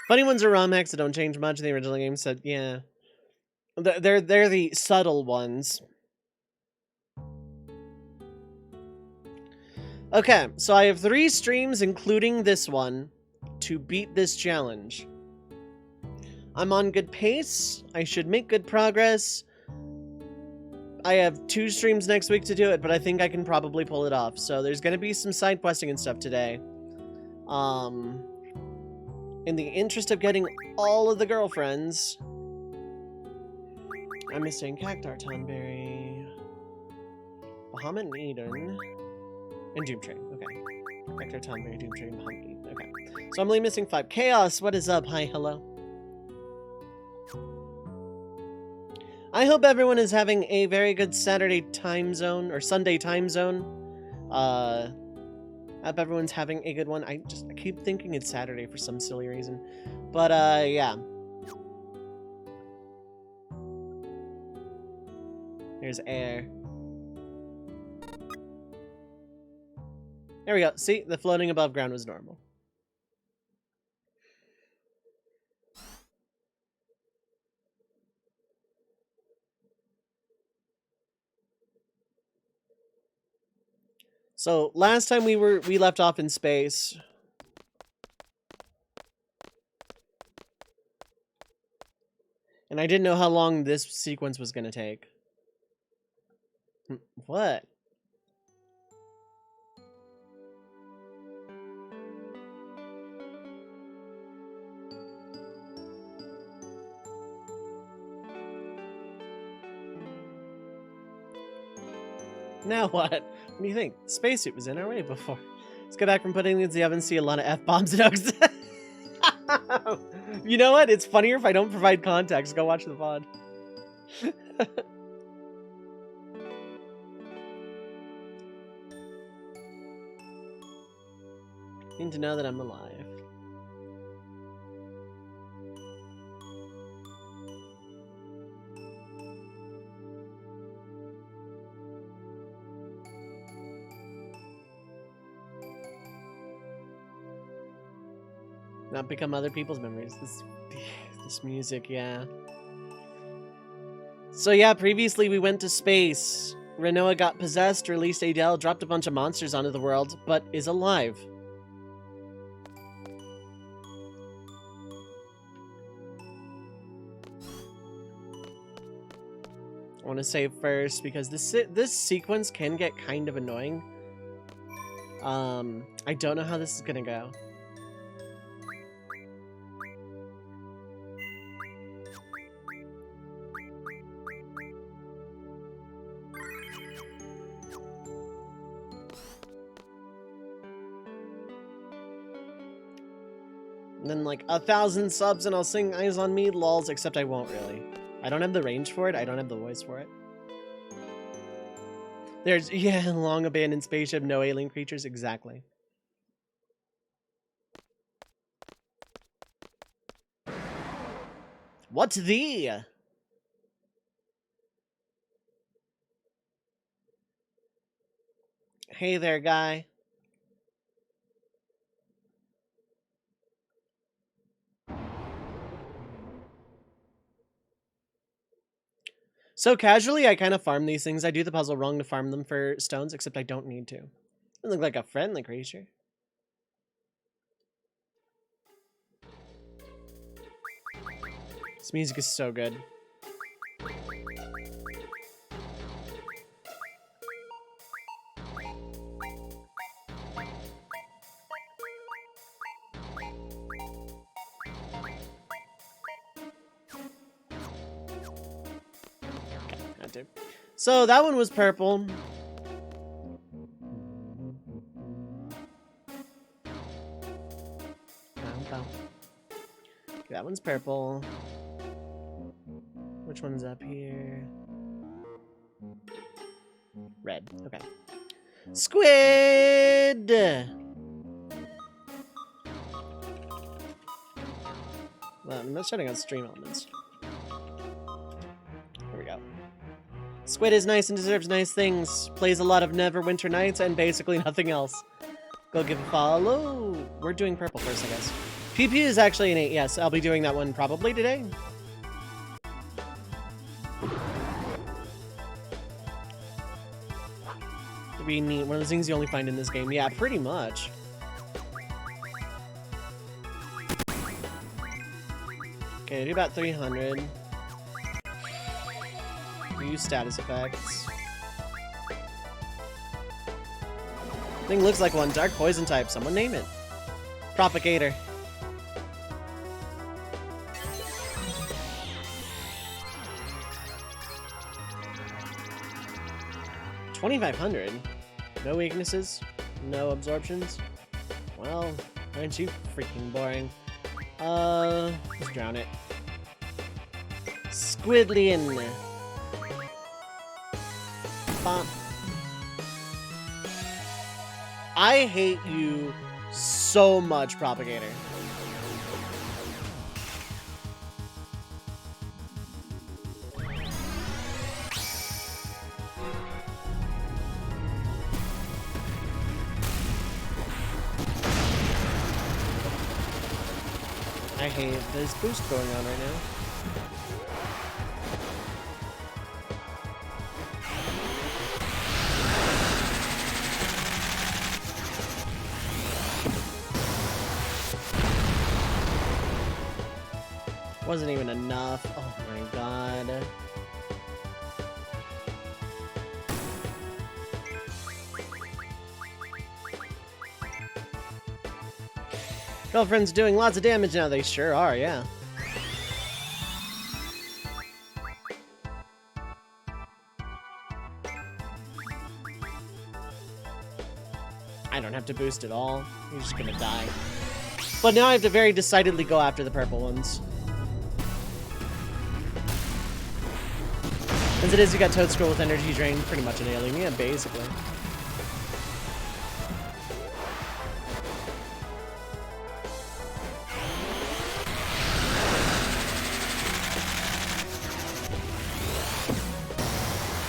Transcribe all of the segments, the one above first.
Funny ones are ROM hacks that don't change much in the original game, so yeah. They're the subtle ones. Okay, so I have 3 streams, including this one, to beat this challenge. I'm on good pace. I should make good progress. I have 2 streams next week to do it, but I think I can probably pull it off. So there's going to be some side questing and stuff today. In the interest of getting all of the girlfriends, I'm missing Cactar, Tonberry, Bahamut and Eden, and Doomtrain. Okay. Cactar, Tonberry, Doomtrain, Bahamut, Eden. Okay. So I'm only missing 5. Chaos, what is up? Hi, hello. I hope everyone is having a very good Saturday time zone, or Sunday time zone. I hope everyone's having a good one. I keep thinking it's Saturday for some silly reason. But, yeah. Here's air. There we go. See, the floating above ground was normal. So last time we left off in space. And I didn't know how long this sequence was gonna take. What? Now what? What do you think? The spacesuit was in our way before. Let's go back from putting things in the oven, see a lot of F-bombs and Oaks. You know what? It's funnier if I don't provide context. Go watch the VOD. Need to know that I'm alive. Not become other people's memories. This music, yeah. So yeah, previously we went to space. Renoa got possessed, released Adele, dropped a bunch of monsters onto the world, but is alive. I want to save first because this sequence can get kind of annoying. I don't know how this is gonna go. And then like 1,000 subs and I'll sing Eyes on Me, lols, except I won't really. I don't have the range for it, I don't have the voice for it. There's, yeah, long abandoned spaceship, no alien creatures, exactly. What's thee? Hey there, guy. So casually, I kind of farm these things. I do the puzzle wrong to farm them for stones, except I don't need to. Doesn't look like a friendly creature. This music is so good. So that one was purple. Okay, that one's purple. Which one's up here? Red. Okay. Squid! Well, I'm not shutting on stream elements. Here we go. Squid is nice and deserves nice things. Plays a lot of Neverwinter Nights and basically nothing else. Go give a follow. We're doing purple first, I guess. PP is actually an 8, yes. I'll be doing that one probably today. It'd be neat. One of those things you only find in this game. Yeah, pretty much. Okay, do about 300. Use status effects. Thing looks like one. Dark poison type. Someone name it. Propagator. $2,500. No weaknesses. No absorptions. Well, aren't you freaking boring? Let's drown it. Squidlian. Bop. I hate you so much, Propagator. I hate this boost going on right now. Wasn't even enough. Oh my god. Girlfriend's doing lots of damage now. They sure are, yeah. I don't have to boost at all. He's just gonna die. But now I have to very decidedly go after the purple ones. As it is, you got Toad Scroll with Energy Drain, pretty much an alien. Yeah, basically.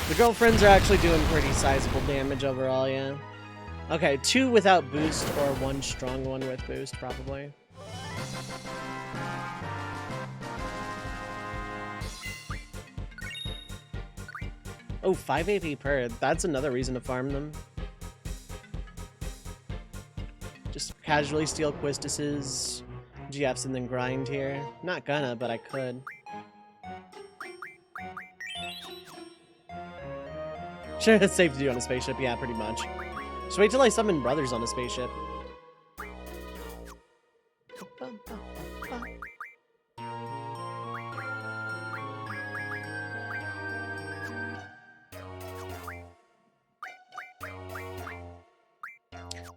The girlfriends are actually doing pretty sizable damage overall, yeah. Okay, 2 without boost or 1 strong one with boost, probably. Oh, 5 AP per. That's another reason to farm them. Just casually steal Quistuses, GFs, and then grind here. Not gonna, but I could. Sure, it's safe to do on a spaceship. Yeah, pretty much. Just wait till I summon brothers on a spaceship.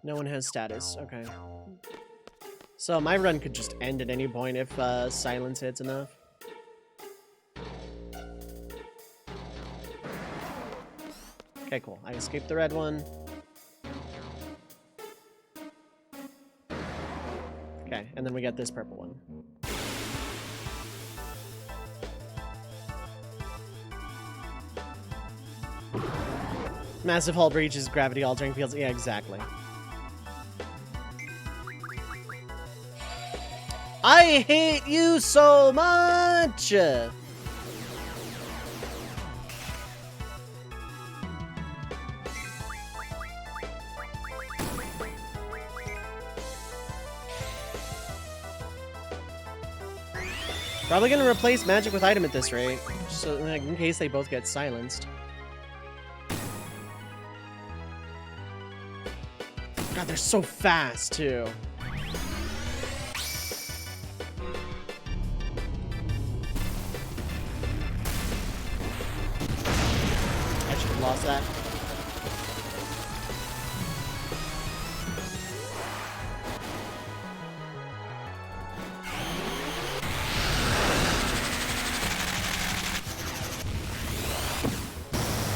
No one has status. Okay. So my run could just end at any point if silence hits enough. Okay, cool. I escaped the red one. Okay, and then we get this purple one. Massive hull breaches, gravity altering fields. Yeah, exactly. I hate you so much! Probably gonna replace magic with item at this rate, so like, in case they both get silenced. God, they're so fast too. I should have lost that.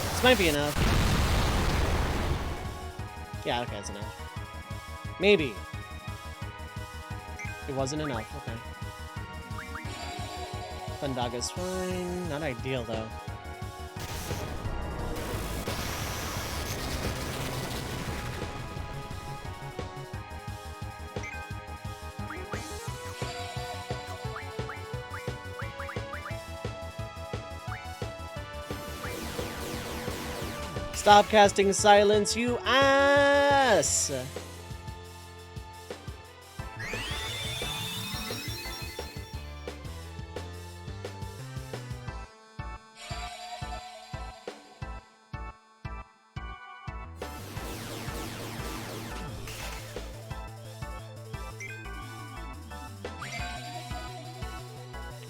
This might be enough. Yeah, okay, it's enough. Maybe. It wasn't enough, okay. Thundaga's fine. Not ideal, though. Stop casting silence, you ass!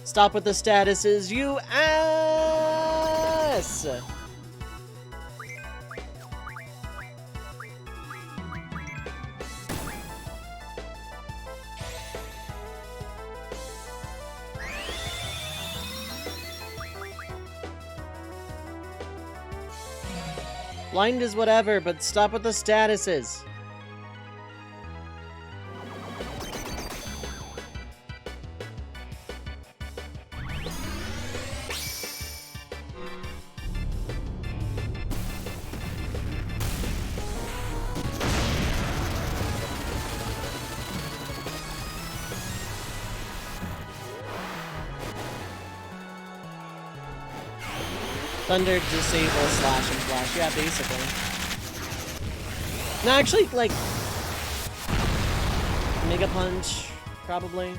Stop with the statuses, you ass! Blind is whatever, but stop with the statuses. Thunder, disable, slash, and flash. Yeah, basically. No, actually, like... Mega Punch, probably.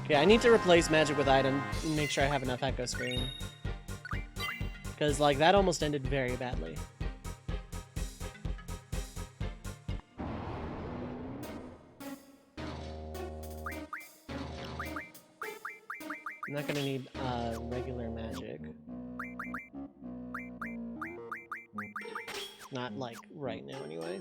Okay, I need to replace magic with item and make sure I have enough Echo Screen. Because, like, that almost ended very badly. I'm not gonna need regular magic. Not like right now, anyway.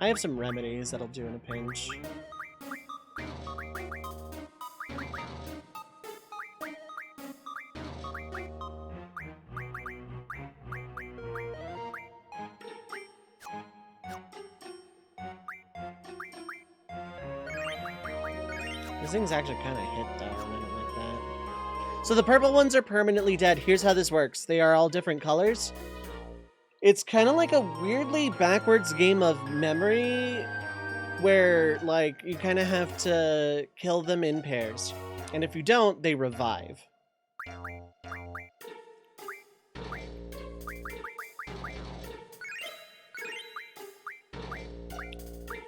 I have some remedies that'll do in a pinch. This thing's actually kind of hit though, and I don't like that. So the purple ones are permanently dead. Here's how this works. They are all different colors. It's kind of like a weirdly backwards game of memory where, like, you kind of have to kill them in pairs. And if you don't, they revive.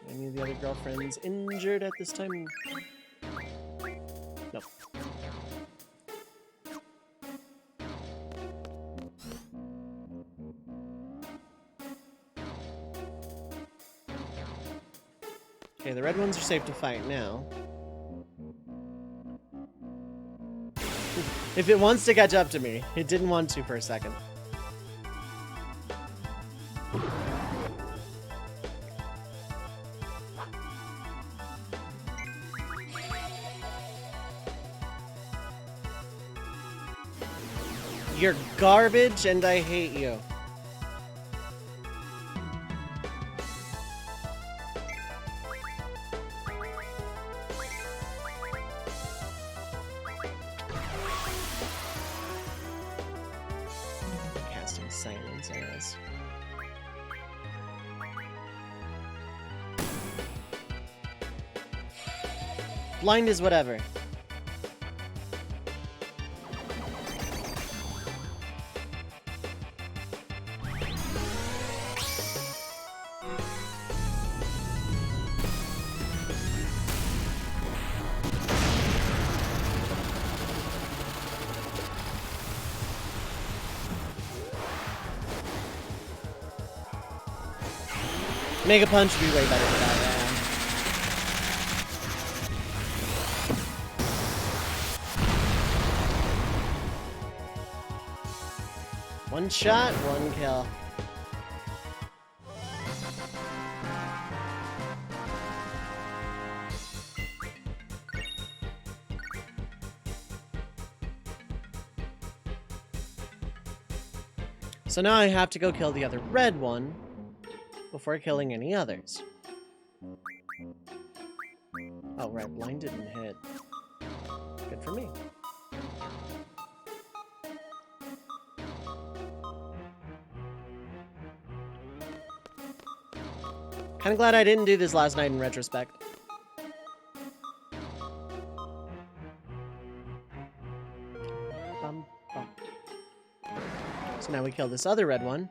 Any of the other girlfriends injured at this time? Nope. Okay, the red ones are safe to fight now. If it wants to catch up to me, it didn't want to for a second. You're garbage and I hate you. Casting silence, ass. Blind is whatever. Mega Punch would be way better for that, yeah. One shot, one kill. So now I have to go kill the other red one before killing any others. Oh, right, blind didn't hit. Good for me. Kind of glad I didn't do this last night in retrospect. Bum, bum. So now we kill this other red one.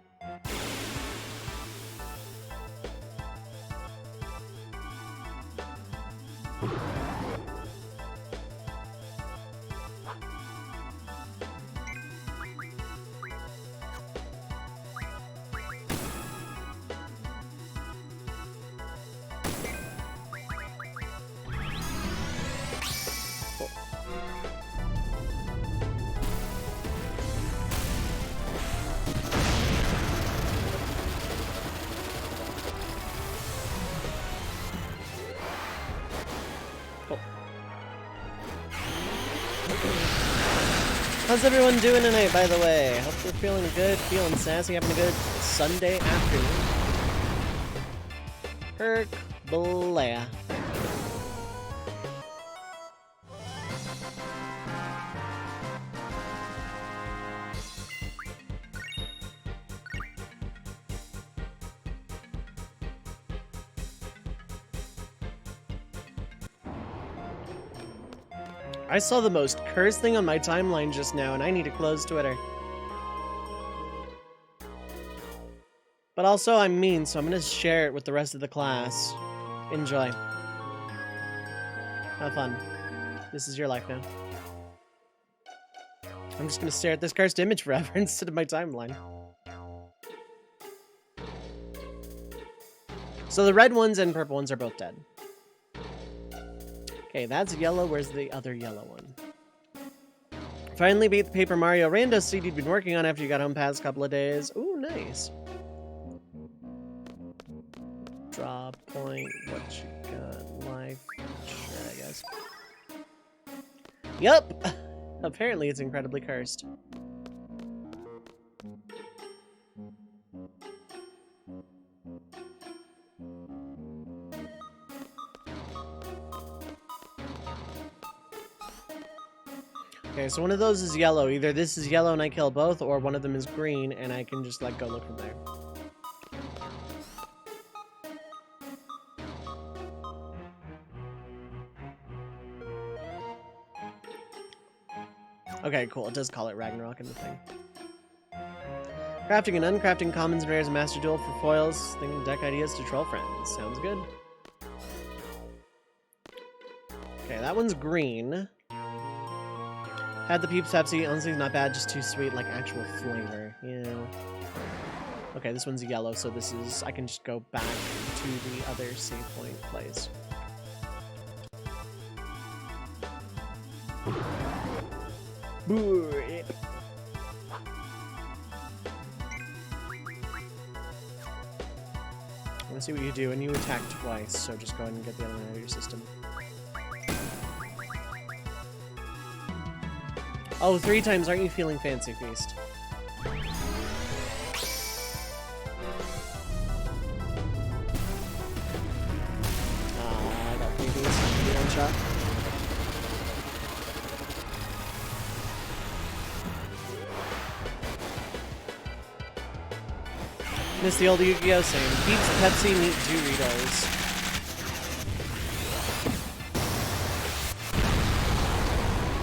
How's everyone doing tonight, by the way? Hope you're feeling good, feeling sassy, having a good Sunday afternoon. Kirk Blair. I saw the most cursed thing on my timeline just now, and I need to close Twitter. But also, I'm mean, so I'm gonna share it with the rest of the class. Enjoy. Have fun. This is your life now. I'm just gonna stare at this cursed image forever instead of my timeline. So the red ones and purple ones are both dead. Okay, that's yellow. Where's the other yellow one? Finally beat the Paper Mario Rando seed you'd been working on after you got home past a couple of days. Ooh, nice. Draw point. What you got? Life. Sure, I guess. Yup. Apparently it's incredibly cursed. Okay, so one of those is yellow. Either this is yellow and I kill both, or one of them is green and I can just, like, go look from there. Okay, cool. It does call it Ragnarok in the thing. Crafting and uncrafting commons and rares a master duel for foils. Thinking deck ideas to troll friends. Sounds good. Okay, that one's green. Had the Peeps Pepsi. Honestly, not bad. Just too sweet, like actual flavor. Yeah. Okay, this one's yellow, so this is... I can just go back to the other save point place. Let's see what you do, and you attack twice, so just go ahead and get the other one out of your system. Oh, 3 times, aren't you feeling fancy, Feast? I got freebies. One shot. Miss the old Yu-Gi-Oh! Saying, Peeps Pepsi meet Doritos.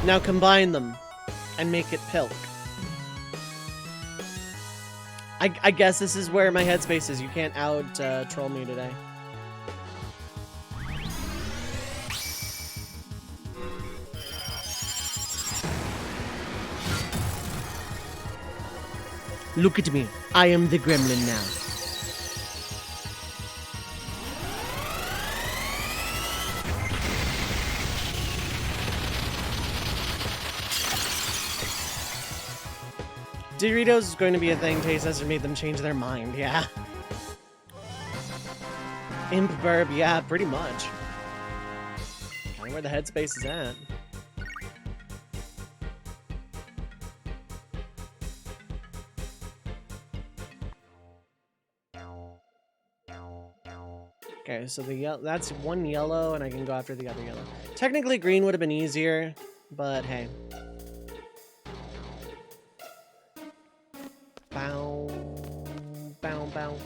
Now combine them and make it Pilk. I guess this is where my headspace is. You can't out troll me today. Look at me. I am the gremlin now. Doritos is going to be a thing. Taste Tester made them change their mind, yeah. Imp Burb, yeah, pretty much. Kind of where the headspace is at. Okay, so the that's one yellow, and I can go after the other yellow. Technically, green would have been easier, but hey. Bow, bow, bow.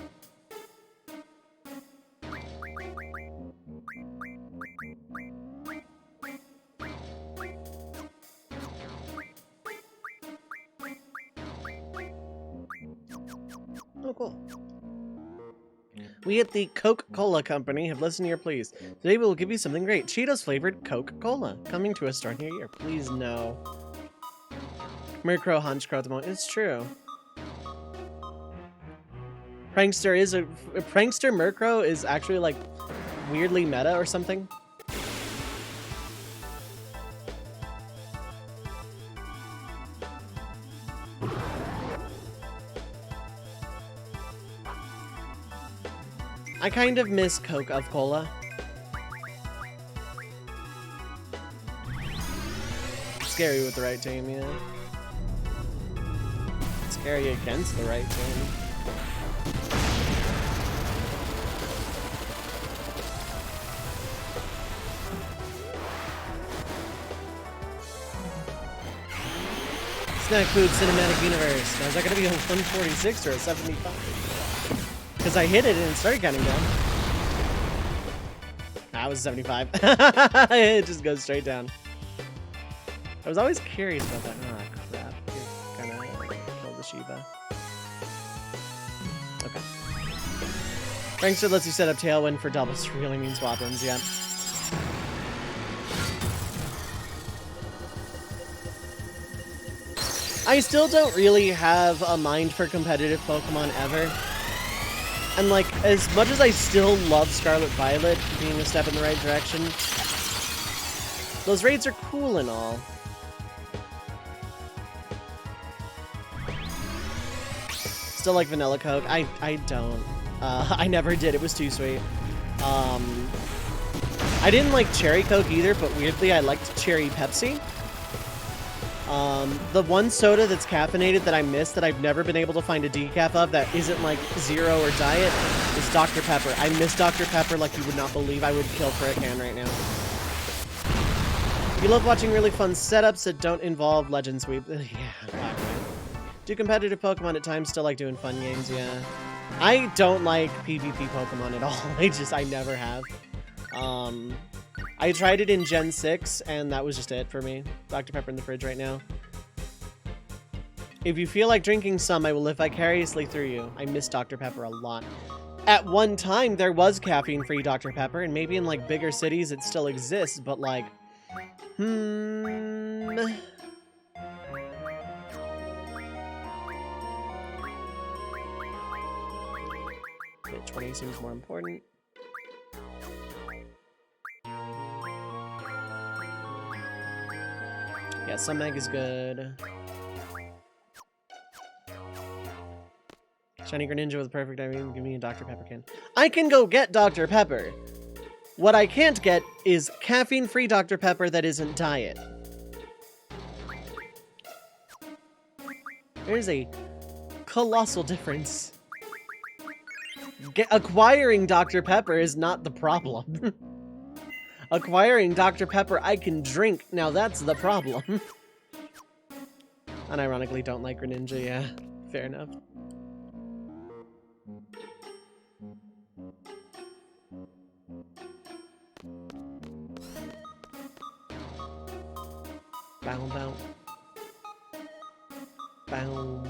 Oh, cool. We at the Coca-Cola Company have listened to your pleas. Today we will give you something great. Cheetos-flavored Coca-Cola. Coming to a store near you. Please no. Murkrow, Honchkrow at the moment. It's true. Prankster Murkrow is actually, like, weirdly meta or something. I kind of miss Coca-Cola. Scary with the right team, yeah. Scary against the right team. Snack Food Cinematic Universe. Now, is that going to be a 146 or a 75? Because I hit it and it started counting down. That was 75. It just goes straight down. I was always curious about that. Oh, crap. Kind of killed the Shiva. Okay. Prankster lets you set up Tailwind for doubles. Really mean swap runs, yeah. I still don't really have a mind for competitive Pokemon ever. And like, as much as I still love Scarlet Violet being a step in the right direction, those raids are cool and all. Still like Vanilla Coke? I don't. I never did. It was too sweet. I didn't like Cherry Coke either, but weirdly I liked Cherry Pepsi. The one soda that's caffeinated that I missed that I've never been able to find a decaf of that isn't like zero or diet is Dr. Pepper. I miss Dr. Pepper like you would not believe. I would kill for a can right now. You love watching really fun setups that don't involve Legend Sweep. Yeah, black. Do competitive Pokemon at times still like doing fun games? Yeah. I don't like PvP Pokemon at all. I never have. I tried it in Gen 6, and that was just it for me. Dr. Pepper in the fridge right now. If you feel like drinking some, I will live vicariously through you. I miss Dr. Pepper a lot. At one time, there was caffeine-free Dr. Pepper, and maybe in, like, bigger cities it still exists, but, like... 20 seems more important. Yeah, some egg is good. Shiny Greninja with perfect timing. Give me a Dr. Pepper can. I can go get Dr. Pepper. What I can't get is caffeine-free Dr. Pepper that isn't diet. There's a colossal difference. Acquiring Dr. Pepper is not the problem. Acquiring Dr. Pepper I can drink, now that's the problem. Unironically don't like Greninja, yeah. Fair enough. Bow, bow. Bow.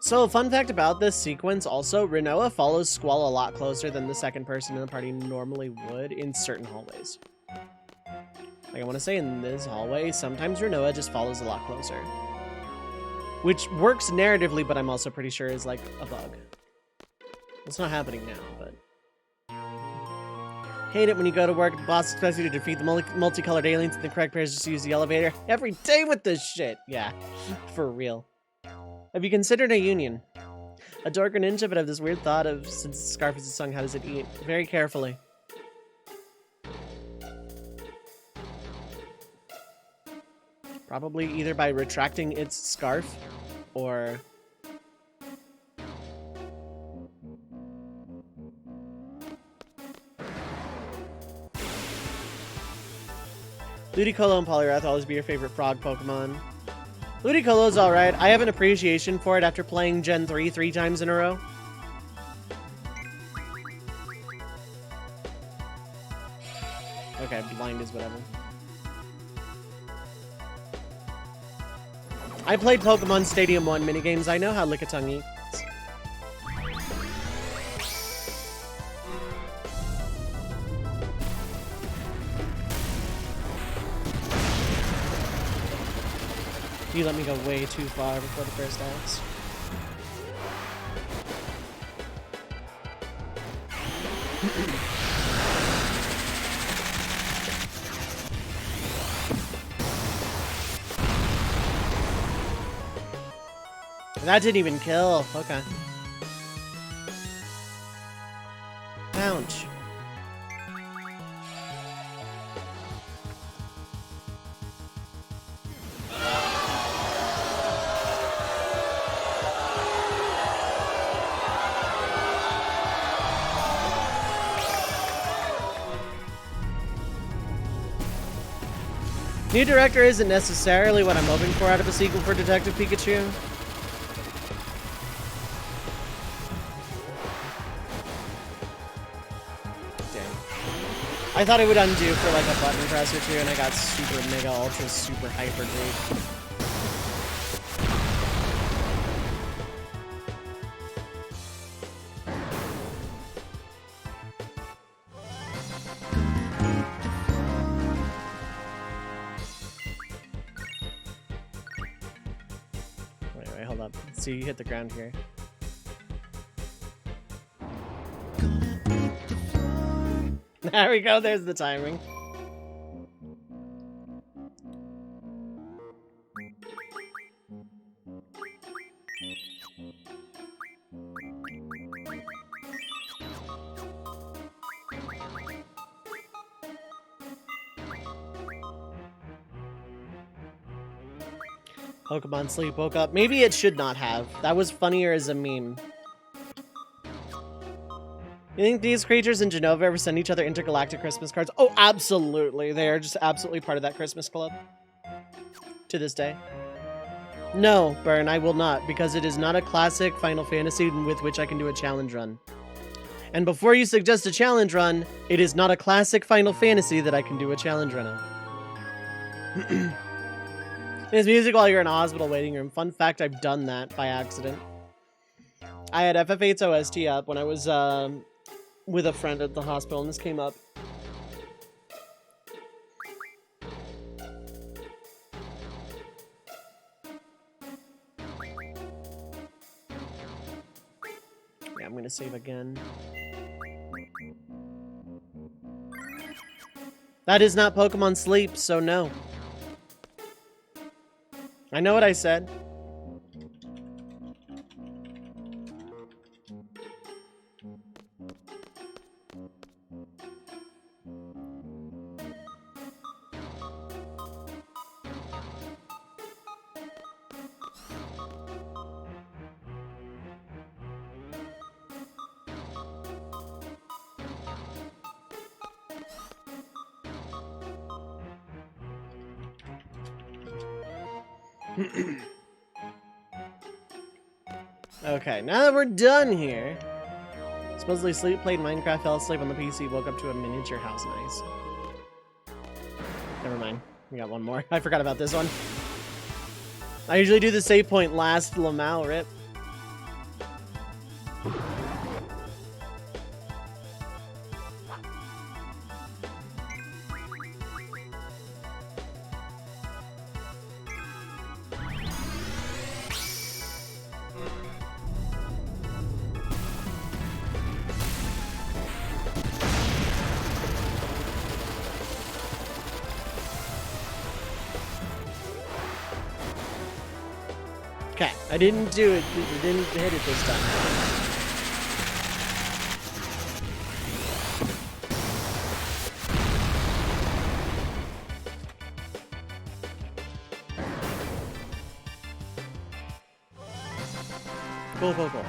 So, fun fact about this sequence also, Rinoa follows Squall a lot closer than the second person in the party normally would in certain hallways. Like, I want to say in this hallway, sometimes Rinoa just follows a lot closer. Which works narratively, but I'm also pretty sure is, like, a bug. It's not happening now, but... Hate it when you go to work, the boss expects you to defeat the multicolored aliens in the correct pairs just to use the elevator. Every day with this shit! Yeah, for real. Have you considered a union? Adore Greninja, but have this weird thought of, since Scarf is a song, how does it eat? Very carefully. Probably either by retracting its scarf, or... Ludicolo and Poliwrath always be your favorite frog Pokemon. Ludicolo's alright. I have an appreciation for it after playing Gen 3 3 times in a row. Okay, blind is whatever. I played Pokemon Stadium 1 minigames. I know how Lickitung eats. You let me go way too far before the first X. That didn't even kill. Okay. Ouch. New director isn't necessarily what I'm hoping for out of a sequel for Detective Pikachu. Damn. I thought it would undo for like a button press or two, and I got super mega ultra super hyper great. Wait, hold up. Let's see, you hit the ground here. There we go, there's the timing. Pokemon Sleep woke up. Maybe it should not have. That was funnier as a meme. You think these creatures in Genova ever send each other intergalactic Christmas cards? Oh, absolutely. They are just absolutely part of that Christmas club. To this day. No, Burn, I will not, because it is not a classic Final Fantasy with which I can do a challenge run. And before you suggest a challenge run, it is not a classic Final Fantasy that I can do a challenge run on. There's music while you're in a hospital waiting room. Fun fact, I've done that by accident. I had FF8's OST up when I was with a friend at the hospital, and this came up. Yeah, I'm gonna save again. That is not Pokemon Sleep, so no. I know what I said. Okay, now that we're done here. Supposedly played Minecraft, fell asleep on the PC, woke up to a miniature house. Nice. Never mind. We got one more. I forgot about this one. I usually do the save point last, Lamau, rip. Okay, I didn't do it. I didn't hit it this time. Cool, cool, cool.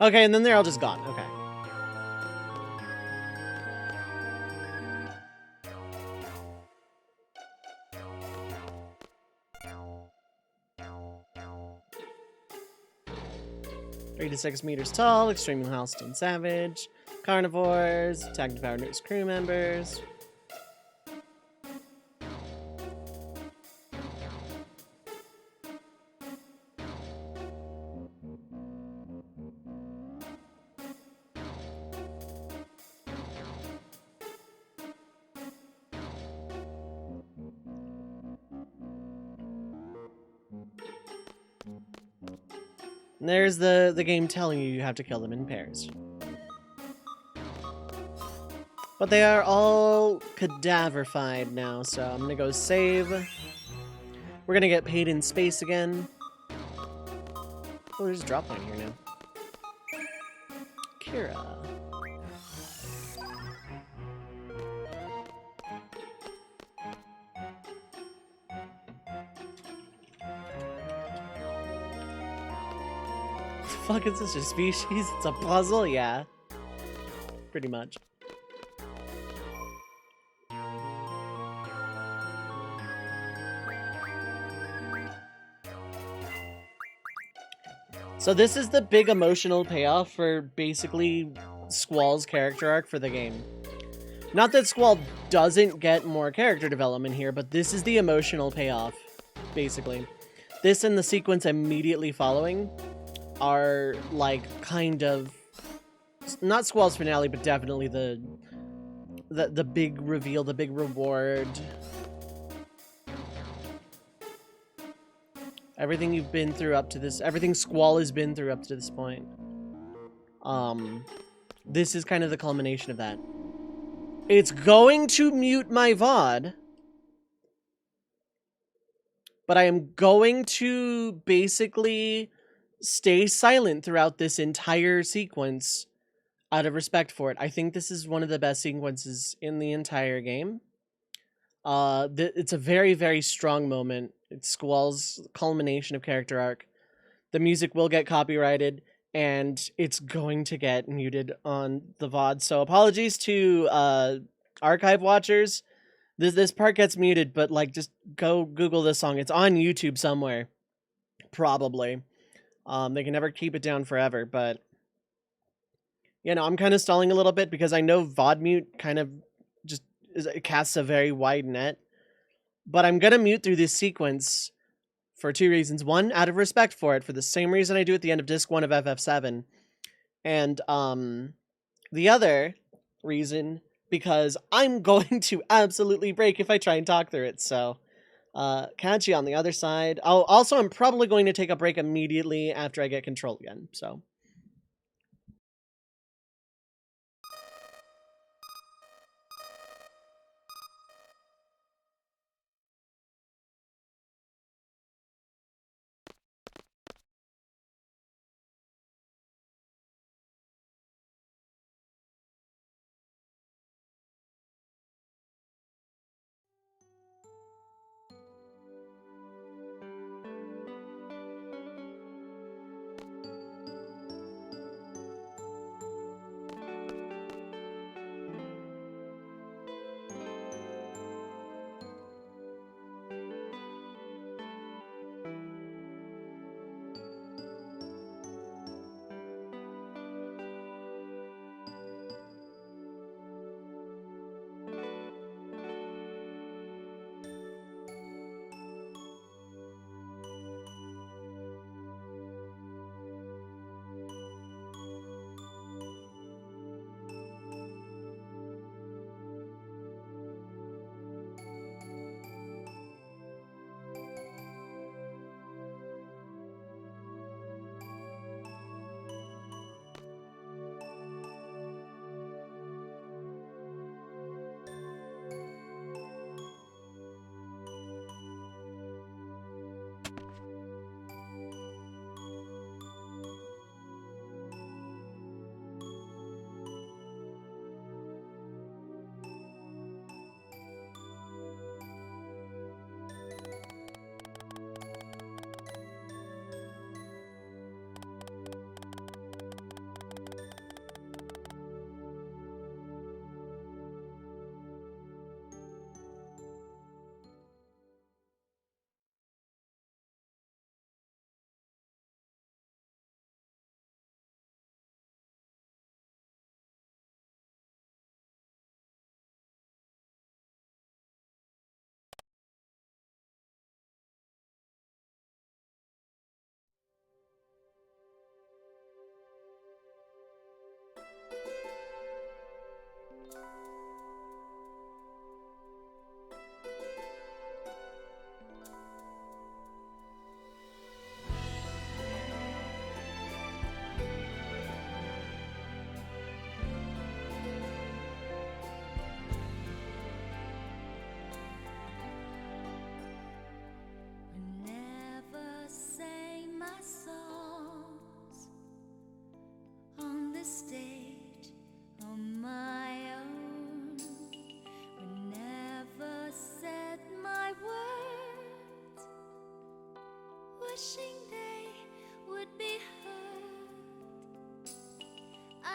Okay, and then they're all just gone. Okay. 3 to 6 meters tall, extremely hostile and savage. Carnivores, attack and devour nearest crew members. And there's the game telling you have to kill them in pairs. But they are all cadaverified now, so I'm gonna go save. We're gonna get paid in space again. Oh, there's a drop line here now. Kira. Fuck, is this a species? It's a puzzle? Yeah. Pretty much. So this is the big emotional payoff for basically Squall's character arc for the game. Not that Squall doesn't get more character development here, but this is the emotional payoff, basically. This and the sequence immediately following are like kind of not Squall's finale, but definitely the big reveal, the big reward. Everything you've been through up to this, everything Squall has been through up to this point. This is kind of the culmination of that. It's going to mute my VOD, but I am going to basically stay silent throughout this entire sequence out of respect for it. I think this is one of the best sequences in the entire game. It's a very, very strong moment. It's Squall's culmination of character arc. The music will get copyrighted, and it's going to get muted on the VOD. So apologies to archive watchers. This part gets muted, but like just go Google this song. It's on YouTube somewhere, probably. They can never keep it down forever, but you know, I'm kind of stalling a little bit because I know VOD mute kind of just it casts a very wide net. But I'm gonna mute through this sequence for two reasons. One, out of respect for it, for the same reason I do at the end of Disc 1 of FF7. And the other reason, because I'm going to absolutely break if I try and talk through it. So catch you on the other side. Also, I'm probably going to take a break immediately after I get control again. So.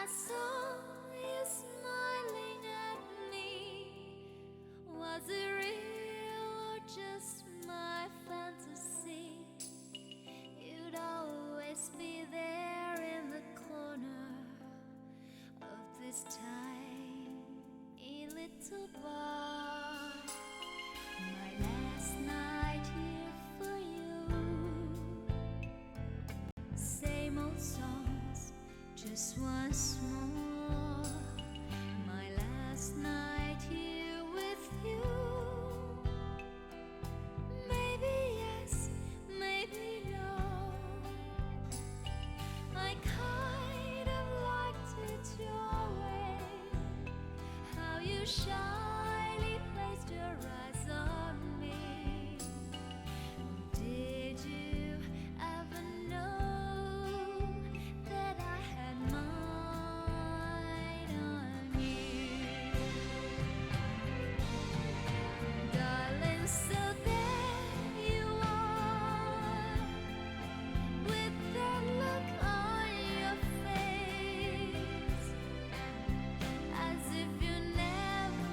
saw you smiling at me. Was it real or just my fantasy? You'd always be there in the corner of this tiny little bar. My last night here for you. Same old songs, just once more. My last night here with you. Maybe yes, maybe no. I kind of liked it your way, how you shyly placed your eyes on me. Did you ever know that I had mine on you? Darling, so there you are, with that look on your face, as if you never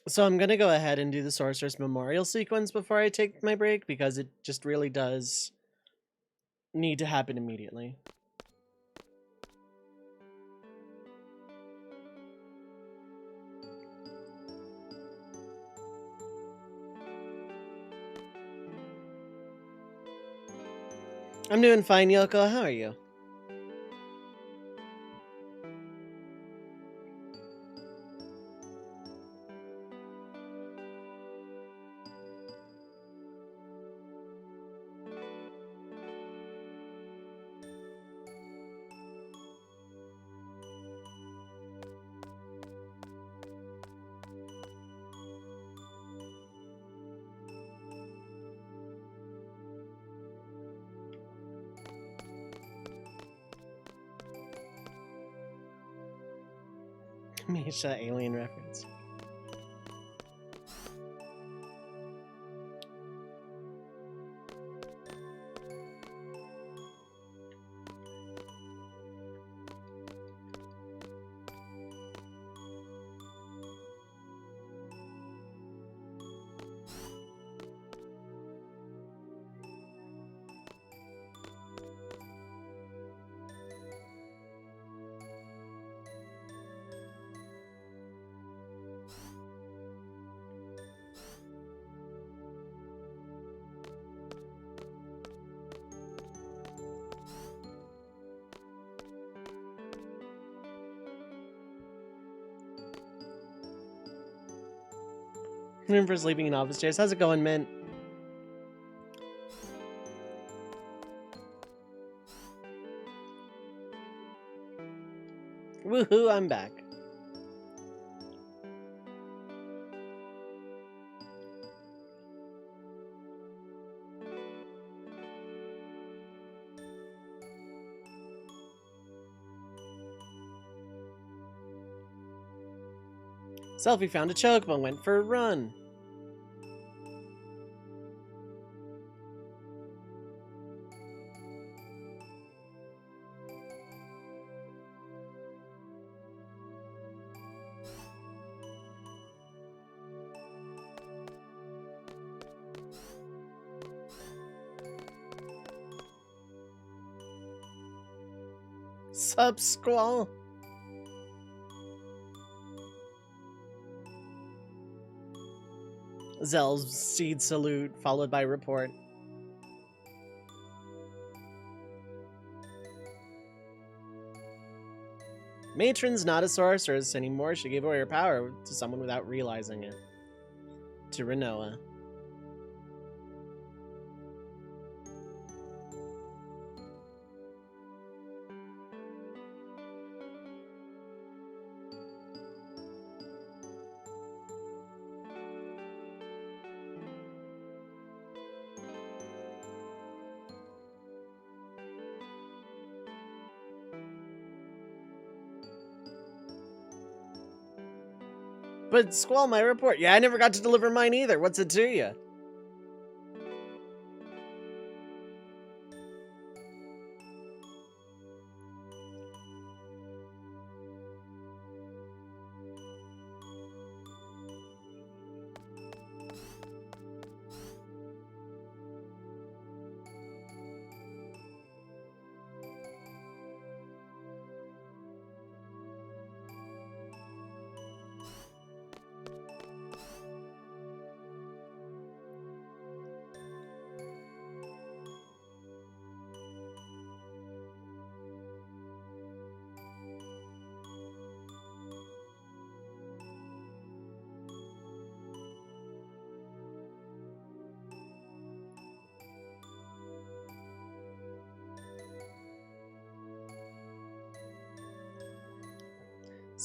So I'm gonna go ahead and do the Sorceress Memorial sequence before I take my break, because it just really does need to happen immediately. I'm doing fine, Yoko. How are you? Misha alien reference. Room for sleeping in office chairs. How's it going, Mint? Woohoo, I'm back. Selfie found a chocobo, went for a run. Sup, Squall? Zell's seed salute, followed by report. Matron's not a sorceress anymore. She gave away her power to someone without realizing it. To Renoa. But Squall, my report. Yeah, I never got to deliver mine either. What's it to you?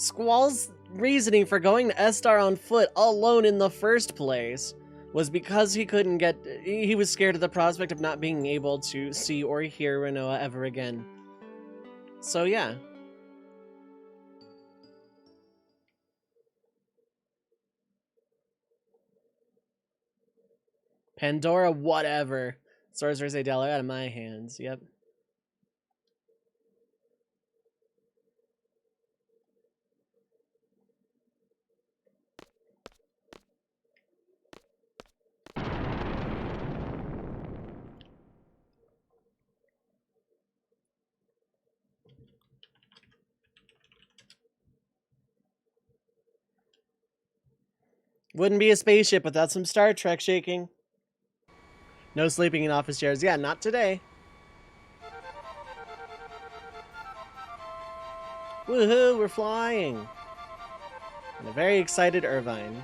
Squall's reasoning for going to S-Star on foot alone in the first place was because he was scared of the prospect of not being able to see or hear Rinoa ever again. So yeah. Pandora, whatever. Sorcerer's Adele out of my hands, yep. Wouldn't be a spaceship without some Star Trek shaking. No sleeping in office chairs. Yeah, not today. Woohoo, we're flying. And a very excited Irvine.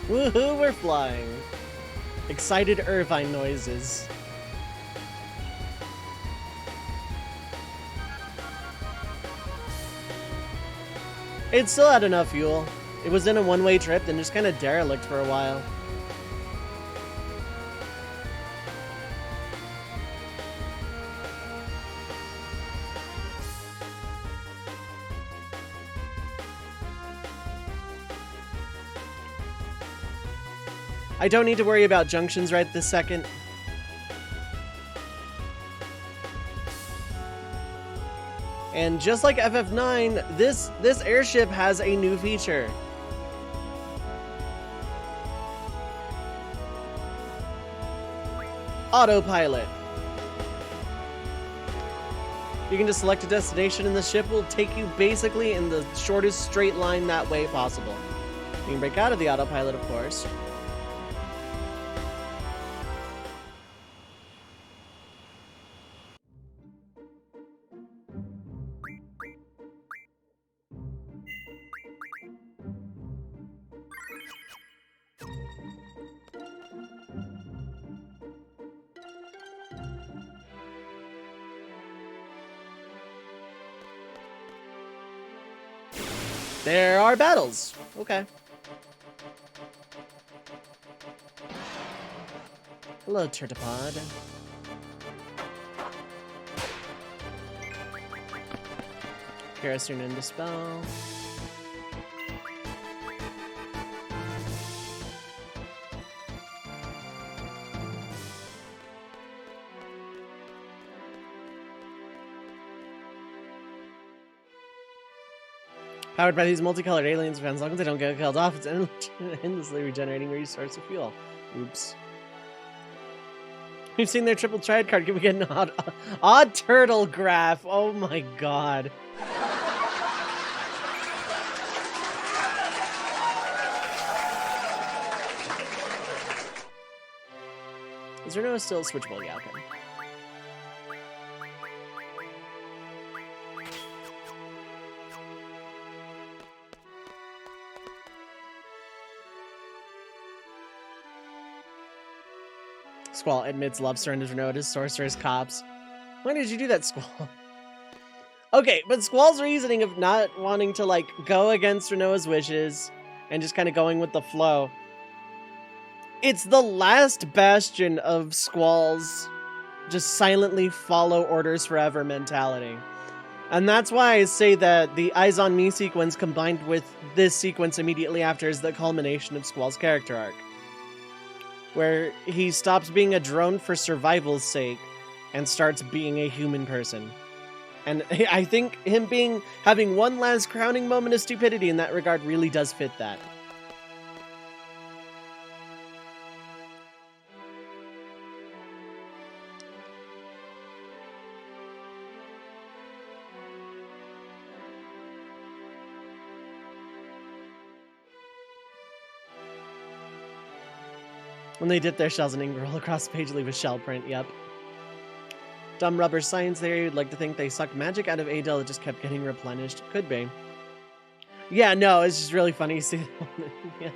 Woohoo, we're flying. Excited Irvine noises. It still had enough fuel. It was in a one-way trip, then just kind of derelict for a while. I don't need to worry about junctions right this second. And just like FF9, this airship has a new feature. Autopilot. You can just select a destination and the ship will take you basically in the shortest straight line that way possible. You can break out of the autopilot, of course. There are battles. Okay. Hello, Turtipod. Kerosene and Dispel. Powered by these multicolored aliens, as long as they don't get killed off, it's endlessly regenerating resource of fuel. Oops. We've seen their triple triad card. Can we get an odd turtle graph? Oh my god. Is there no still switchable? Yeah, okay. Squall admits love surrenders Renault to sorcerer's cops. Why did you do that, Squall? Okay, but Squall's reasoning of not wanting to, like, go against Renault's wishes and just kind of going with the flow. It's the last bastion of Squall's just silently follow orders forever mentality. And that's why I say that the Eyes on Me sequence combined with this sequence immediately after is the culmination of Squall's character arc, where he stops being a drone for survival's sake and starts being a human person. And I think him having one last crowning moment of stupidity in that regard really does fit that. When they dip their shells in ink, roll across the page, leave a shell print, yep. Dumb rubber science theory would like to think they sucked magic out of Adel, it just kept getting replenished. Could be. Yeah, no, it's just really funny to see. Yeah.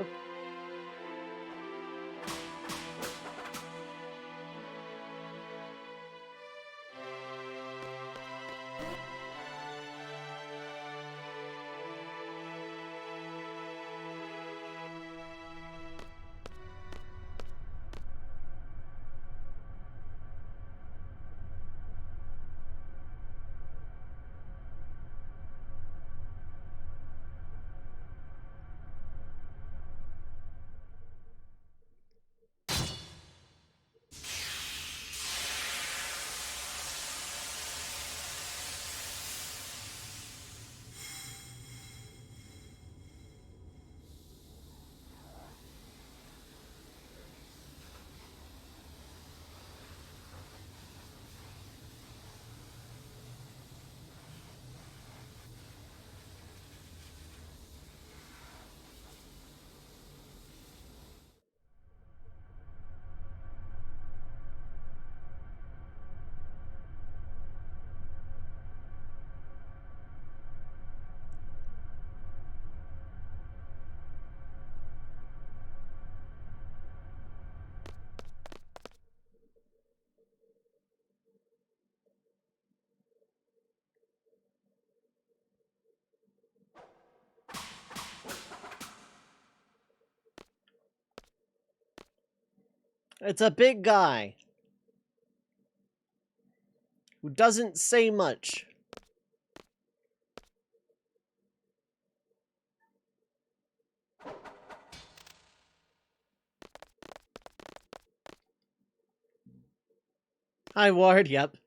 It's a big guy who doesn't say much. Hi, Ward. Yep.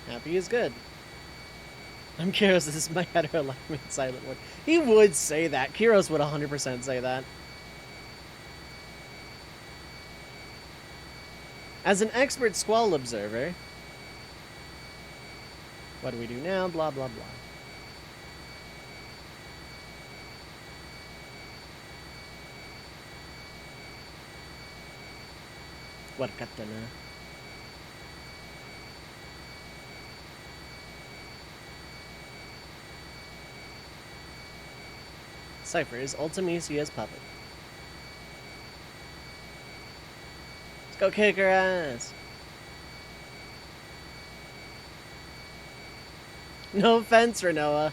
Happy is good. I'm curious, this is my header alignment silent one. He would say that. Kiros would 100% say that. As an expert squall observer, what do we do now? Blah, blah, blah. What katana? Cypher is Ultimisia's puppet. Let's go kick her ass. No offense, Renoa.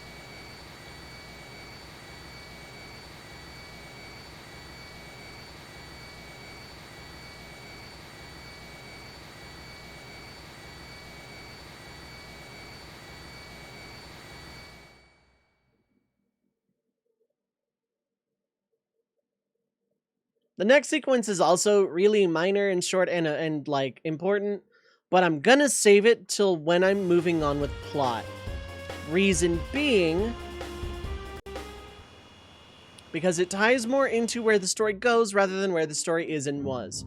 The next sequence is also really minor and short and like important, but I'm gonna save it till when I'm moving on with plot. Reason being, because it ties more into where the story goes rather than where the story is and was.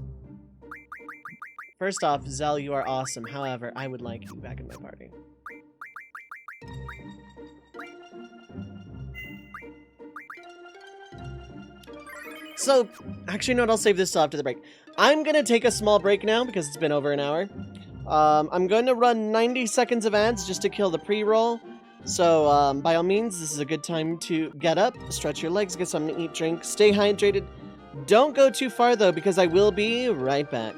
First off, Zell, you are awesome. However, I would like you back in my party. So, actually, no, I'll save this till after the break. I'm gonna take a small break now because it's been over an hour. I'm going to run 90 seconds of ads just to kill the pre-roll. So, by all means, this is a good time to get up, stretch your legs, get something to eat, drink, stay hydrated. Don't go too far, though, because I will be right back.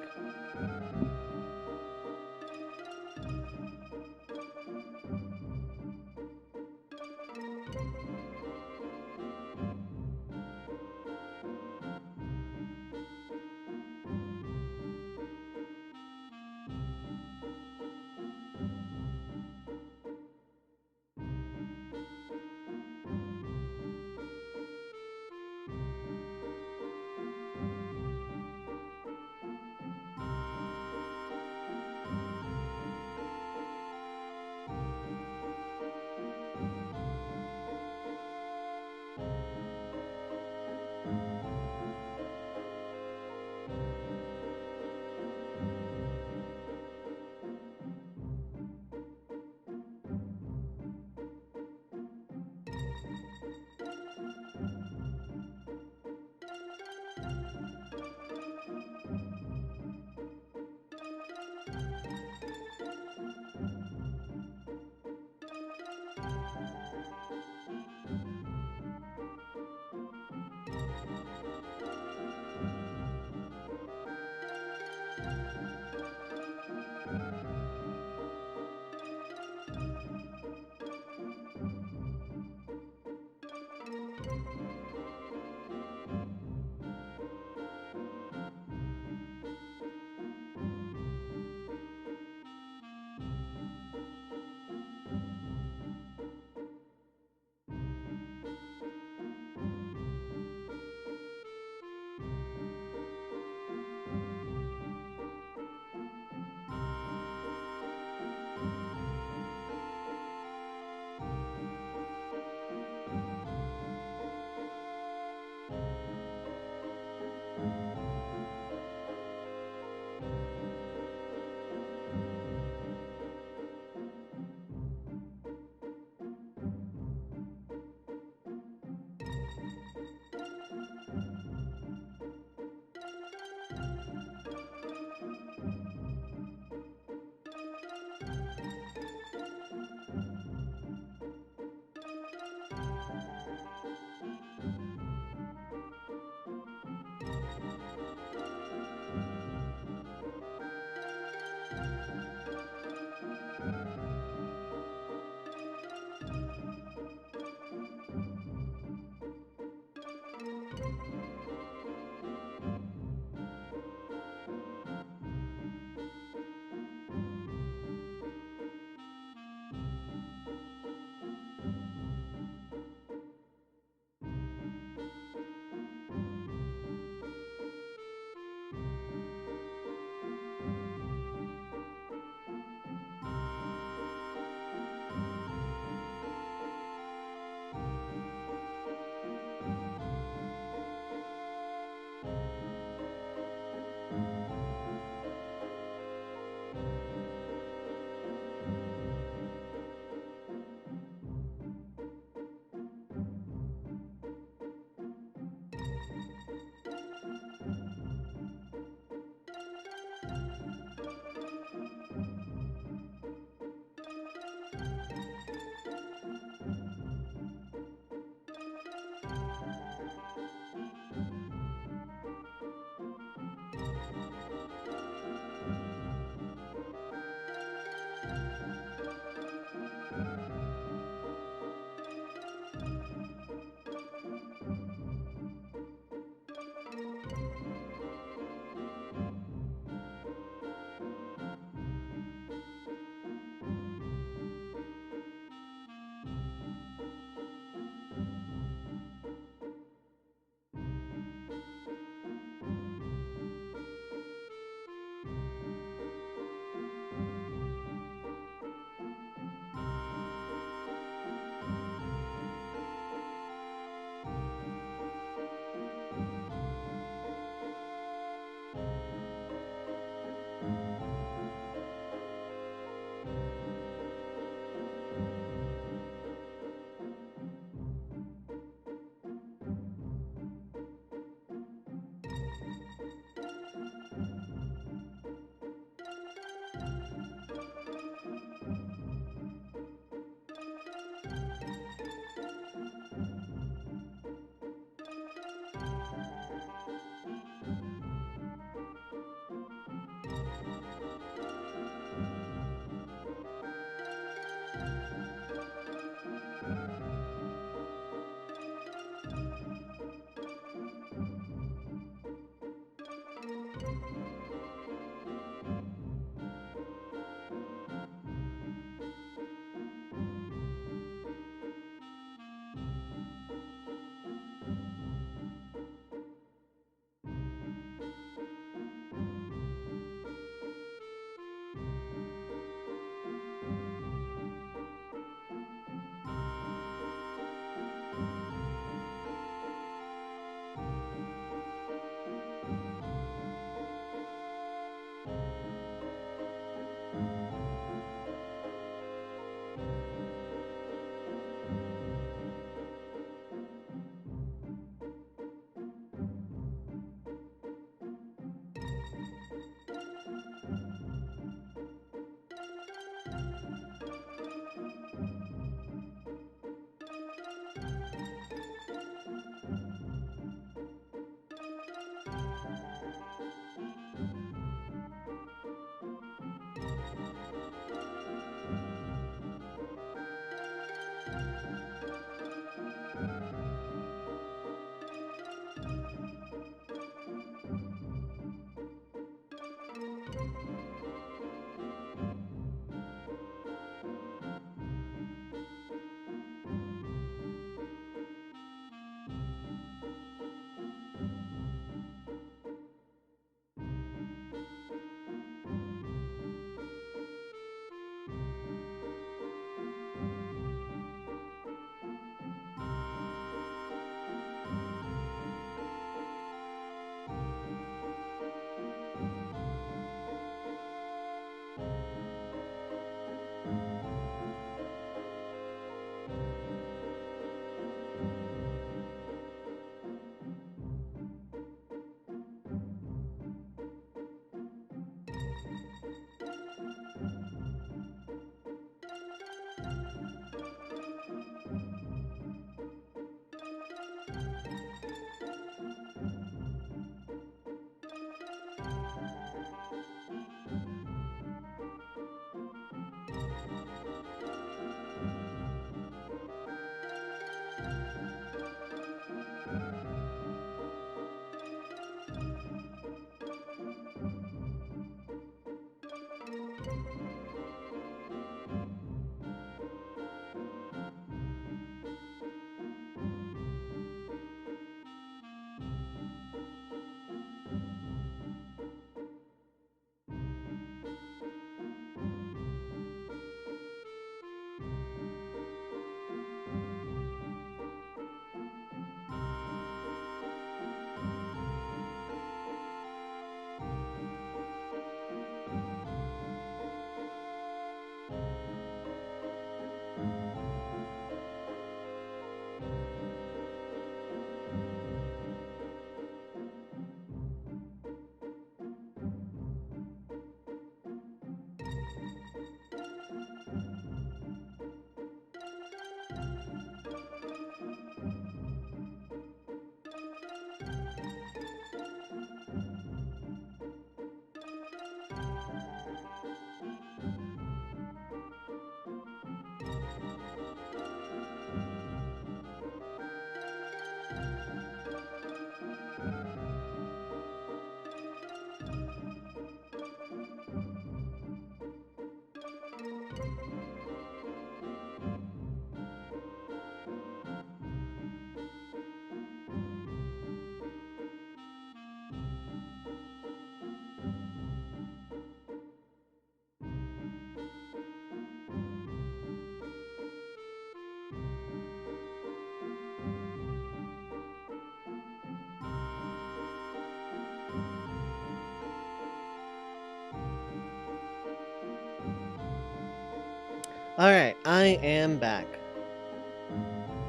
Alright, I am back.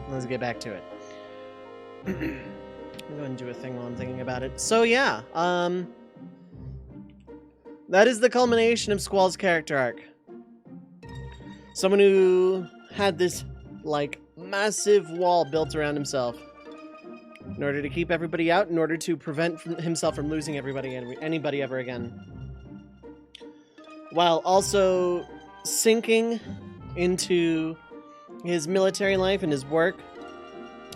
Let's get back to it. I'm going to do a thing while I'm thinking about it. So yeah, that is the culmination of Squall's character arc. Someone who had this, like, massive wall built around himself in order to keep everybody out, in order to prevent himself from losing anybody ever again. While also sinking into his military life and his work,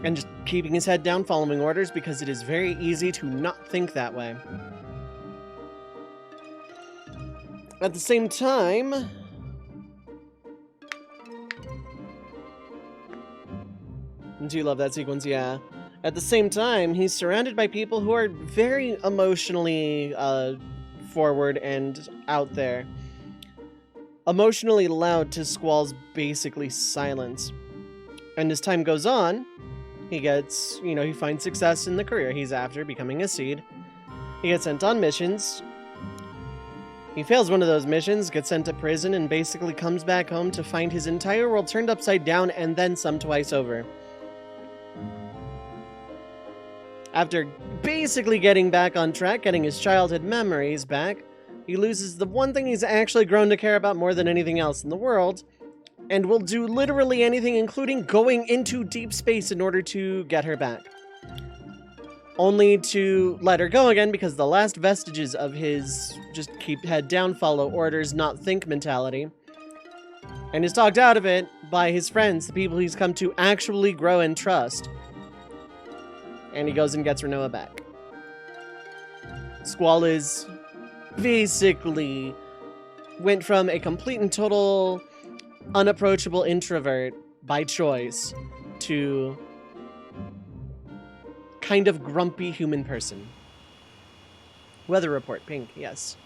and just keeping his head down, following orders, because it is very easy to not think that way. At the same time, do you love that sequence? Yeah. At the same time, he's surrounded by people who are very emotionally forward and out there. Emotionally loud to Squall's basically silence. And as time goes on, he gets, he finds success in the career he's after, becoming a seed. He gets sent on missions. He fails one of those missions, gets sent to prison, and basically comes back home to find his entire world turned upside down and then some twice over. After basically getting back on track, getting his childhood memories back, he loses the one thing he's actually grown to care about more than anything else in the world, and will do literally anything, including going into deep space in order to get her back. Only to let her go again because the last vestiges of his just keep head down, follow orders, not think mentality, and is talked out of it by his friends, the people he's come to actually grow and trust. And he goes and gets Renoa back. Squall is basically went from a complete and total unapproachable introvert by choice to kind of grumpy human person. Weather report, pink, yes.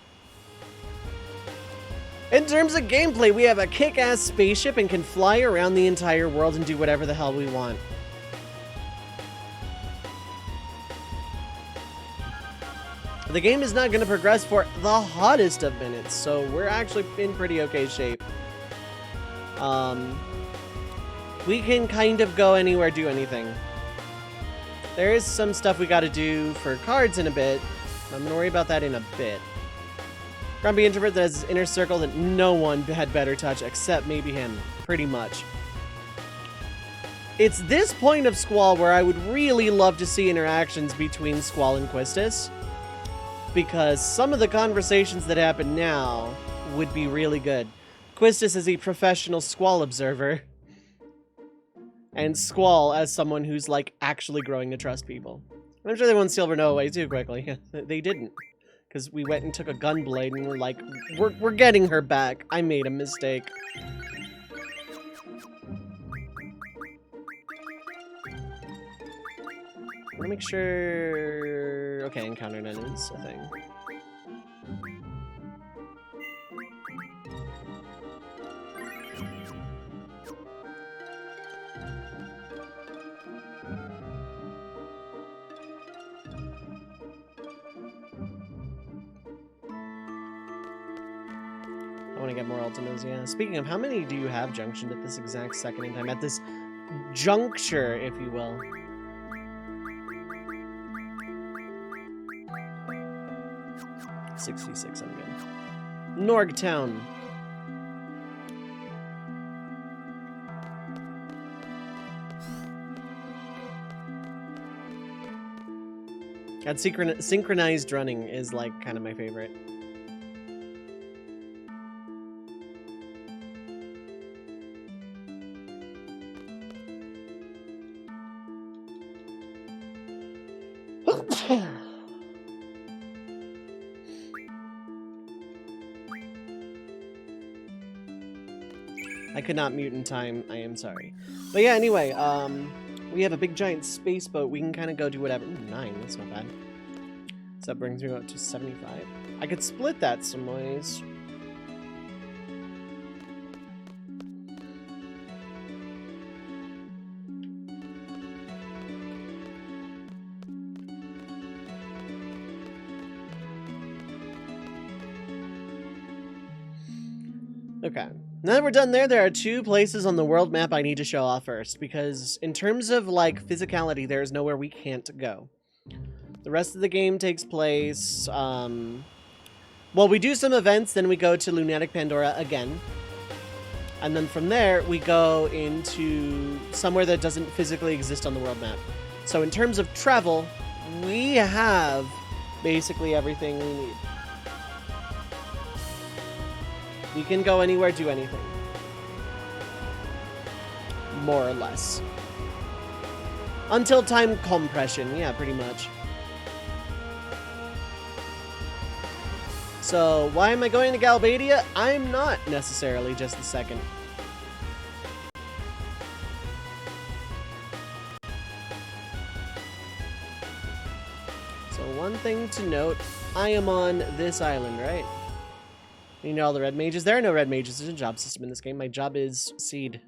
In terms of gameplay, we have a kick-ass spaceship and can fly around the entire world and do whatever the hell we want. The game is not going to progress for the hottest of minutes, so we're actually in pretty okay shape. We can kind of go anywhere, do anything. There is some stuff we got to do for cards in a bit. I'm going to worry about that in a bit. Grumpy introvert that has his inner circle that no one had better touch except maybe him. Pretty much. It's this point of Squall where I would really love to see interactions between Squall and Quistis, because some of the conversations that happen now would be really good. Quistis is a professional Squall observer, and Squall as someone who's like actually growing to trust people. I'm sure they won Silver No away too quickly. They didn't, because we went and took a gunblade and we're like, we're getting her back. I made a mistake. I want to make sure... Okay, encountered enemies, I think. I want to get more ultimas, yeah. Speaking of, how many do you have junctioned at this exact second in time? At this juncture, if you will. 66, I'm good. Norgtown. That synchronized running is like kind of my favorite. I could not mute in time. I am sorry. But yeah, anyway, we have a big giant space boat. We can kind of go do whatever. Ooh, 9, that's not bad. So that brings me up to 75. I could split that some ways. Okay. Now that we're done there are 2 places on the world map I need to show off first, because in terms of, like, physicality, there is nowhere we can't go. The rest of the game takes place, well, we do some events, then we go to Lunatic Pandora again. And then from there, we go into somewhere that doesn't physically exist on the world map. So in terms of travel, we have basically everything we need. We can go anywhere, do anything. More or less. Until time compression, yeah, pretty much. So, why am I going to Galbadia? I'm not necessarily just the second. So, one thing to note, I am on this island, right? You know all the red mages? There are no red mages. There's a job system in this game. My job is Seed.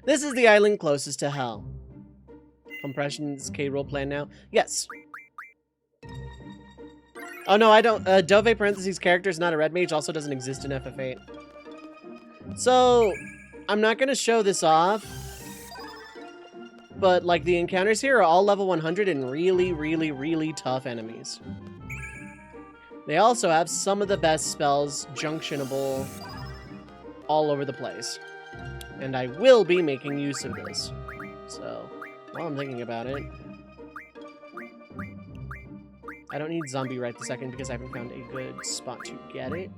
This is the island closest to Hell. Compression's K-roll plan now? Yes. Oh no, I don't. Dove parentheses character is not a red mage. Also doesn't exist in FF8. So, I'm not going to show this off. But, like, the encounters here are all level 100 and really, really, really tough enemies. They also have some of the best spells, junctionable, all over the place. And I will be making use of this. So, while I'm thinking about it, I don't need zombie right this second because I haven't found a good spot to get it.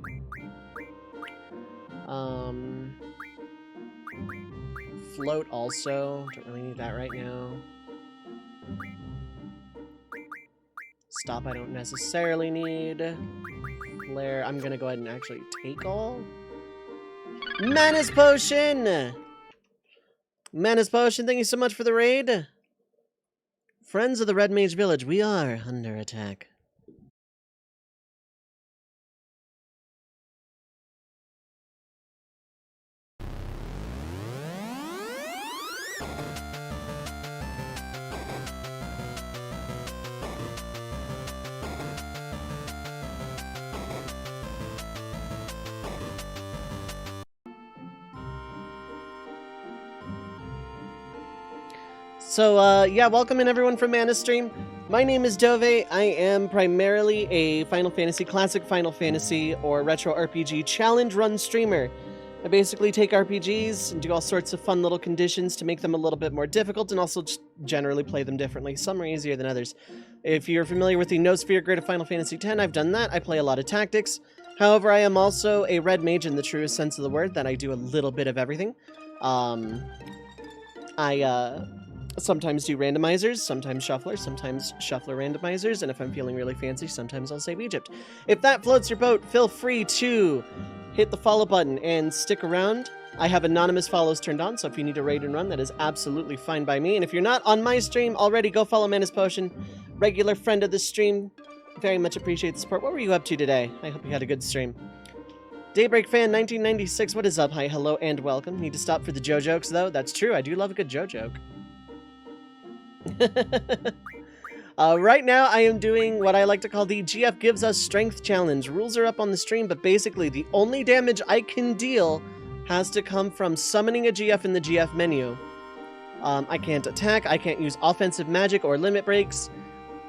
Float also, don't really need that right now. Stop I don't necessarily need. Flare, I'm gonna go ahead and actually take all. Manus Potion! Manus Potion, thank you so much for the raid. Friends of the Red Mage Village, we are under attack. So, yeah, welcome in everyone from Mana Stream. My name is Dove. I am primarily a Final Fantasy, classic Final Fantasy, or retro RPG challenge run streamer. I basically take RPGs and do all sorts of fun little conditions to make them a little bit more difficult, and also just generally play them differently. Some are easier than others. If you're familiar with the No Sphere grid of Final Fantasy X, I've done that. I play a lot of tactics. However, I am also a red mage in the truest sense of the word, that I do a little bit of everything. I sometimes do randomizers, sometimes shufflers, sometimes shuffler randomizers, and if I'm feeling really fancy, sometimes I'll save Egypt. If that floats your boat, feel free to hit the follow button and stick around. I have anonymous follows turned on, so if you need to raid and run, that is absolutely fine by me. And if you're not on my stream already, go follow Manus Potion, regular friend of the stream. Very much appreciate the support. What were you up to today? I hope you had a good stream. Daybreak Fan 1996, what is up? Hi, hello, and welcome. Need to stop for the Joe jokes, though. That's true, I do love a good Joe joke. Right now, I am doing what I like to call the GF Gives Us Strength Challenge. Rules are up on the stream, but basically, the only damage I can deal has to come from summoning a GF in the GF menu. I can't attack, I can't use offensive magic or limit breaks.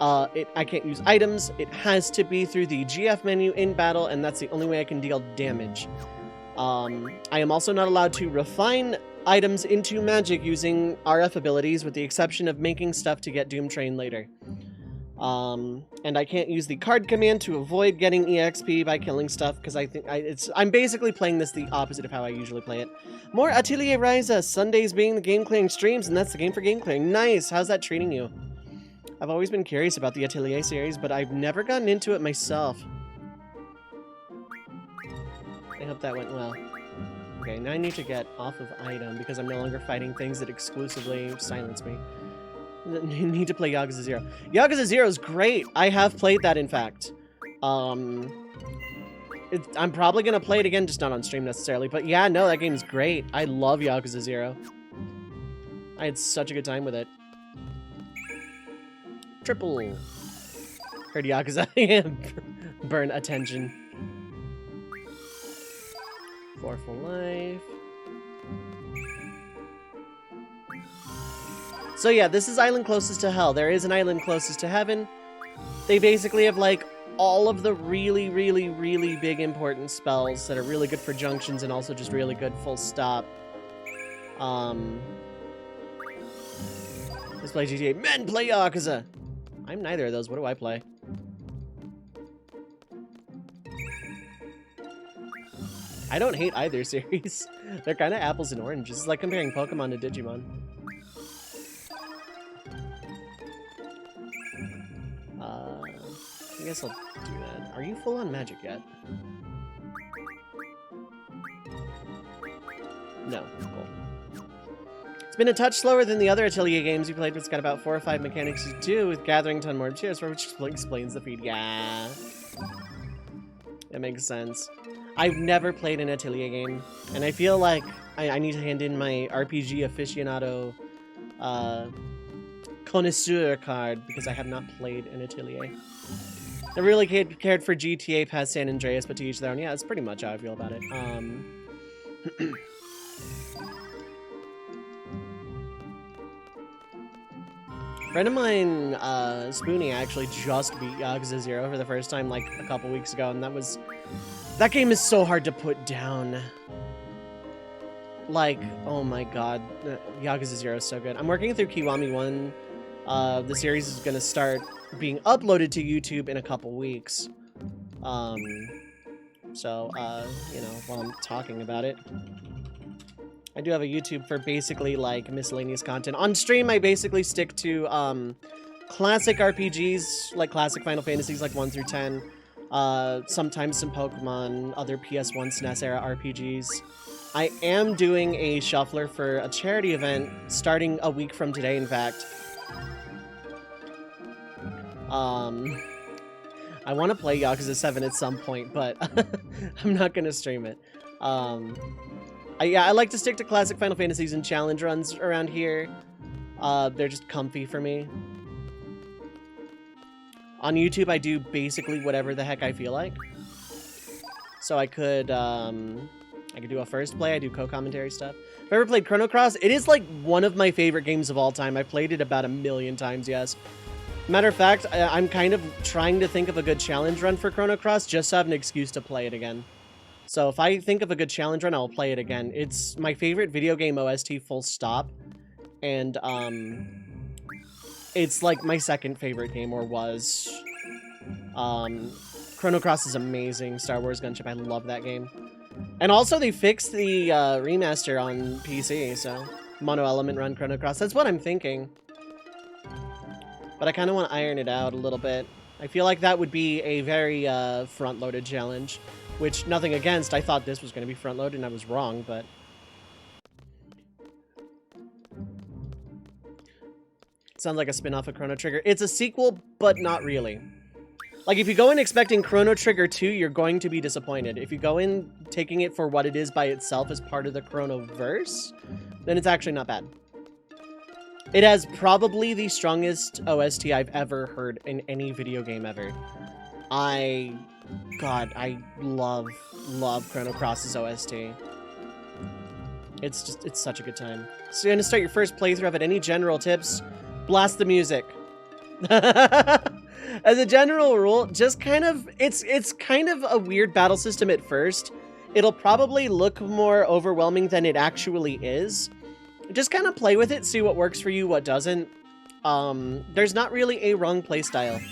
I can't use items. It has to be through the GF menu in battle, and that's the only way I can deal damage. I am also not allowed to refine items into magic using RF abilities, with the exception of making stuff to get Doomtrain later. And I can't use the card command to avoid getting EXP by killing stuff, because I think I'm basically playing this the opposite of how I usually play it. More Atelier Ryza, Sundays being the game clearing streams, and that's the game for game clearing. Nice! How's that treating you? I've always been curious about the Atelier series, but I've never gotten into it myself. I hope that went well. Okay, now I need to get off of item because I'm no longer fighting things that exclusively silence me. I need to play Yakuza 0. Yakuza 0 is great! I have played that, in fact. I'm probably gonna play it again, just not on stream necessarily, but yeah, no, that game is great. I love Yakuza 0. I had such a good time with it. Triple. Heard Yakuza. Burn attention. 4 full life. So yeah, this is Island Closest to Hell. There is an Island Closest to Heaven. They basically have like all of the really, really, really big important spells that are really good for junctions and also just really good full stop. Let's play GTA. Men play Yakuza! I'm neither of those. What do I play? I don't hate either series. They're kind of apples and oranges. It's like comparing Pokemon to Digimon. I guess I'll do that. Are you full on magic yet? No. Cool. It's been a touch slower than the other Atelier games you played, but it's got about 4 or 5 mechanics to do with gathering a ton more cheers, which explains the feed. Yeah. That makes sense. I've never played an Atelier game, and I feel like I need to hand in my RPG aficionado connoisseur card, because I have not played an Atelier. I really cared for GTA past San Andreas, but to each their own. Yeah, that's pretty much how I feel about it. Friend of mine, Spoonie, actually just beat Yakuza 0 for the first time like a couple weeks ago, and that game is so hard to put down. Like, oh my god, Yakuza 0 is so good. I'm working through Kiwami 1. The series is gonna start being uploaded to YouTube in a couple weeks. So, you know, while I'm talking about it, I do have a YouTube for basically, like, miscellaneous content. On stream, I basically stick to, classic RPGs, like classic Final Fantasies, like 1 through 10. Sometimes some Pokemon, other PS1 SNES era RPGs. I am doing a shuffler for a charity event starting a week from today, in fact. I want to play Yakuza 7 at some point, but I'm not going to stream it. I like to stick to classic Final Fantasies and challenge runs around here. They're just comfy for me. On YouTube, I do basically whatever the heck I feel like. So I could do a first play, I do co-commentary stuff. If I ever played Chrono Cross, it is like one of my favorite games of all time. I played it about 1 million times, yes. Matter of fact, I'm kind of trying to think of a good challenge run for Chrono Cross just to have an excuse to play it again. So if I think of a good challenge run, I'll play it again. It's my favorite video game OST, full stop. And, it's like my second favorite game, or was. Chrono Cross is amazing. Star Wars Gunship, I love that game. And also they fixed the remaster on PC, so Mono Element Run Chrono Cross. That's what I'm thinking. But I kind of want to iron it out a little bit. I feel like that would be a very front-loaded challenge, which, nothing against. I thought this was going to be front-loaded, and I was wrong, but... Sounds like a spin-off of Chrono Trigger. It's a sequel, but not really. Like, if you go in expecting Chrono Trigger 2, you're going to be disappointed. If you go in taking it for what it is by itself as part of the Chronoverse, then it's actually not bad. It has probably the strongest OST I've ever heard in any video game ever. God, I love Chrono Cross's OST. It's such a good time. So you're gonna start your first playthrough of it. Any general tips? Blast the music. As a general rule, just kind of, it's kind of a weird battle system at first. It'll probably look more overwhelming than it actually is. Just kind of play with it, see what works for you, what doesn't. There's not really a wrong playstyle.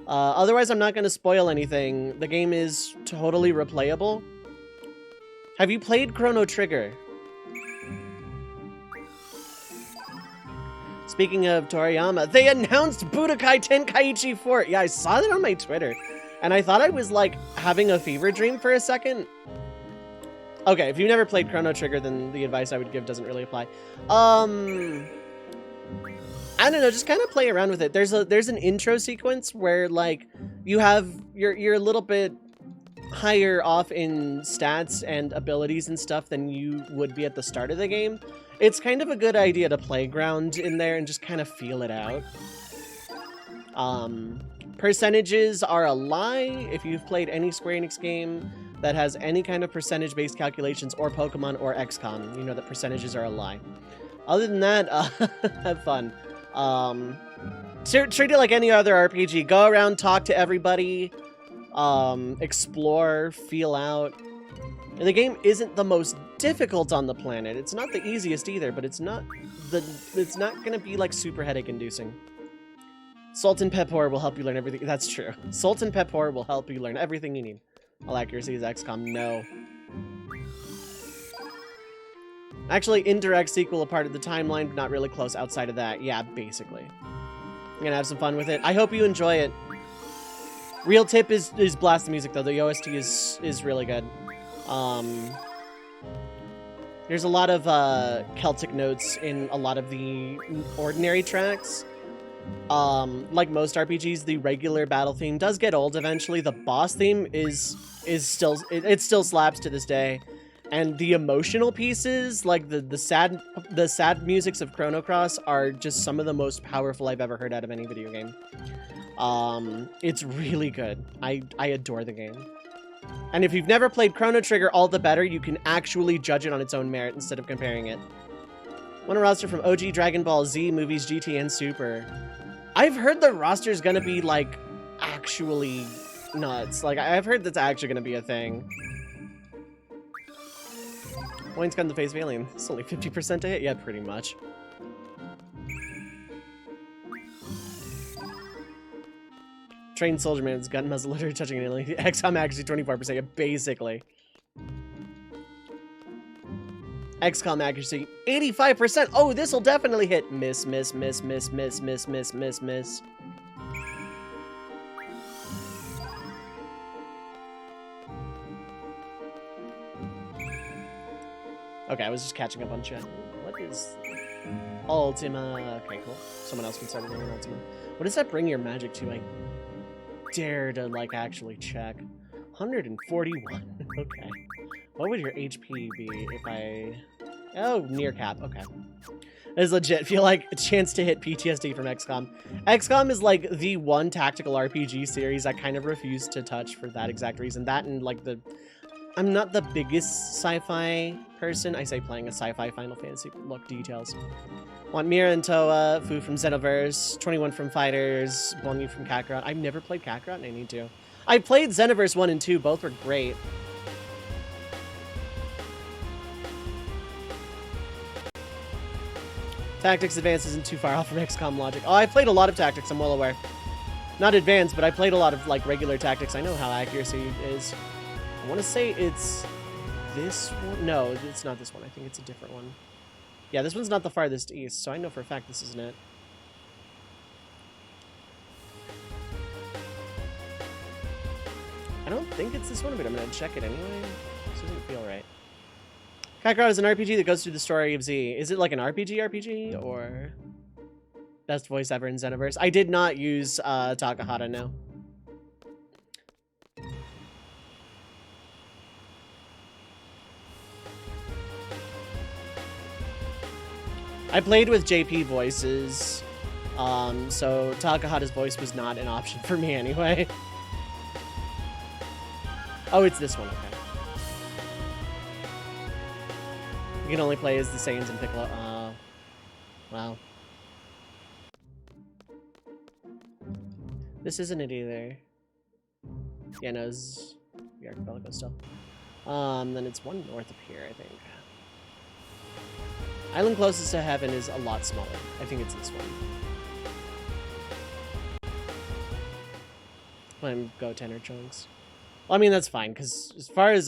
Otherwise, I'm not going to spoil anything. The game is totally replayable. Have you played Chrono Trigger? Speaking of Toriyama, they announced Budokai Tenkaichi 4. Yeah, I saw that on my Twitter. And I thought I was, like, having a fever dream for a second. Okay, if you've never played Chrono Trigger, then the advice I would give doesn't really apply. I don't know, just kind of play around with it. There's an intro sequence where, like, you're a little bit higher off in stats and abilities and stuff than you would be at the start of the game. It's kind of a good idea to playground in there and just kind of feel it out. Percentages are a lie. If you've played any Square Enix game that has any kind of percentage-based calculations, or Pokemon or XCOM, you know that percentages are a lie. Other than that, have fun. Treat it like any other RPG. Go around, talk to everybody, explore, feel out. And the game isn't the most difficult on the planet. It's not the easiest either, but it's not gonna be like super headache-inducing. Salt and pepper will help you learn everything. That's true. Salt and pepper will help you learn everything you need. All accuracy is XCOM. No. Actually, indirect sequel, a part of the timeline, but not really close outside of that. Yeah, basically. I'm gonna have some fun with it. I hope you enjoy it. Real tip is blast the music, though. The OST is really good. There's a lot of Celtic notes in a lot of the ordinary tracks. Like most RPGs, the regular battle theme does get old eventually. The boss theme is still it still slaps to this day, and the emotional pieces, like the sad musics of Chrono Cross, are just some of the most powerful I've ever heard out of any video game. It's really good. I adore the game. And if you've never played Chrono Trigger, all the better. You can actually judge it on its own merit instead of comparing it. Want a roster from OG Dragon Ball Z, movies, GT, and Super. I've heard the roster's gonna be, like, actually nuts. Like, I've heard that's actually gonna be a thing. Points gun the face of alien. It's only 50% to hit? Yeah, pretty much. Trained soldier man's gun muzzle literally touching an alien. XCOM accuracy 24%. Yeah, basically. XCOM accuracy 85%. Oh, this'll definitely hit. Miss, miss, miss, miss, miss, miss, miss, miss, miss. Okay, I was just catching up on chat. What is Ultima? Okay, cool. Someone else can start with Ultima. What does that bring your magic to? I dare to, like, actually check. 141. Okay. What would your HP be if I... Oh, near cap. Okay. That is legit. Feel like a chance to hit PTSD from XCOM. XCOM is, like, the one tactical RPG series I kind of refuse to touch for that exact reason. That and, like, I'm not the biggest sci-fi person. I say playing a sci-fi Final Fantasy. Look, details. Want Mira and Toa, Fu from Xenoverse, 21 from Fighters, Bonnie from Kakarot. I've never played Kakarot and I need to. I played Xenoverse 1 and 2, both were great. Tactics Advance isn't too far off from XCOM logic. Oh, I played a lot of Tactics, I'm well aware. Not Advanced, but I played a lot of like regular Tactics. I know how accuracy is. I want to say it's this one. No, it's not this one. I think it's a different one. Yeah, this one's not the farthest east, so I know for a fact this isn't it. I don't think it's this one, but I'm going to check it anyway. This doesn't feel right. Kakarot is an RPG that goes through the story of Z. Is it like an RPG or best voice ever in Xenoverse? I did not use Takahata, no. I played with JP voices, so Takahata's voice was not an option for me anyway. Oh, it's this one, okay. You can only play as the Saiyans and Piccolo. Oh. Wow. This isn't it either. Yeah, no, it's the Archipelago still. Then it's one north of here, I think. Island closest to heaven is a lot smaller. I think it's this one. Let him go tenor chunks. Well, I mean, that's fine, because as far as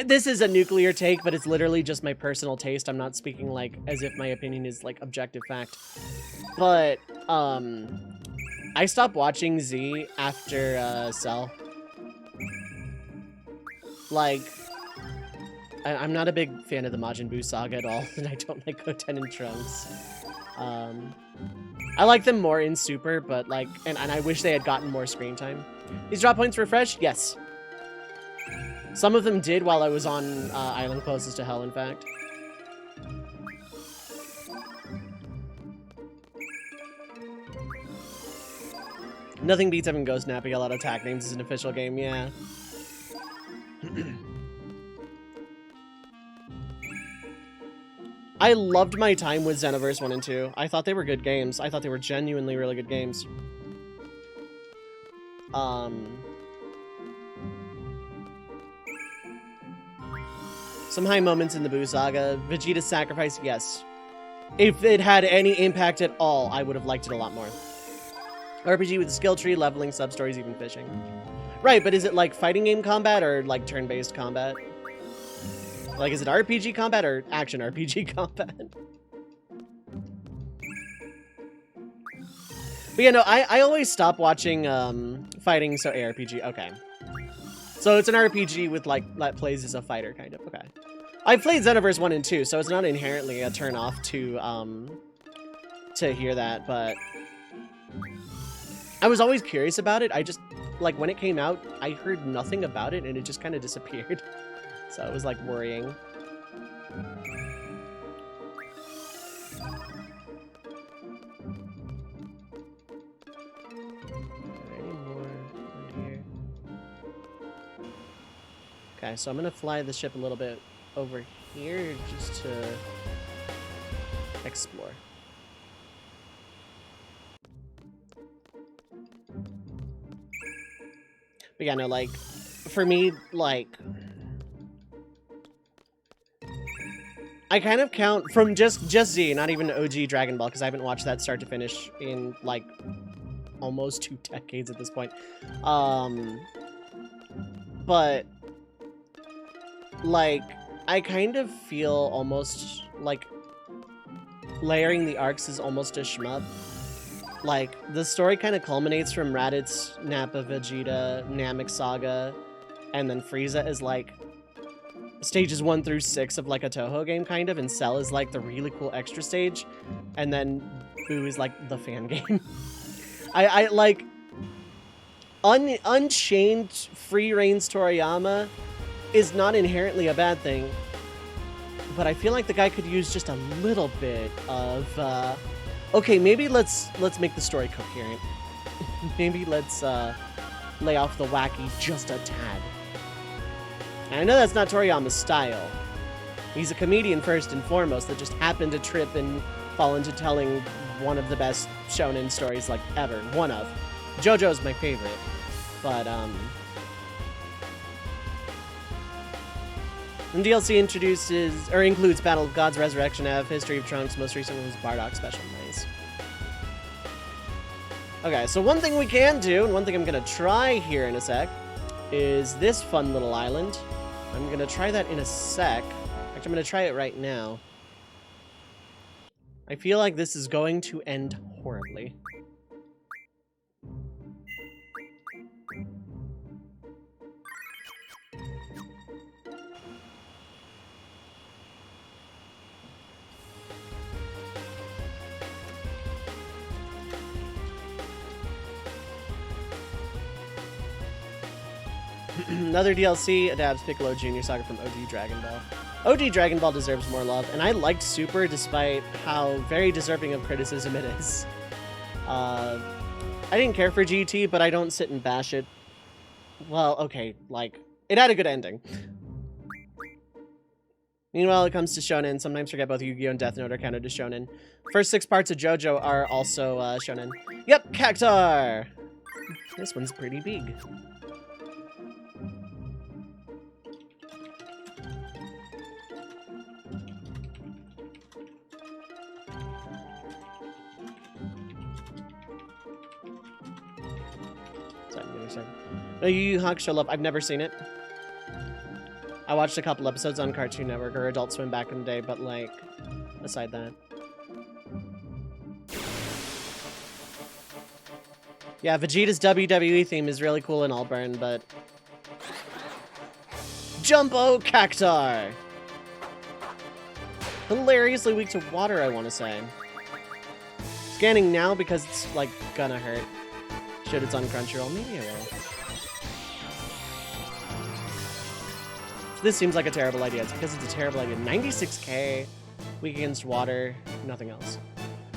this is a nuclear take, but it's literally just my personal taste. I'm not speaking, like, as if my opinion is, like, objective fact. But, I stopped watching Z after, Cell. Like, I'm not a big fan of the Majin Buu saga at all, and I don't like Goten and Trunks. I like them more in Super, but like, and I wish they had gotten more screen time. These drop points refresh? Yes. Some of them did while I was on Island Closest to Hell, in fact. Nothing beats having Ghost Nappy yell out attack names as an official game, yeah. I loved my time with Xenoverse 1 and 2. I thought they were good games. I thought they were genuinely really good games. Some high moments in the Buu saga. Vegeta's sacrifice, yes. If it had any impact at all, I would have liked it a lot more. RPG with a skill tree, leveling, sub-stories, even fishing. Right, but is it like fighting game combat or like turn-based combat? Like, is it RPG combat or action RPG combat? But yeah, no, I always stop watching fighting, so ARPG. Okay. So it's an RPG with, like, that plays as a fighter, kind of. Okay. I played Xenoverse 1 and 2, so it's not inherently a turn-off to hear that, but I was always curious about it. I just, like, when it came out, I heard nothing about it, and it just kind of disappeared. So it was, like, worrying. Any more around here? Okay, so I'm gonna fly the ship a little bit over here just to explore. But yeah, no, like, for me, like, I kind of count from just Z, not even OG Dragon Ball, because I haven't watched that start to finish in, like, almost 2 decades at this point. But, like, I kind of feel almost like layering the arcs is almost a shmup. Like, the story kind of culminates from Raditz, Nappa, Vegeta, Namek Saga, and then Frieza is, like, stages 1 through 6 of, like, a Toho game, kind of, and Cell is, like, the really cool extra stage, and then Buu is, like, the fan game. I like, Unchained Free Reigns Toriyama is not inherently a bad thing, but I feel like the guy could use just a little bit of, okay, maybe let's make the story coherent. Maybe let's, lay off the wacky just a tad. And I know that's not Toriyama's style, He's a comedian first and foremost that just happened to trip and fall into telling one of the best shonen stories like ever. One of. JoJo's my favorite. But, and DLC includes Battle of Gods, Resurrection F, History of Trunks, most recently was Bardock Special. Nice. Okay, so one thing we can do, and one thing I'm gonna try here in a sec, is this fun little island. I'm gonna try that in a sec. Actually, I'm gonna try it right now. I feel like this is going to end horribly. Another DLC adapts Piccolo Jr. Saga from OG Dragon Ball. OG Dragon Ball deserves more love, and I liked Super despite how very deserving of criticism it is. I didn't care for GT, but I don't sit and bash it. Well, okay, like, it had a good ending. Meanwhile, it comes to Shonen, sometimes forget both Yu-Gi-Oh! And Death Note are counted as Shonen. First 6 parts of JoJo are also Shonen. Yep, Cactar! This one's pretty big. No, Yu Yu Hakusho love. I've never seen it. I watched a couple episodes on Cartoon Network or Adult Swim back in the day, but like, aside that. Yeah, Vegeta's WWE theme is really cool in Allburn, but... Jumbo Cactar! Hilariously weak to water, I want to say. Scanning now because it's, like, gonna hurt. Shit, it's on Crunchyroll. Maybe I will. This seems like a terrible idea. It's because it's a terrible idea. 96k, weak against water, nothing else.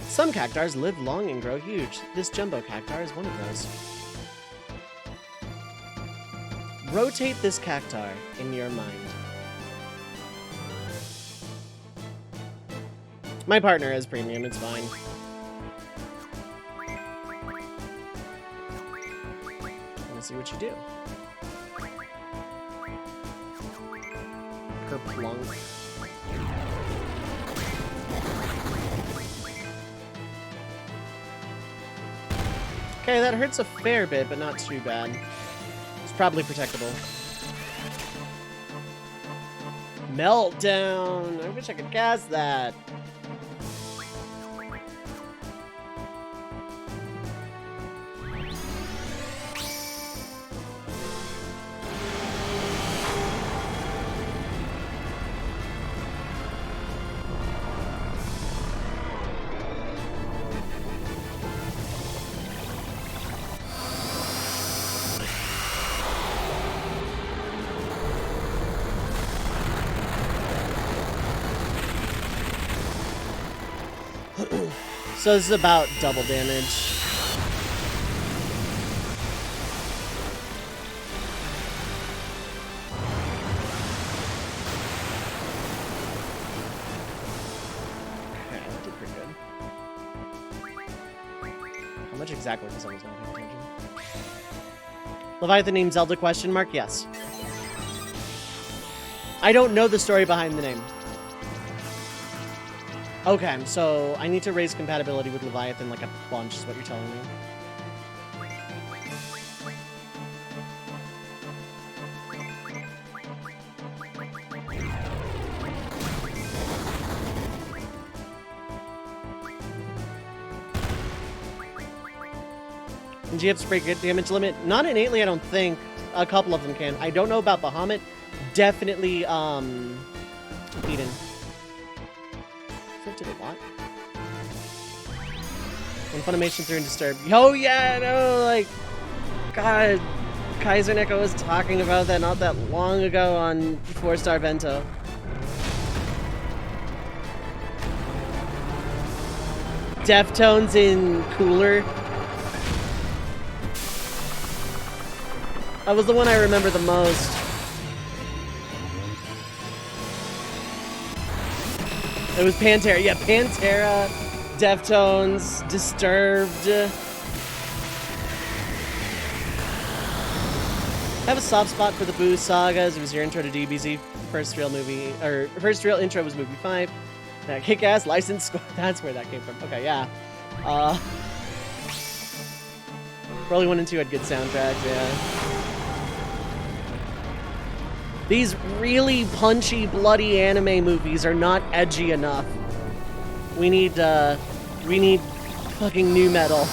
Some cactars live long and grow huge. This jumbo cactar is one of those. Rotate this cactar in your mind. My partner has premium, it's fine. Let's see what you do. Kerplunk. Okay, that hurts a fair bit, but not too bad. It's probably protectable. Meltdown! I wish I could cast that. So this is about double damage. Okay, that did pretty good. How much exactly does someone's not paying attention? Leviathan named Zelda question mark? Yes. I don't know the story behind the name. Okay, so I need to raise compatibility with Leviathan like a bunch, is what you're telling me. And GF's break good damage limit? Not innately, I don't think. A couple of them can. I don't know about Bahamut. Definitely, Eden. Did a lot. When Funimation threw in Disturbed. Oh yeah, no, like, God, Kaiser Neko was talking about that not that long ago on 4-Star Bento. Deftones in Cooler. That was the one I remember the most. It was Pantera. Yeah, Pantera, Deftones, Disturbed. I have a soft spot for the Boo sagas. It was your intro to DBZ. First real movie, or first real intro was movie 5. That kick-ass license score. That's where that came from. Okay, yeah. Broly 1 and 2 had good soundtracks, yeah. These really punchy, bloody anime movies are not edgy enough. We need fucking new metal.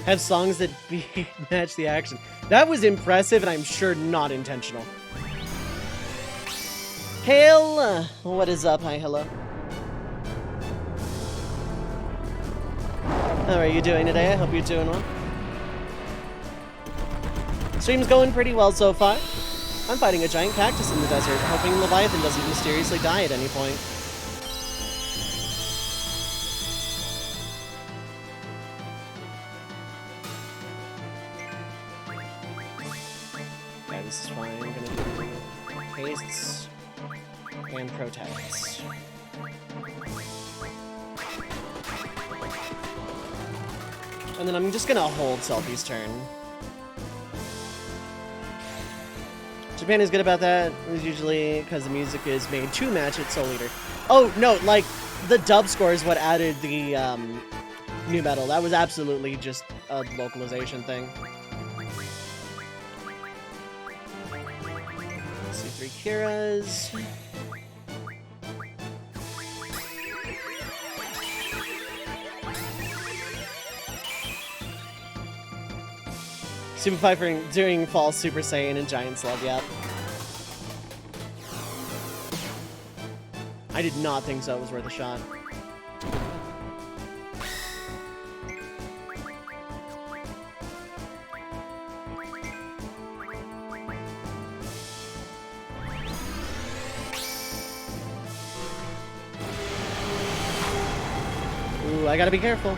Have songs that match the action. That was impressive, and I'm sure not intentional. Hail! What is up? Hi, hello. How are you doing today? I hope you're doing well. Stream's going pretty well so far. I'm fighting a giant cactus in the desert, hoping Leviathan doesn't mysteriously die at any point. This is fine. I'm gonna do pastes and protects. And then I'm just gonna hold Selfie's turn. Japan is good about that, usually because the music is made to match its Soul Eater. Oh, no, like, the dub score is what added the new metal. That was absolutely just a localization thing. C3 Kiras. Super Piper doing False Super Saiyan and Giant Slug, yep. I did not think so. It was worth a shot. Ooh, I gotta be careful.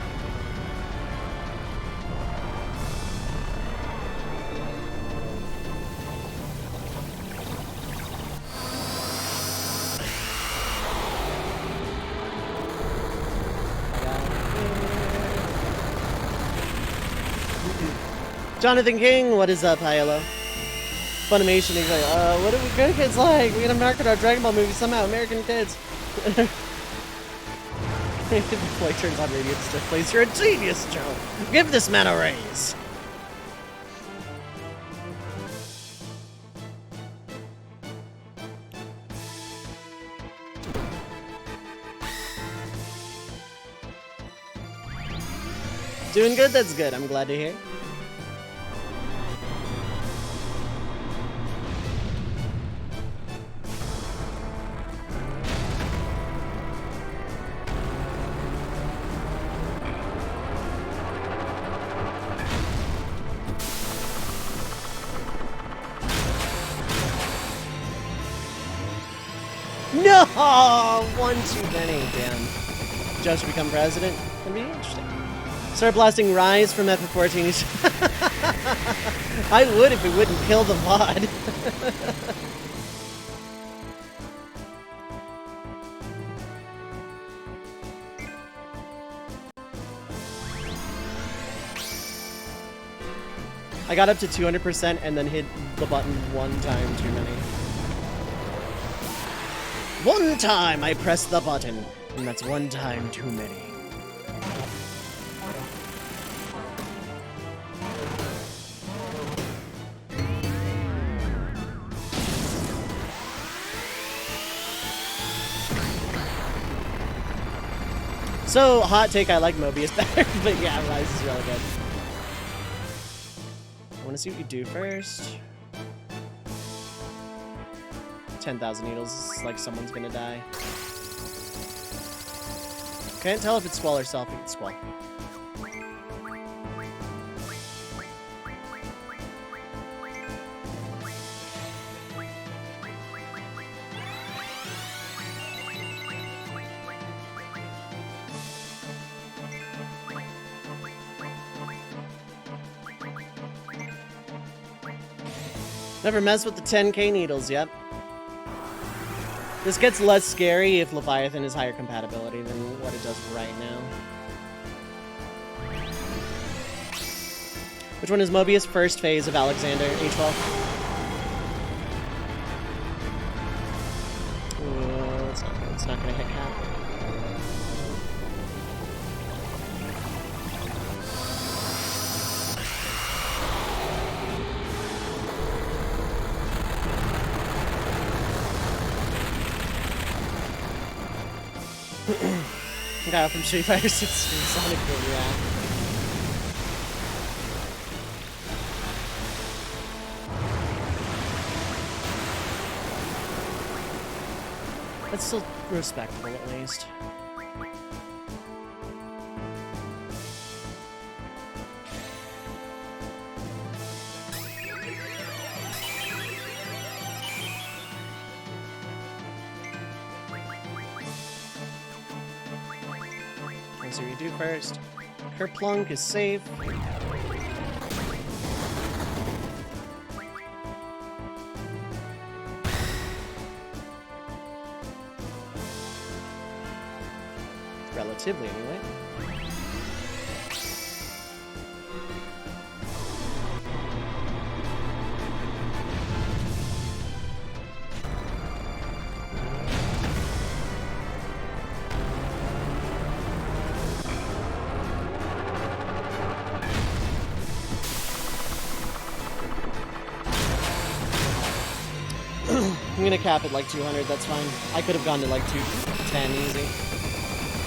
Jonathan King, what is up? Hi, hello. Funimation, he's like, what are we good kids like? We're gonna market our Dragon Ball movie somehow, American kids. Boy turns on radio displays. You're a genius, Joe. Give this man a raise. Doing good? That's good. I'm glad to hear. No! One too many, damn. Joe should become president? That'd be interesting. Start blasting Rise from FF14. I would if it wouldn't kill the VOD. I got up to 200% and then hit the button one time too many. One time I pressed the button, and that's one time too many. So, hot take, I like Mobius better, but yeah, Rise is really good. I want to see what you do first. 10,000 needles, it's like someone's gonna die. Can't tell if it's Squall or Selfie. It's Squall. Never mess with the 10k needles, yep. This gets less scary if Leviathan is higher compatibility than what it does right now. Which one is Mobius' first phase of Alexander? A12? Ooh, it's not gonna hit Cap. Guy from Street Fighter 16 Sonic Boom, yeah. That's still respectable, at least. So we do first. Kerplunk is safe. Relatively, anyway. I'm gonna cap at like 200, that's fine. I could have gone to like 210 easy.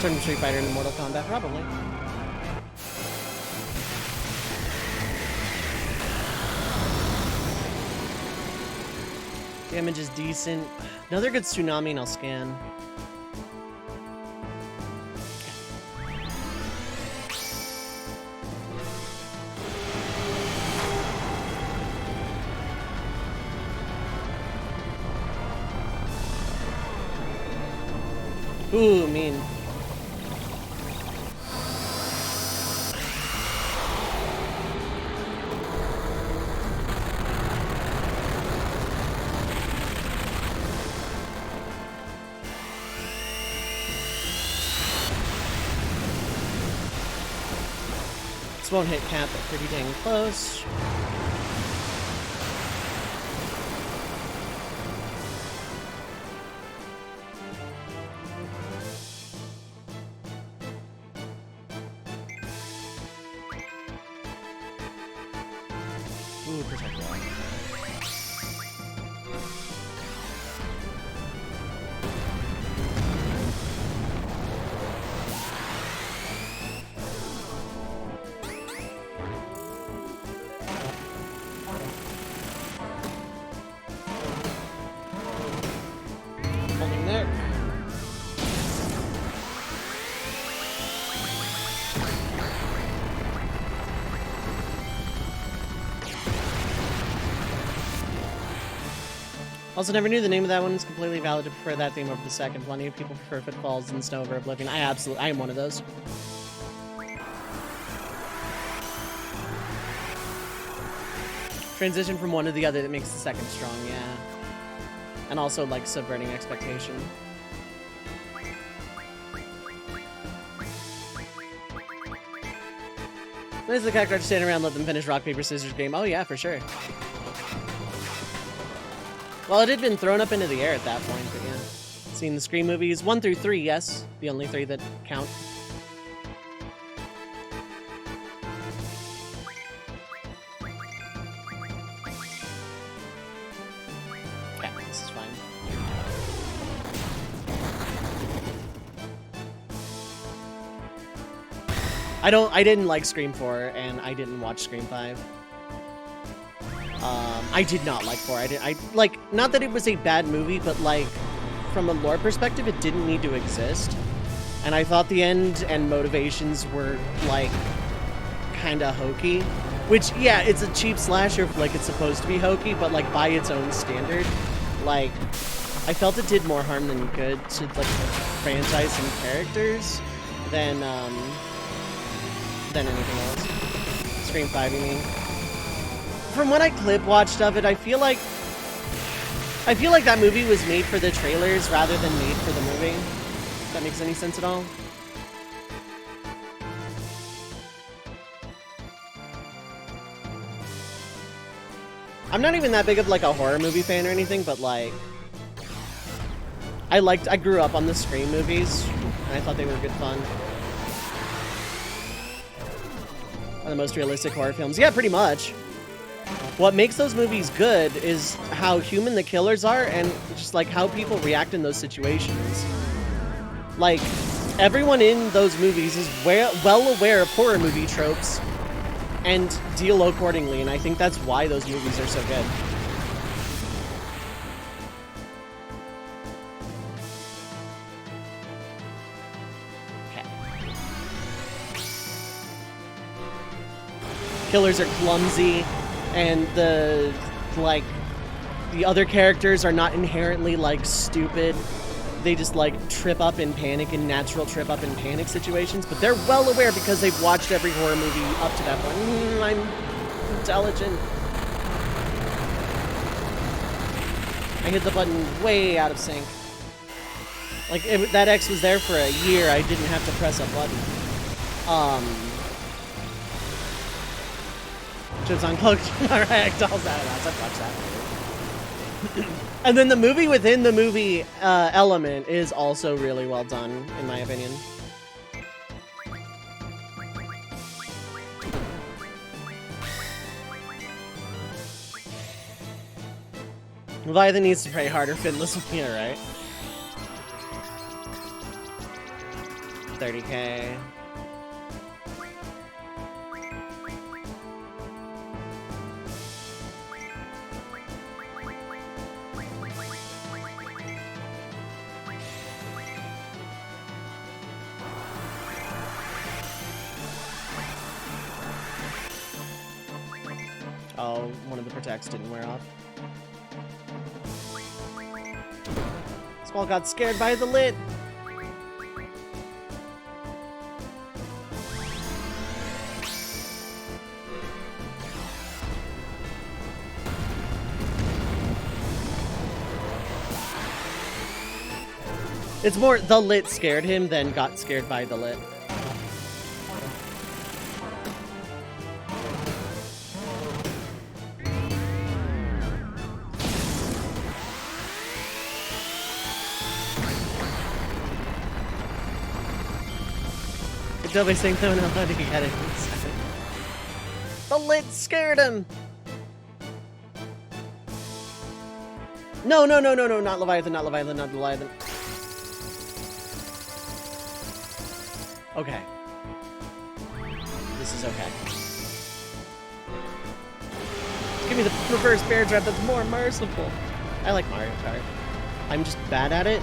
Turn Street Fighter into Mortal Kombat, probably. Damage is decent. Another good Tsunami and I'll scan. Ooh, mean. This won't hit Cap, but pretty dang close. Ooh, protect wall. Holding there. Also, never knew the name of that one. It's completely valid to prefer that theme over the second. Plenty of people prefer Footfalls and Snow over Oblivion. I am one of those. Transition from one to the other that makes the second strong, yeah. And also, like, subverting expectation. There's the character stand around, let them finish rock, paper, scissors game. Oh yeah, for sure. Well, it had been thrown up into the air at that point, but yeah. Seen the Scream movies 1 through 3, yes. The only 3 that count. Okay, this is fine. I didn't like Scream 4, and I didn't watch Scream 5. I did not like 4. Not that it was a bad movie, but like, from a lore perspective, it didn't need to exist. And I thought the end and motivations were, like, kinda hokey. Which, yeah, it's a cheap slasher, like, it's supposed to be hokey, but, like, by its own standard, like, I felt it did more harm than good to, like, franchise and characters than anything else. Scream 5, you mean? from what I clip watched of it, I feel like that movie was made for the trailers rather than made for the movie. If that makes any sense at all. I'm not even that big of like a horror movie fan or anything, but like I grew up on the Scream movies and I thought they were good fun. One of the most realistic horror films. Yeah, pretty much. What makes those movies good is how human the killers are and just like how people react in those situations. Like, everyone in those movies is well aware of horror movie tropes and deal accordingly, and I think that's why those movies are so good. Okay. Killers are clumsy, and the other characters are not inherently like stupid. They just like trip up in panic in natural trip up in panic situations, but they're well aware because they've watched every horror movie up to that point. I'm intelligent. I hit the button way out of sync. Like that X was there for a year. I didn't have to press a button. Chips on cloak. Alright, dolls out of that. I've watched that. And then the movie within the movie element is also really well done, in my opinion. Leviathan needs to pray harder, Finless will be alright. 30k. Oh, one of the protects didn't wear off. Squall got scared by the lit. It's more the lit scared him than got scared by the lit. Until they saying no, how did he get it? The lit scared him! No, not Leviathan, not Leviathan, not Leviathan. Okay. This is okay. Give me the reverse bear trap that's more merciful. I like Mario Kart. I'm just bad at it.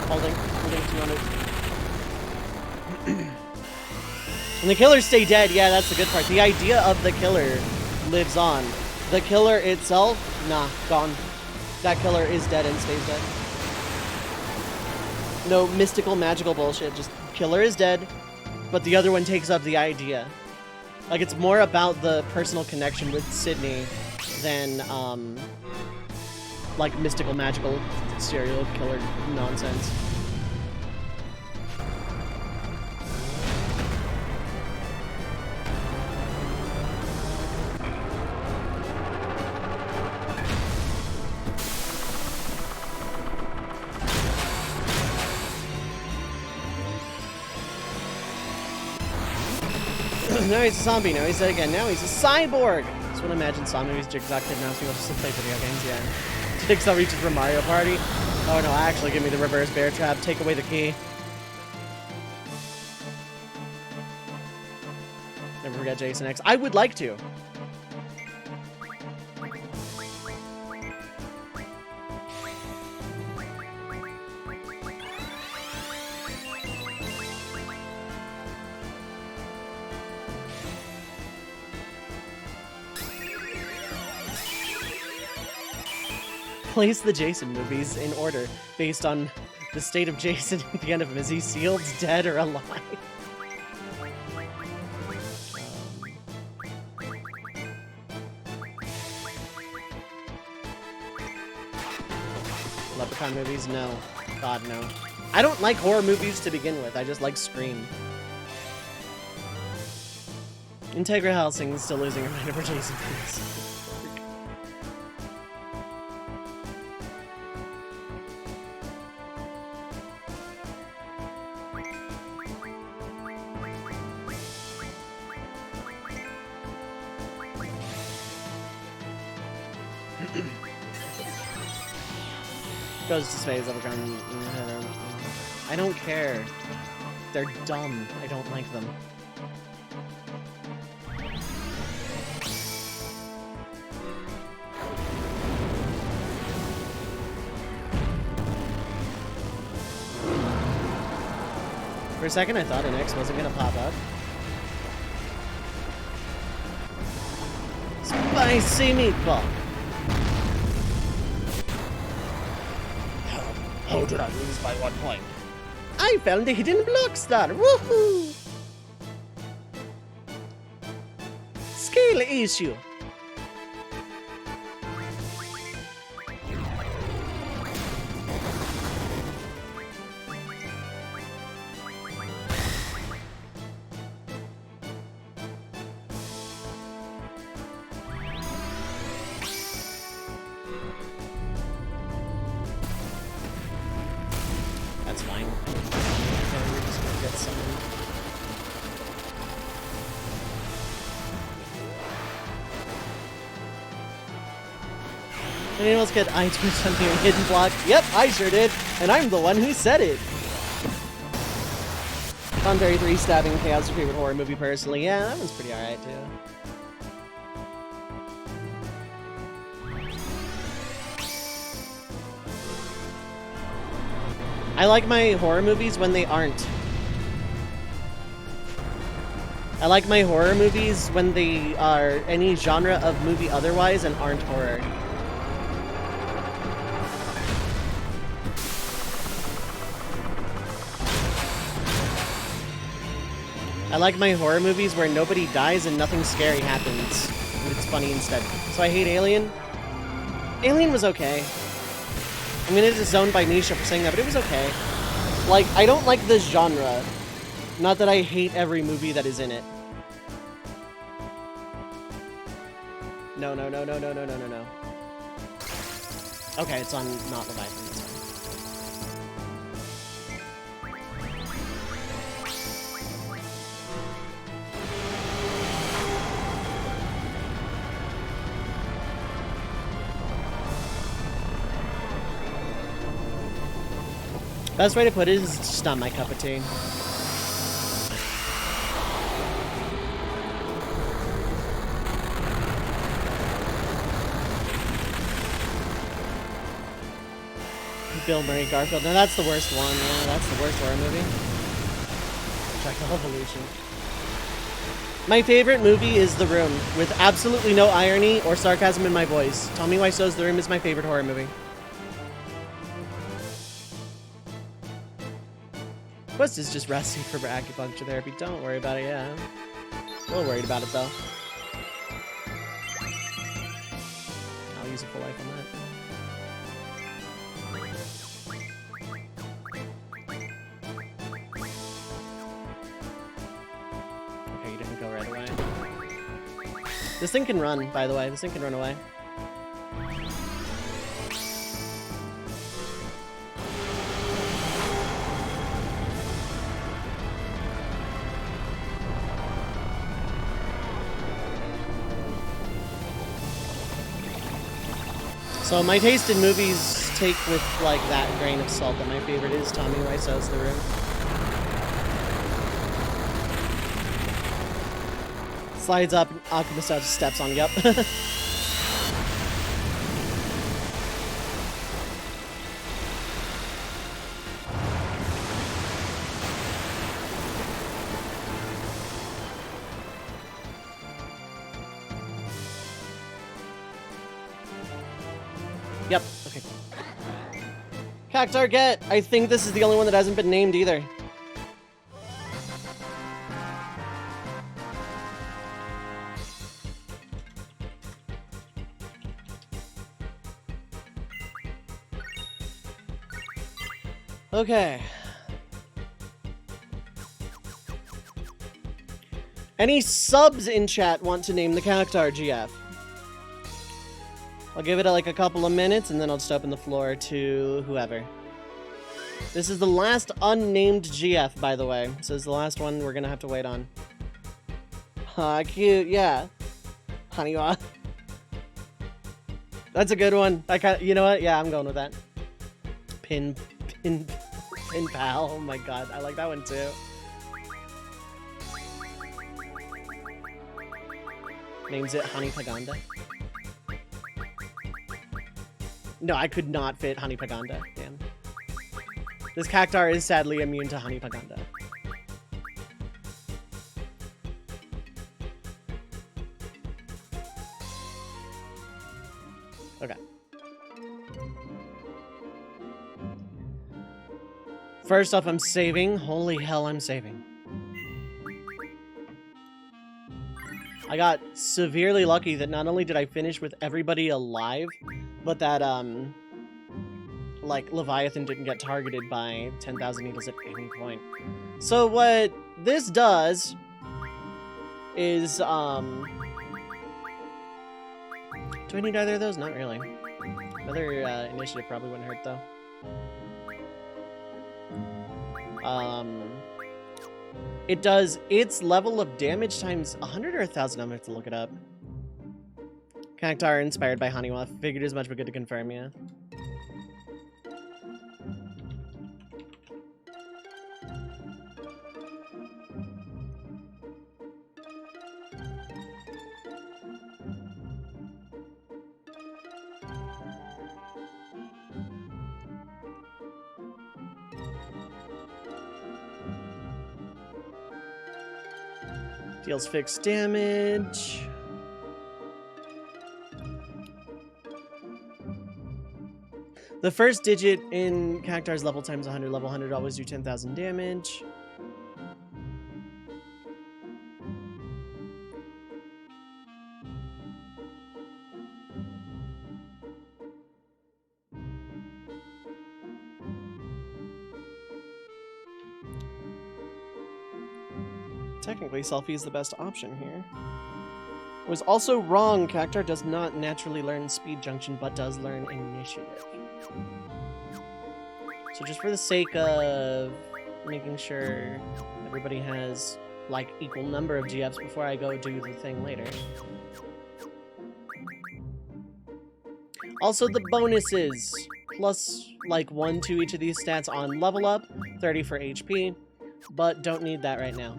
Holding 200. And the killers stay dead. Yeah, that's the good part. The idea of the killer lives on. The killer itself, nah, gone. That killer is dead and stays dead. No mystical, magical bullshit. Just killer is dead, but the other one takes up the idea. Like, it's more about the personal connection with Sydney than, like, mystical, magical, serial killer nonsense. Now he's a zombie, now he's dead again, now he's a cyborg! That's what I imagine zombies, Jigsaw kidnaps people just to play video games, yeah. Jigsaw reaches for Mario Party. Oh no, actually give me the reverse bear trap, take away the key. Never forget Jason X. I would like to. Place the Jason movies in order based on the state of Jason at the end of him. Is he sealed, dead, or alive? Leprechaun movies? No. God, no. I don't like horror movies to begin with. I just like Scream. Integra Helsing's still losing her mind over Jason movies. Goes to space, Leprechaun. I don't care. They're dumb. I don't like them. For a second, I thought an X wasn't gonna pop up. Spicy meatball. How did I lose by 1 point? I found the hidden block star. Woohoo! Scale issue. That's fine. Okay, we're just gonna get someone. Anyone else get I twitched on your hidden block? Yep, I sure did, and I'm the one who said it. Conberry 3 Stabbing Chaos, your favorite horror movie personally. Yeah, that one's pretty alright too. I like my horror movies when they aren't. I like my horror movies when they are any genre of movie otherwise and aren't horror. I like my horror movies where nobody dies and nothing scary happens. And it's funny instead. So I hate Alien. Alien was okay. I'm gonna disown by Nisha for saying that, but it was okay. Like, I don't like this genre. Not that I hate every movie that is in it. No, no, no, no, no, no, no, no, no. Okay, it's on not Leviathan. It's fine. Best way to put it is it's just not my cup of tea. Bill Murray Garfield. No, that's the worst one. Yeah, that's the worst horror movie. Check the evolution. My favorite movie is The Room, with absolutely no irony or sarcasm in my voice. Tommy Wiseau's The Room is my favorite horror movie. Quest is just resting for acupuncture therapy. Don't worry about it, yeah. A little worried about it, though. I'll use a full life on that. Okay, you didn't go right away. This thing can run, by the way. This thing can run away. So my taste in movies take with like that grain of salt that my favorite is Tommy Wiseau's The Room. Slides up, Octopus steps on, yep. Yep, okay. Cactar get! I think this is the only one that hasn't been named either. Okay. Any subs in chat want to name the Cactar GF? I'll give it like a couple of minutes and then I'll just open the floor to whoever. This is the last unnamed GF, by the way. So this is the last one we're gonna have to wait on. Cute, yeah. Haniwa. That's a good one. You know what? Yeah, I'm going with that. Pin pal. Oh my god, I like that one too. Names it Honey Paganda. No, I could not fit Honey Paganda. Damn. This Cactar is sadly immune to Honey Paganda. Okay. First off, I'm saving. Holy hell, I'm saving. I got severely lucky that not only did I finish with everybody alive, but that, like, Leviathan didn't get targeted by 10,000 needles at any point. So what this does is, do I need either of those? Not really. Another, initiative probably wouldn't hurt, though. It does its level of damage times 100 or 1,000. I'm gonna have to look it up. Cactar inspired by Honeywell. Figured as much, but good to confirm, yeah. Deals fixed damage. The first digit in Cactar's level times 100. Level 100 always do 10,000 damage. Technically, selfie is the best option here. I was also wrong. Cactar does not naturally learn speed junction, but does learn initiative. So just for the sake of making sure everybody has, like, equal number of GFs before I go do the thing later. Also, the bonuses. Plus, like, 1 to each of these stats on level up, 30 for HP, but don't need that right now.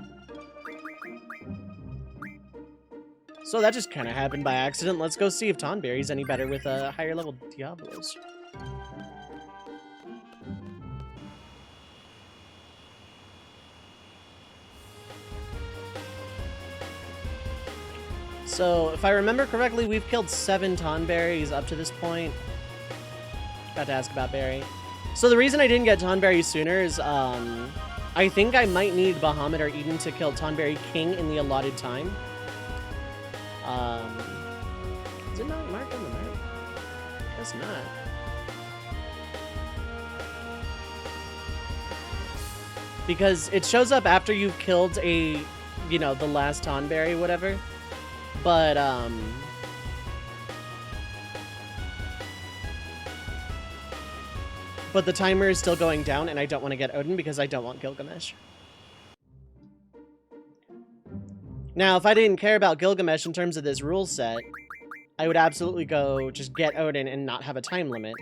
So that just kind of happened by accident. Let's go see if Tonberry's any better with higher level Diablos. So, if I remember correctly, we've killed 7 Tonberries up to this point. Got to ask about Berry. So the reason I didn't get Tonberry sooner is, I think I might need Bahamut or Eden to kill Tonberry King in the allotted time. Is it not marked on the map? Guess not. Because it shows up after you've killed a, you know, the last Tonberry, whatever. But, but the timer is still going down, and I don't want to get Odin because I don't want Gilgamesh. Now, if I didn't care about Gilgamesh in terms of this rule set, I would absolutely go just get Odin and not have a time limit.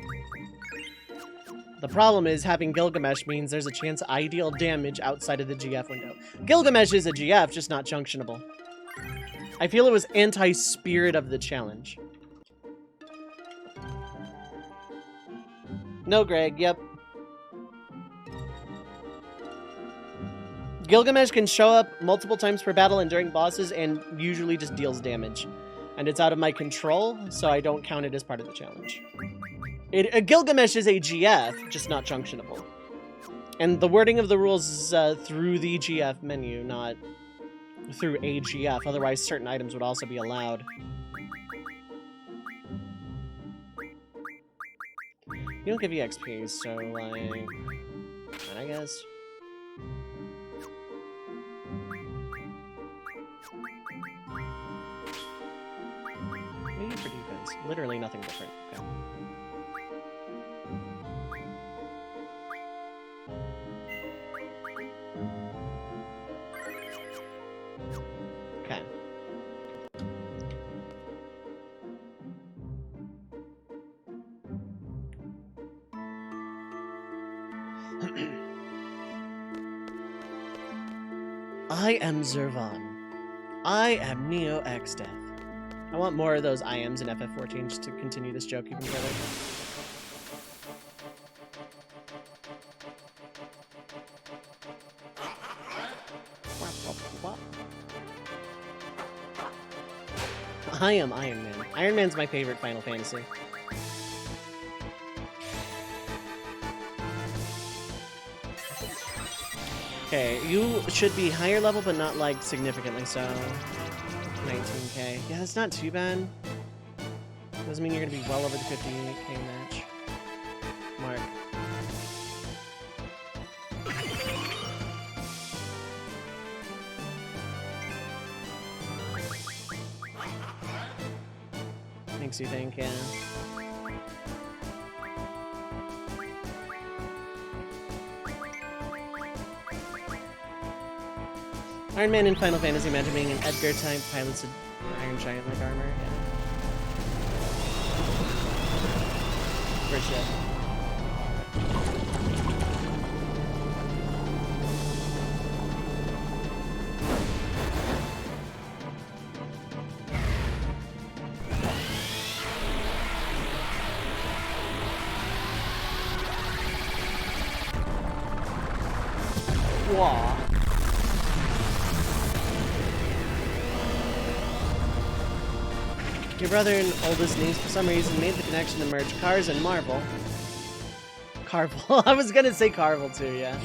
The problem is having Gilgamesh means there's a chance I deal damage outside of the GF window. Gilgamesh is a GF, just not junctionable. I feel it was anti-spirit of the challenge. No, Greg, yep. Gilgamesh can show up multiple times per battle and during bosses and usually just deals damage. And it's out of my control, so I don't count it as part of the challenge. Gilgamesh is a GF, just not junctionable. And the wording of the rules is through the GF menu, not through a GF. Otherwise, certain items would also be allowed. You don't give you XP, so, like... I guess. Maybe for defense. Literally nothing different. Okay. Okay. I am Zervan. I am Neo X Death. I want more of those I ams in FF14 just to continue this joke even further. I am Iron Man. Iron Man's my favorite Final Fantasy. Okay, you should be higher level, but not, like, significantly so. 19k. Yeah, that's not too bad. Doesn't mean you're gonna be well over the 58k match mark. Makes you think, yeah. Iron Man in Final Fantasy, imagine being an Edgar type pilots an Iron Giant like armor. Yeah. For shit. Wah. Your brother and oldest niece, for some reason, made the connection to merge Cars and Marvel. Carvel. I was gonna say Carvel too, yeah.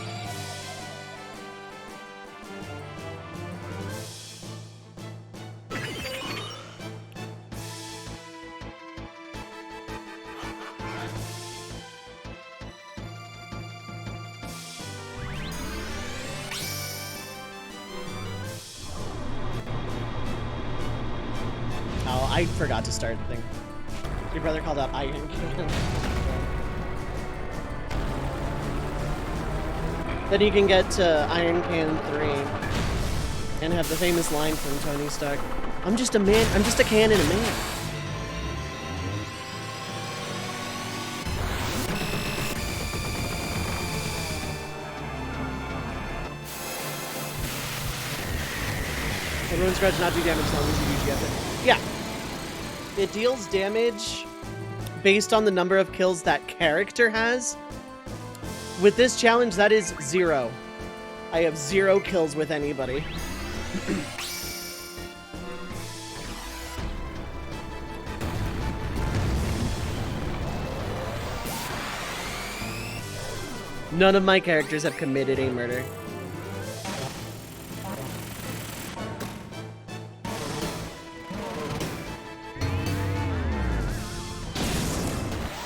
Oh, I forgot to start the thing. Your brother called out Iron Can. Then you can get to Iron Can 3 and have the famous line from Tony Stark. I'm just a man, I'm just a can and a man. The Ruined Scratch not do damage as long as you UGF it. Yeah. It deals damage based on the number of kills that character has. With this challenge, that is 0. I have 0 kills with anybody. None of my characters have committed a murder.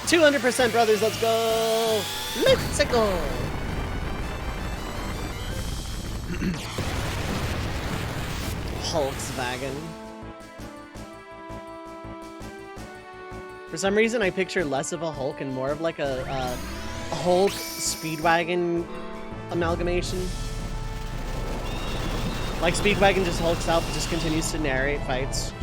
200% brothers, let's go! Let's go! Volkswagen. For some reason, I picture less of a Hulk and more of like a Hulk Speedwagon amalgamation. Like Speedwagon just hulks out, but just continues to narrate fights.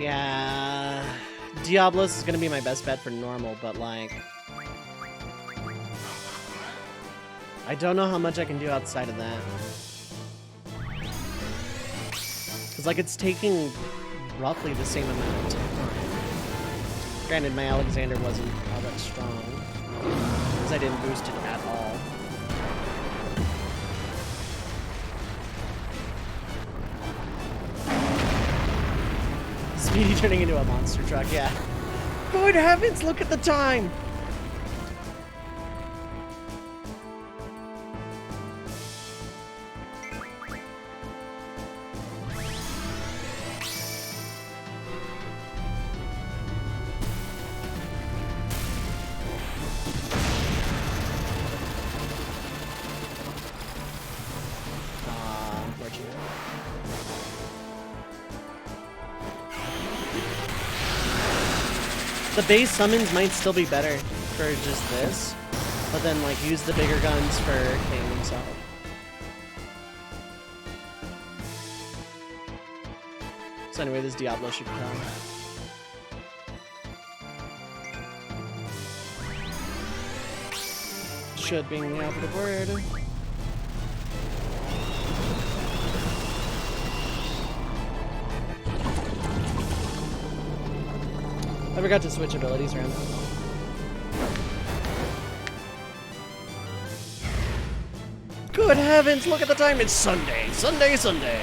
Yeah, Diablos is gonna be my best bet for normal, but like, I don't know how much I can do outside of that. Because, like, it's taking roughly the same amount of time. Granted, my Alexander wasn't all that strong. Because I didn't boost it at all. Speedy turning into a monster truck, yeah. Good heavens, look at the time! The base summons might still be better for just this, but then like use the bigger guns for Kane himself. So anyway, this Diablo should come. Should being the operative word. I forgot to switch abilities around. Good heavens, look at the time, it's Sunday! Sunday, Sunday!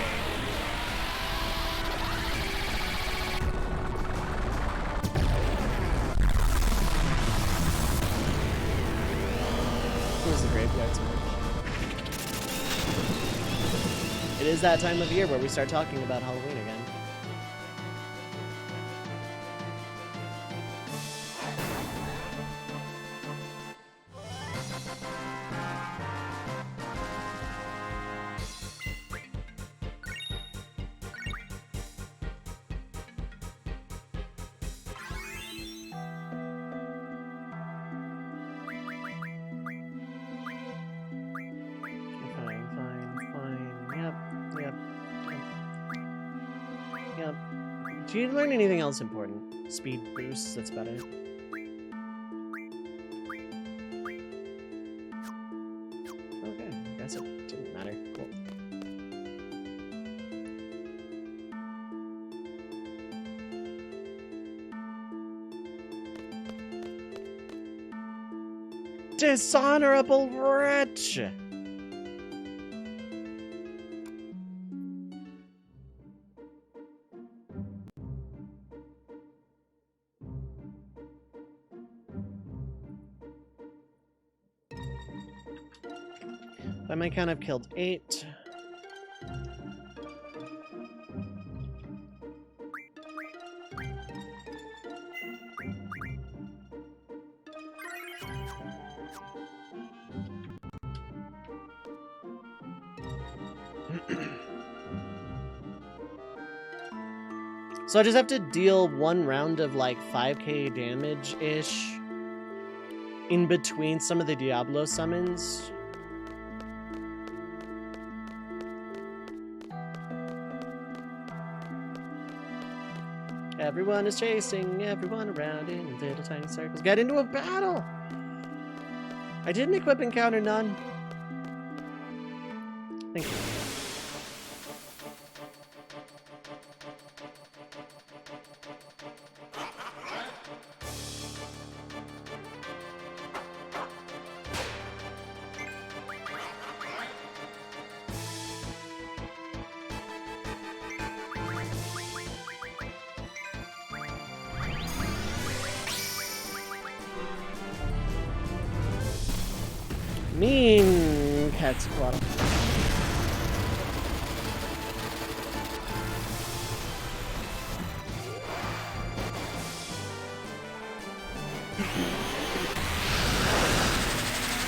Here's the graveyard smoke. It is that time of year where we start talking about Halloween again. Do you learn anything else important? Speed boosts, that's about it. Okay, I guess it didn't matter. Cool. Dishonorable wretch! By my count, I've killed 8. So I just have to deal 1 round of like 5k damage-ish in between some of the Diablo summons. Everyone is chasing everyone around in little tiny circles. Get into a battle! I didn't equip encounter none. Thank you. Mean cat's bottom.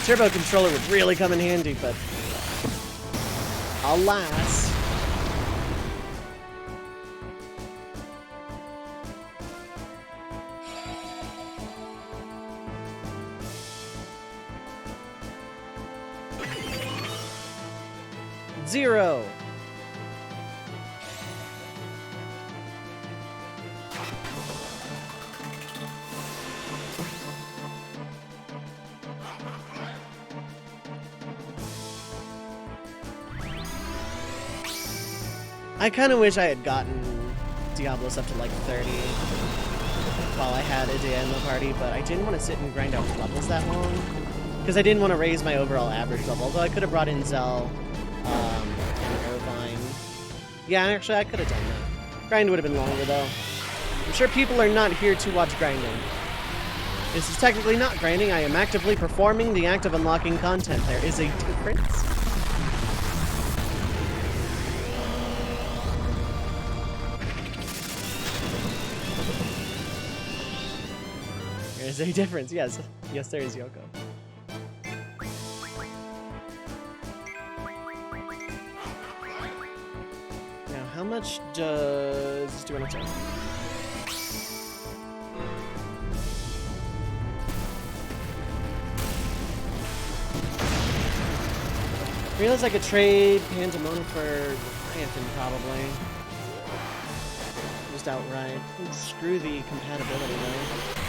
Turbo controller would really come in handy, but alas. Zero. I kind of wish I had gotten Diablos up to like 30 while I had a day in the party, but I didn't want to sit and grind out levels that long because I didn't want to raise my overall average level, although I could have brought in Zell and Irvine. Yeah, actually, I could have done that. Grind would have been longer, though. I'm sure people are not here to watch grinding. This is technically not grinding. I am actively performing the act of unlocking content. There is a difference. There is a difference, yes. Yes, there is, Yoko. Now, how much does this do on its own? I realize I could trade Pandemona for Leviathan, probably. Just outright. Screw the compatibility, though.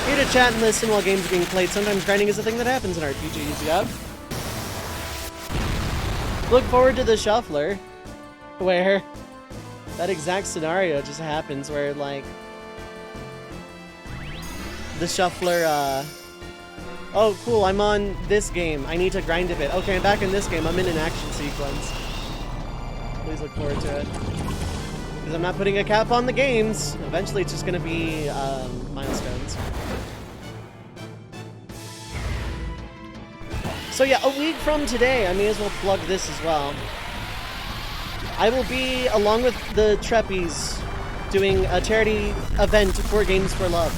Here to chat and listen while games are being played. Sometimes grinding is a thing that happens in RPGs, yep. Look forward to the Shuffler, where that exact scenario just happens, where, like, the Shuffler, oh, cool, I'm on this game. I need to grind a bit. Okay, I'm back in this game. I'm in an action sequence. Please look forward to it. Because I'm not putting a cap on the games. Eventually, it's just going to be milestones. So yeah, a week from today, I may as well plug this as well. I will be, along with the Treppies, doing a charity event for Games for Love.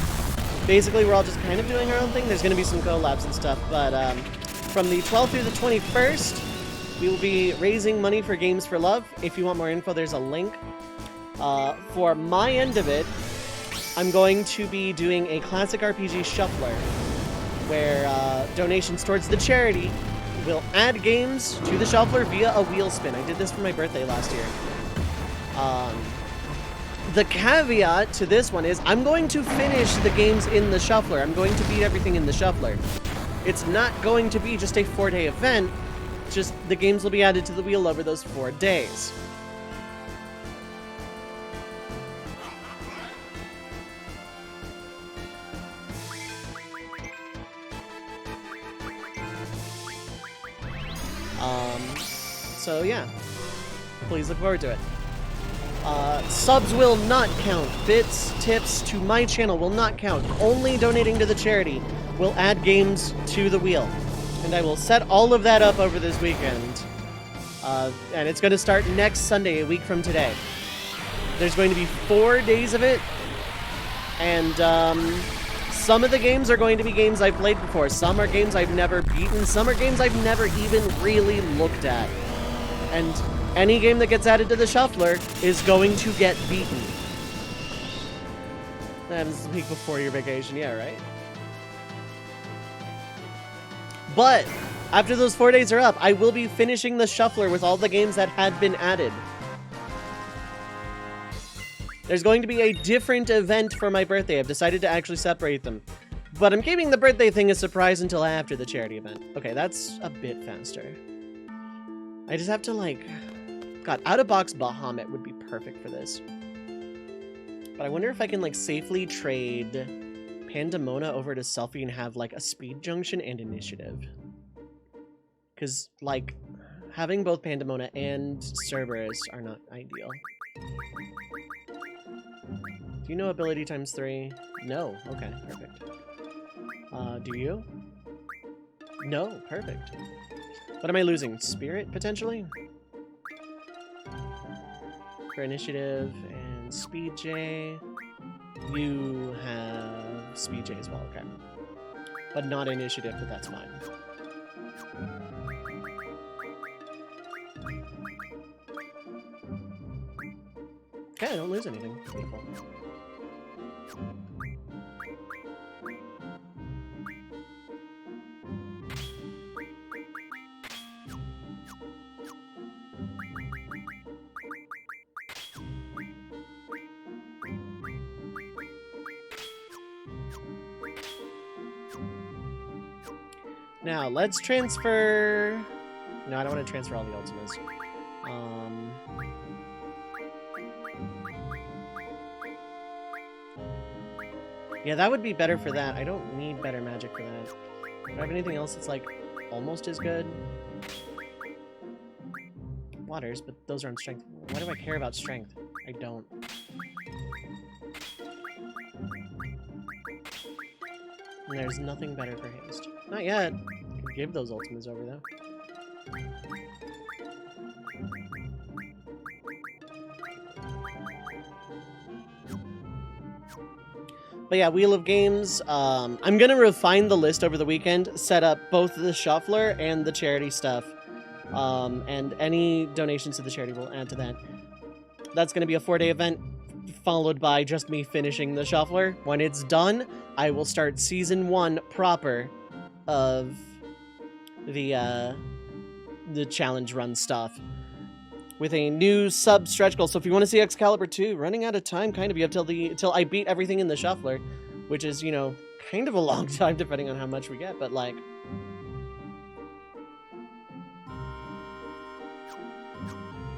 Basically, we're all just kind of doing our own thing. There's going to be some collabs and stuff, but from the 12th through the 21st, we will be raising money for Games for Love. If you want more info, there's a link. For my end of it, I'm going to be doing a classic RPG shuffler, where donations towards the charity will add games to the shuffler via a wheel spin. I did this for my birthday last year. The caveat to this one is I'm going to finish the games in the shuffler. I'm going to beat everything in the shuffler. It's not going to be just a 4-day event, just the games will be added to the wheel over those 4 days. So yeah, please look forward to it. Subs will not count. Bits, tips to my channel will not count. Only donating to the charity will add games to the wheel. And I will set all of that up over this weekend. And it's going to start next Sunday, a week from today. There's going to be 4 days of it. And some of the games are going to be games I've played before. Some are games I've never beaten. Some are games I've never even really looked at. And any game that gets added to the shuffler is going to get beaten. That is the week before your vacation, yeah, right? But after those 4 days are up, I will be finishing the shuffler with all the games that had been added. There's going to be a different event for my birthday. I've decided to actually separate them. But I'm keeping the birthday thing a surprise until after the charity event. Okay, that's a bit faster. I just have to, like... God, out-of-box Bahamut would be perfect for this. But I wonder if I can, like, safely trade Pandemona over to Selfie and have, like, a speed junction and initiative. Because, like, having both Pandemona and Cerberus are not ideal. Do you know ability times 3? No. Okay, perfect. Do you? No, perfect. What am I losing? Spirit, potentially? For initiative and Speed J. You have Speed J as well, okay. But not initiative, but that's fine. Okay, I don't lose anything. Beautiful. Now, let's transfer... No, I don't want to transfer all the ultimas. Yeah, that would be better for that. I don't need better magic for that. Do I have anything else that's, like, almost as good? Waters, but those are on strength. Why do I care about strength? I don't. And there's nothing better for haste. Not yet. I could give those ultimates over, though. But yeah, Wheel of Games. I'm gonna refine the list over the weekend, set up both the shuffler and the charity stuff. And any donations to the charity will add to that. That's gonna be a 4-day event, followed by just me finishing the shuffler. When it's done, I will start season 1 proper of the challenge run stuff. With a new sub stretch goal. So if you want to see Excalibur 2, running out of time, kind of. You have till I beat everything in the shuffler, which is, you know, kind of a long time depending on how much we get, but like...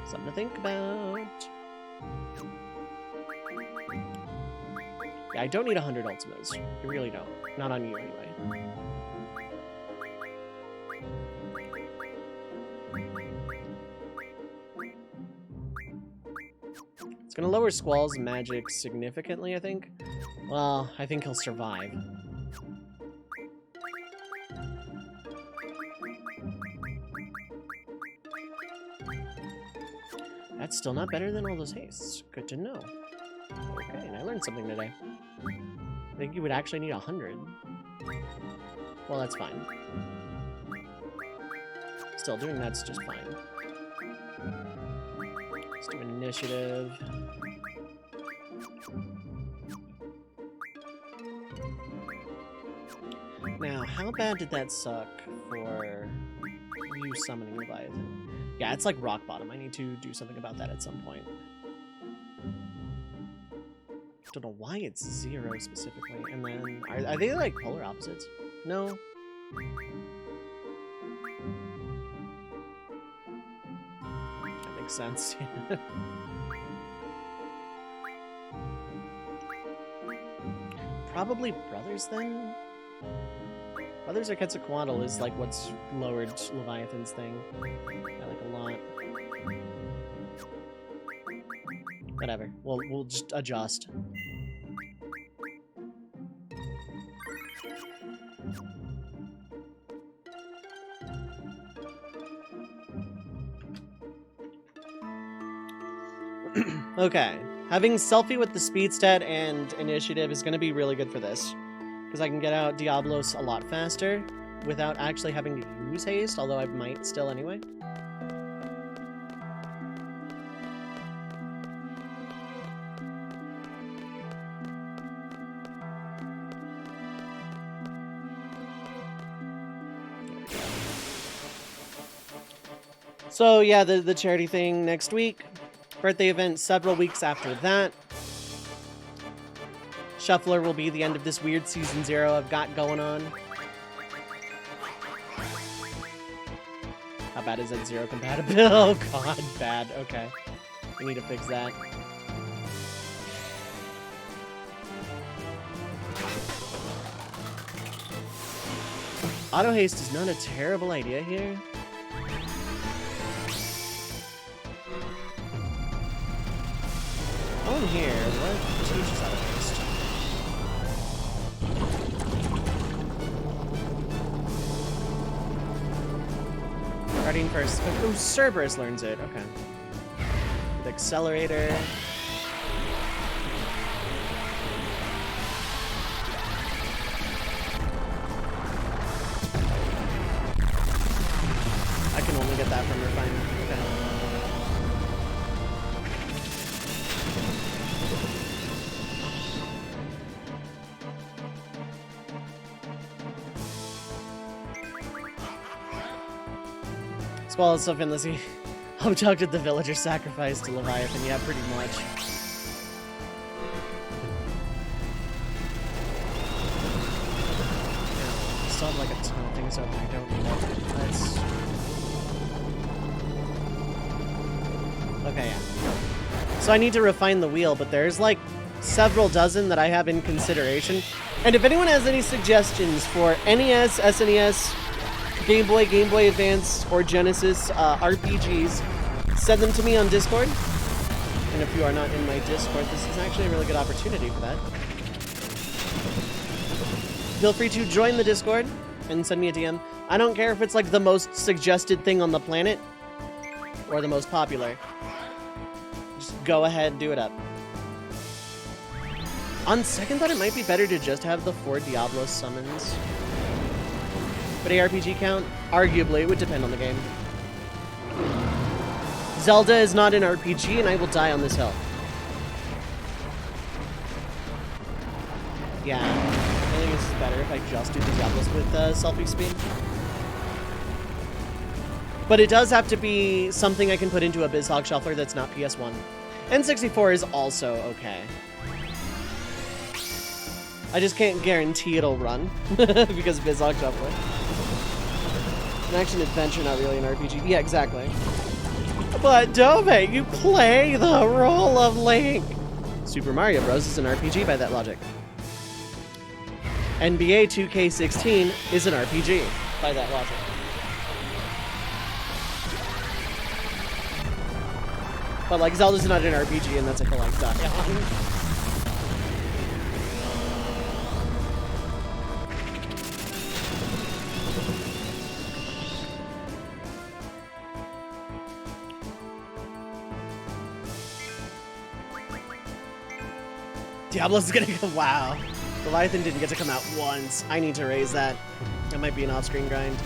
something to think about. Yeah, I don't need 100 ultimas. I really don't. Not on you, anyway. It's gonna lower Squall's magic significantly, I think. Well, I think he'll survive. That's still not better than all those hastes. Good to know. Okay, and I learned something today. I think you would actually need 100. Well, that's fine. Still, doing that's just fine. Let's do initiative. Now, how bad did that suck for you summoning Leviathan? Yeah, it's like rock bottom. I need to do something about that at some point. Don't know why it's 0 specifically. And then, are they like polar opposites? No. That makes sense. Probably brothers then? Brothers or Quetzalcoatl is like what's lowered Leviathan's thing. I like a lot. Whatever. We'll just adjust. Okay. Having Selfie with the speed stat and initiative is going to be really good for this. Because I can get out Diablos a lot faster without actually having to use haste, although I might still anyway. So yeah, the charity thing next week. Birthday event several weeks after that. Shuffler will be the end of this weird Season 0 I've got going on. How bad is that 0 compatible? Oh god, bad. Okay. We need to fix that. Auto haste is not a terrible idea here. On here, what teaches auto haste? Guardian first. Oh, Cerberus learns it. Okay. With Accelerator. I can only get that from Refinement. Okay. Squall is so finlessy. Abducted the villager sacrificed to Leviathan. Yeah, pretty much. Yeah, I still have like a ton of things open. I don't need it. Let's... Okay, yeah. So I need to refine the wheel, but there's like several dozen that I have in consideration. And if anyone has any suggestions for NES, SNES, Game Boy, Game Boy Advance, or Genesis RPGs, send them to me on Discord. And if you are not in my Discord, this is actually a really good opportunity for that. Feel free to join the Discord and send me a DM. I don't care if it's like the most suggested thing on the planet or the most popular. Just go ahead, do it up. On second thought, it might be better to just have the 4 Diablo summons. But ARPG count? Arguably, it would depend on the game. Zelda is not an RPG, and I will die on this hill. Yeah, I think it's better if I just do the Diablos with selfie speed. But it does have to be something I can put into a BizHog shuffler that's not PS1. N64 is also okay. I just can't guarantee it'll run because BizHog shuffler. An action adventure, not really an RPG. Yeah, exactly. But Dove, you play the role of Link. Super Mario Bros. Is an RPG by that logic. NBA 2K16 is an RPG by that logic. But like Zelda's not an RPG, and that's a hill I die on. Diablo's gonna go. Wow. Leviathan didn't get to come out once. I need to raise that. That might be an off-screen grind.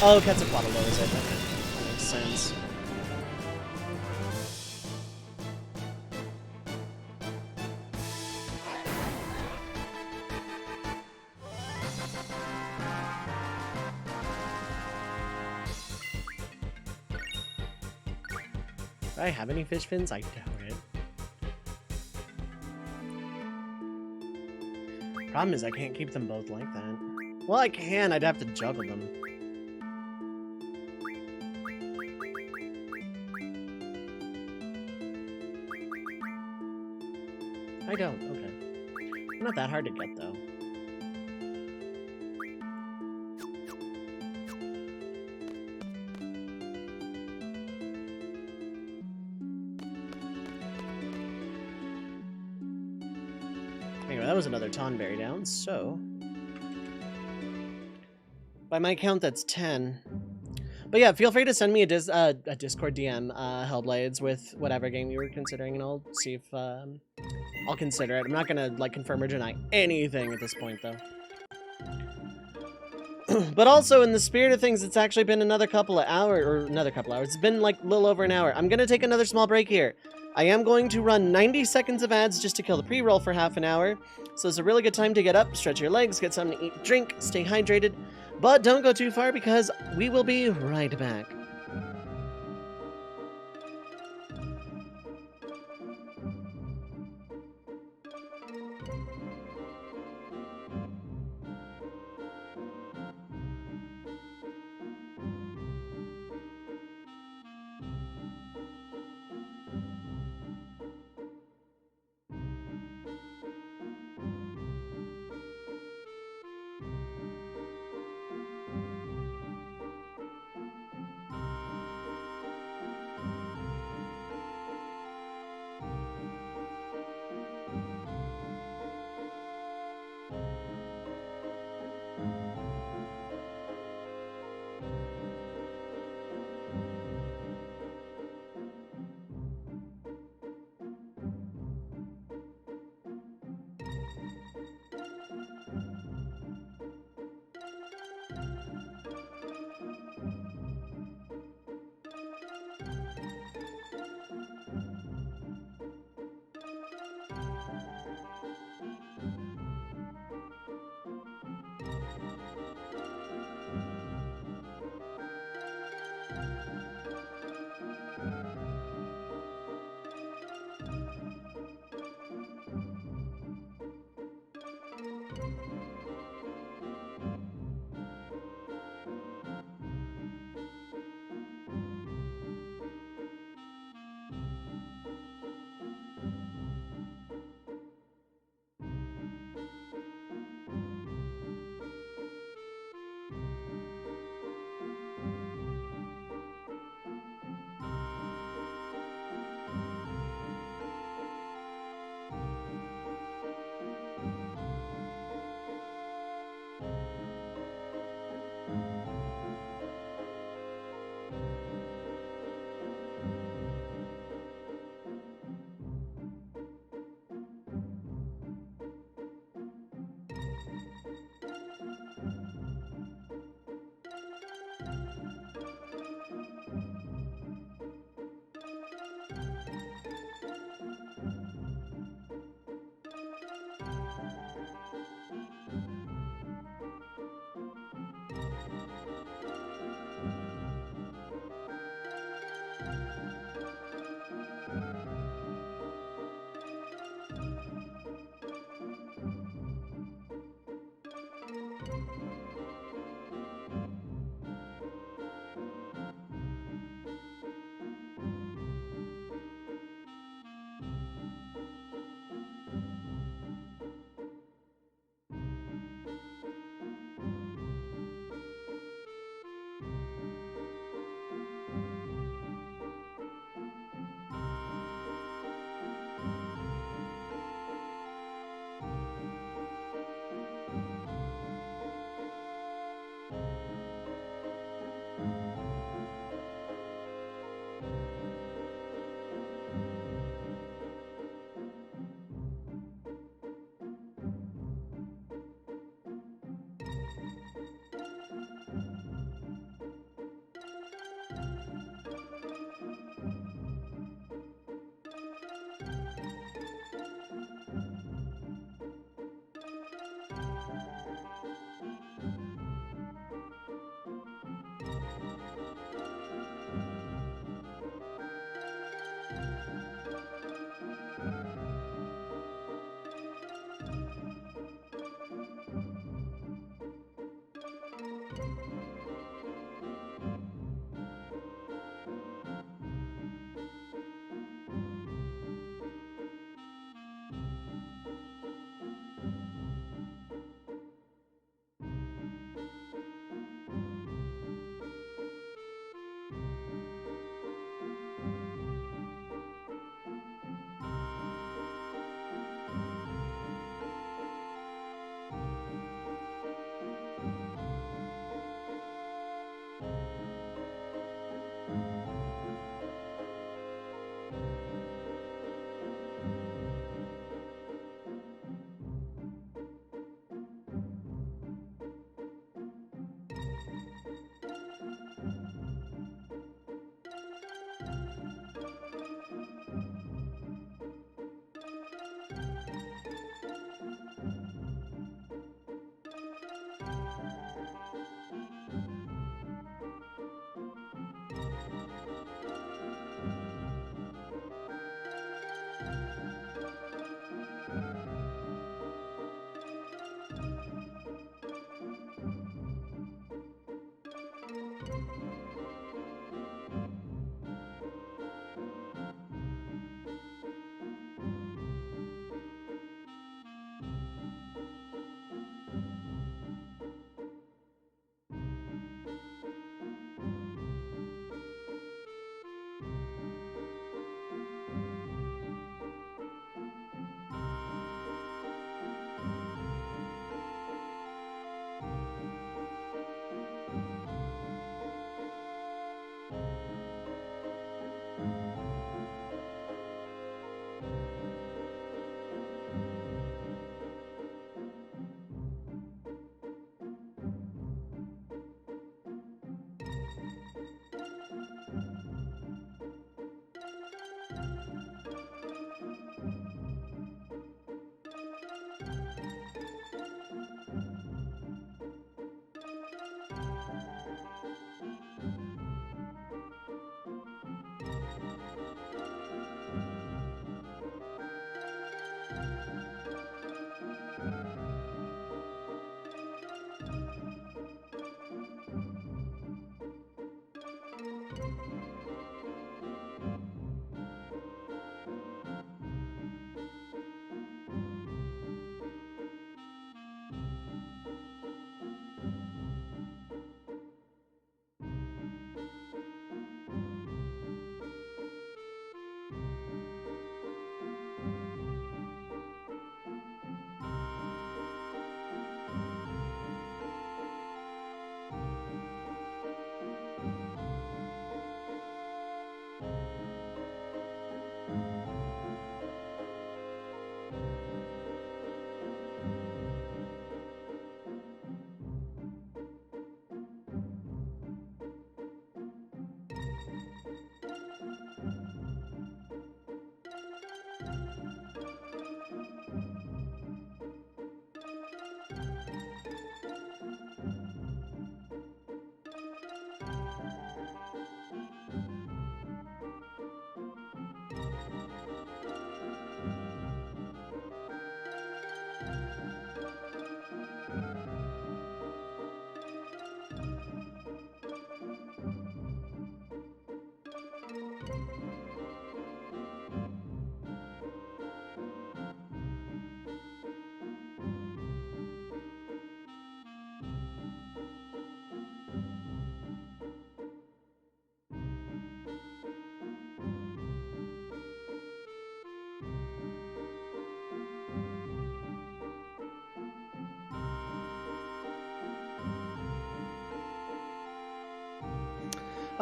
Oh, Quetzalcoatl lowers it. Okay. That makes sense. Do I have any fish fins? I doubt it. Problem is I can't keep them both like that. Well, I can. I'd have to juggle them. I don't. Okay. Not that hard to get, though. Anyway, that was another Tonberry down, so... By my count, that's 10. But yeah, feel free to send me a Discord DM, Hellblades, with whatever game you were considering, and I'll see if, I'll consider it. I'm not gonna, like, confirm or deny anything at this point, though. But also, in the spirit of things, it's actually been another couple of hours. It's been, like, a little over an hour. I'm gonna take another small break here. I am going to run 90 seconds of ads just to kill the pre-roll for half an hour. So it's a really good time to get up, stretch your legs, get something to eat, drink, stay hydrated. But don't go too far because we will be right back.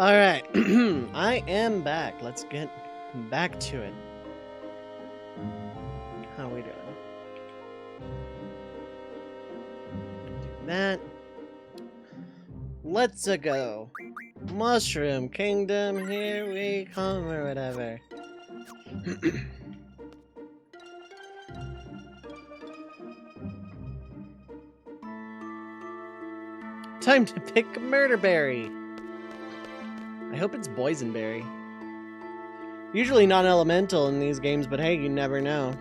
Alright, I am back. Let's get back to it. How are we doing? Do that. Let's go. Mushroom Kingdom, here we come, or whatever. Time to pick Murderberry. I hope it's Boysenberry. Usually non-elemental in these games, but hey, you never know.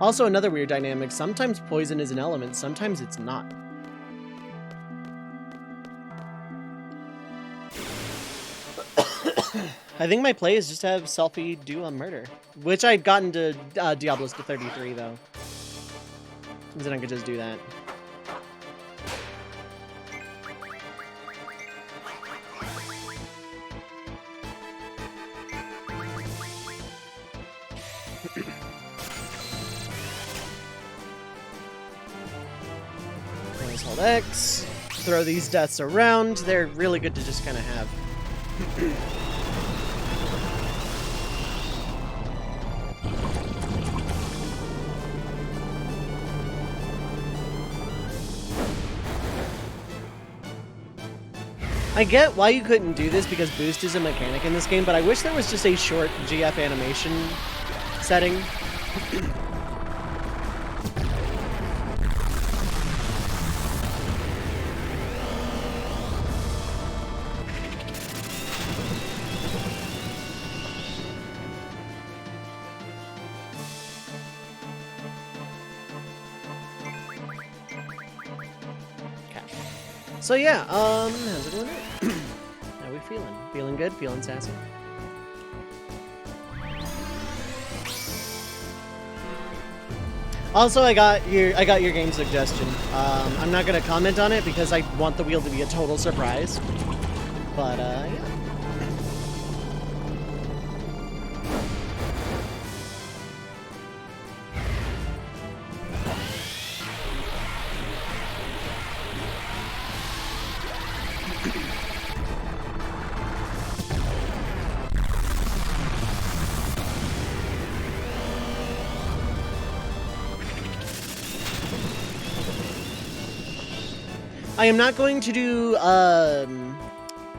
Also, another weird dynamic. Sometimes poison is an element, sometimes it's not. I think my play is just to have Selfie do a murder. Which I'd gotten to Diablos to 33, though. Then I could just do that. Let's hold X. Throw these deaths around. They're really good to just kind of have. I get why you couldn't do this because boost is a mechanic in this game, but I wish there was just a short GF animation setting. So yeah, how's it going? How we feeling? Feeling good? Feeling sassy? Also, I got your game suggestion. I'm not gonna comment on it because I want the wheel to be a total surprise. But yeah. I am not going to do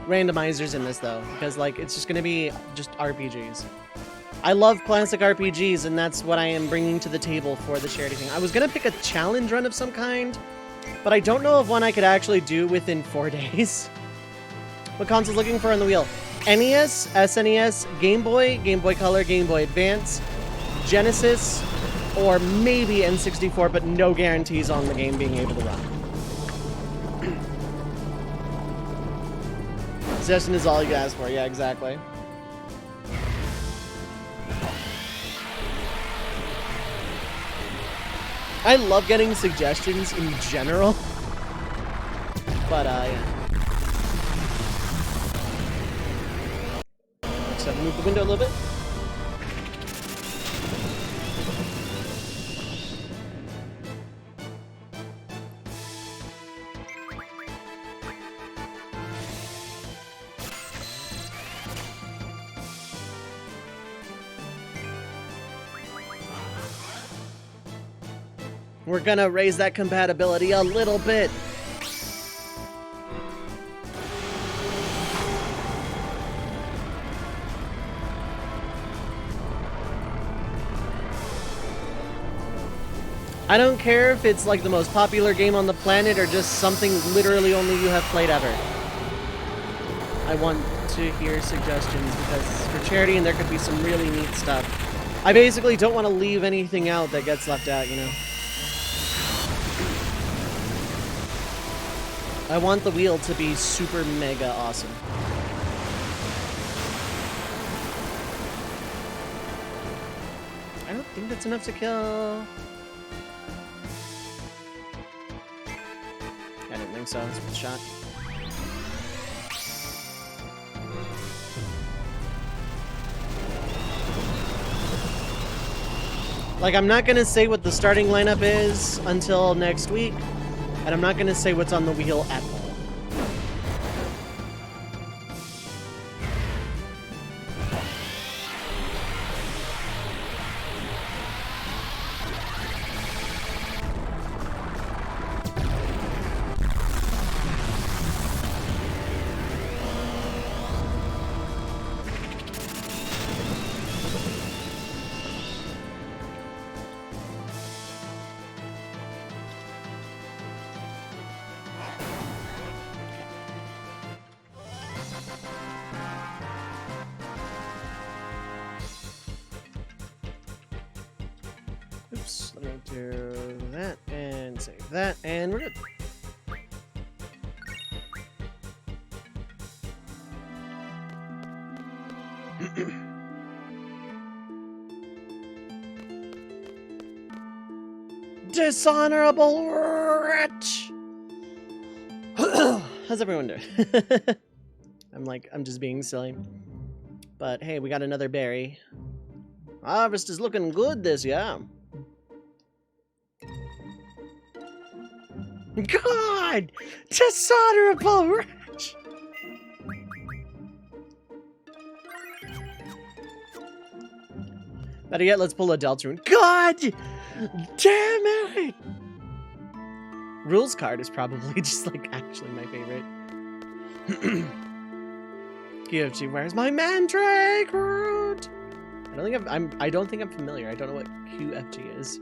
randomizers in this though, because like it's just gonna be just RPGs. I love classic RPGs, and that's what I am bringing to the table for the charity thing. I was gonna pick a challenge run of some kind, but I don't know of one I could actually do within 4 days. What console's looking for on the wheel? NES, SNES, Game Boy, Game Boy Color, Game Boy Advance, Genesis, or maybe N64, but no guarantees on the game being able to run. Suggestion is all you ask for. Yeah, exactly. I love getting suggestions in general. But, yeah. Just have to move the window a little bit. We're gonna raise that compatibility a little bit. I don't care if it's like the most popular game on the planet or just something literally only you have played ever. I want to hear suggestions because for charity and there could be some really neat stuff. I basically don't want to leave anything out that gets left out, you know? I want the wheel to be super mega awesome. I don't think that's enough to kill. I didn't think so. That's a shot. Like, I'm not gonna say what the starting lineup is until next week, and I'm not gonna say what's on the wheel at all. let me do that and save that, and we're good. Dishonorable wretch! How's everyone doing? I'm just being silly. But hey, we got another berry. Harvest is looking good this year. God! Dishonorable wretch! Better yet, let's pull a Deltarune. God! Damn it! Rules card is probably just like actually my favorite. QFG, where's my Mandrake root? I don't think I'm familiar. I don't know what QFG is.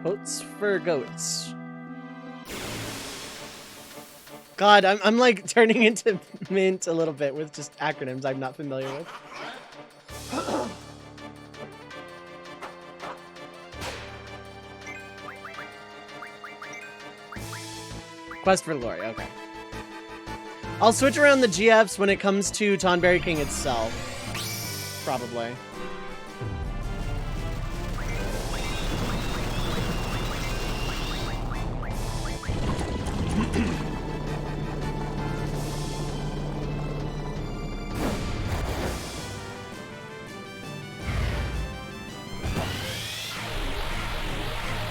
Oats for goats. God, I'm like turning into Mint a little bit with just acronyms I'm not familiar with. Quest for Glory, okay. I'll switch around the GFs when it comes to Tonberry King itself. Probably.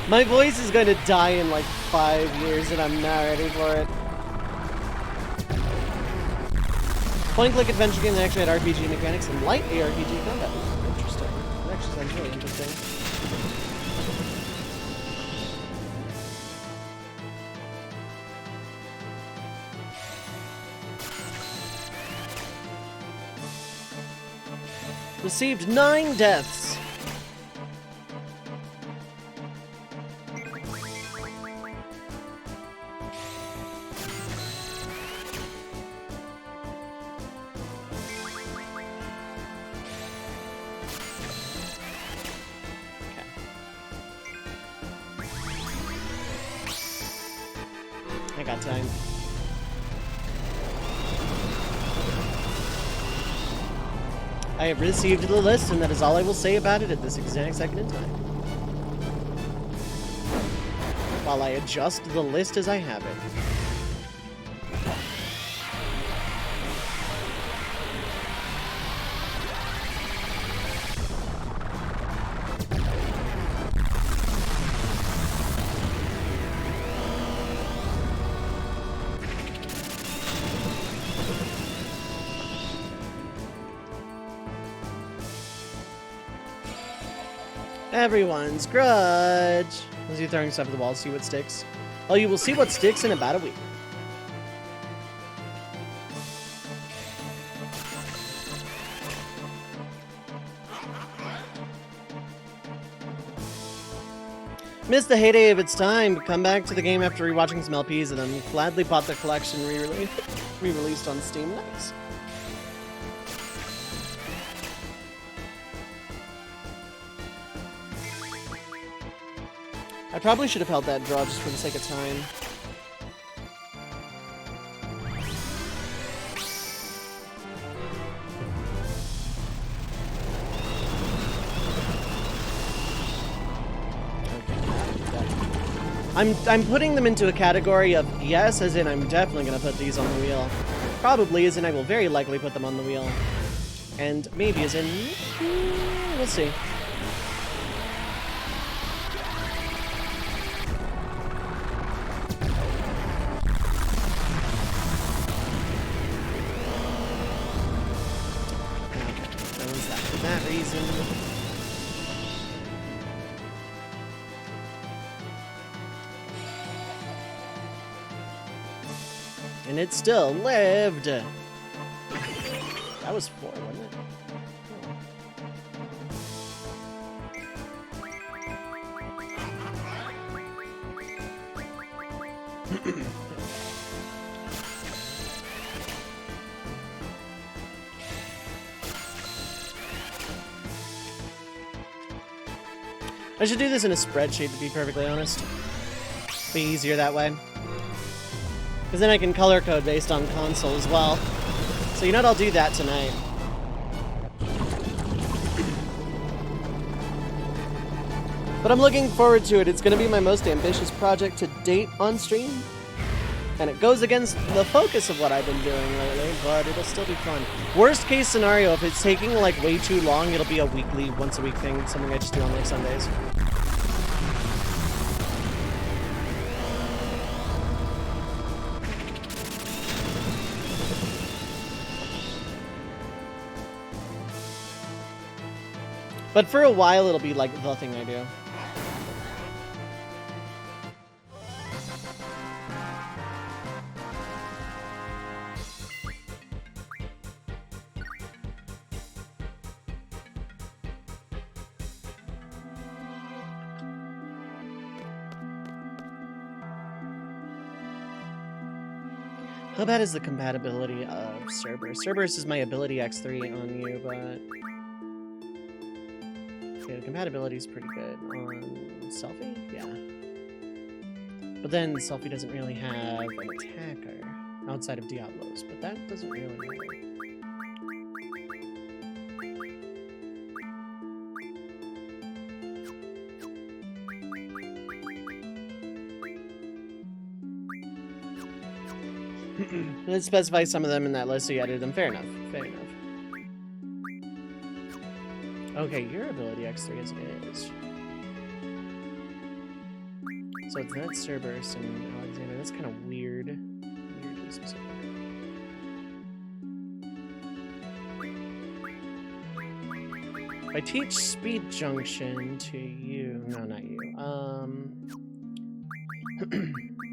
My voice is going to die in like 5 years and I'm not ready for it. Point-and-click adventure game that actually had RPG mechanics and light ARPG combat. Interesting. That actually sounds really interesting. Received 9 deaths. I got time. I have received the list, and that is all I will say about it at this exact second in time. While I adjust the list as I have it. Everyone's grudge. As you throwing stuff at the wall, see what sticks. Oh, you will see what sticks in about a week. Missed the heyday of its time. Come back to the game after rewatching some LPs and then gladly bought the collection re-released on Steam. Nice. I probably should have held that draw just for the sake of time. I'm putting them into a category of yes, as in I'm definitely going to put these on the wheel. Probably as in I will very likely put them on the wheel. And maybe as in, we'll see. And it still lived. That was 4, wasn't it? I should do this in a spreadsheet, to be perfectly honest. Be easier that way. Because then I can color code based on console as well. So you know what, I'll do that tonight. But I'm looking forward to it. It's going to be my most ambitious project to date on stream. And it goes against the focus of what I've been doing lately, but it'll still be fun. Worst case scenario, if it's taking like way too long, it'll be a weekly, once a week thing, something I just do on like Sundays. But for a while, it'll be like the thing I do. How bad is the compatibility of Cerberus? Cerberus is my ability X3 on you, but... yeah, the compatibility is pretty good on Selfie, yeah. But then Selfie doesn't really have an attacker outside of Diablo's, but that doesn't really matter. Let's specify some of them in that list so you added them. Fair enough. Fair enough. Okay, your ability X3 as it is. So it's not Cerberus and Alexander. That's kind of weird. Weirdly specific. If I teach speed junction to you. No, not you.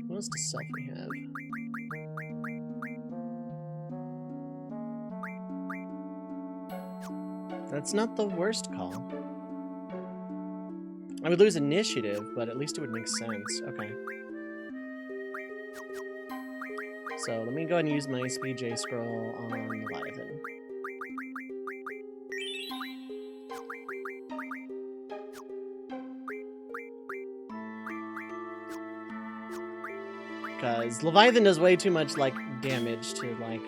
What else does Selfie have? That's not the worst call. I would lose initiative, but at least it would make sense. Okay. So let me go ahead and use my Speed J scroll on Leviathan. Because Leviathan does way too much, like, damage to, like...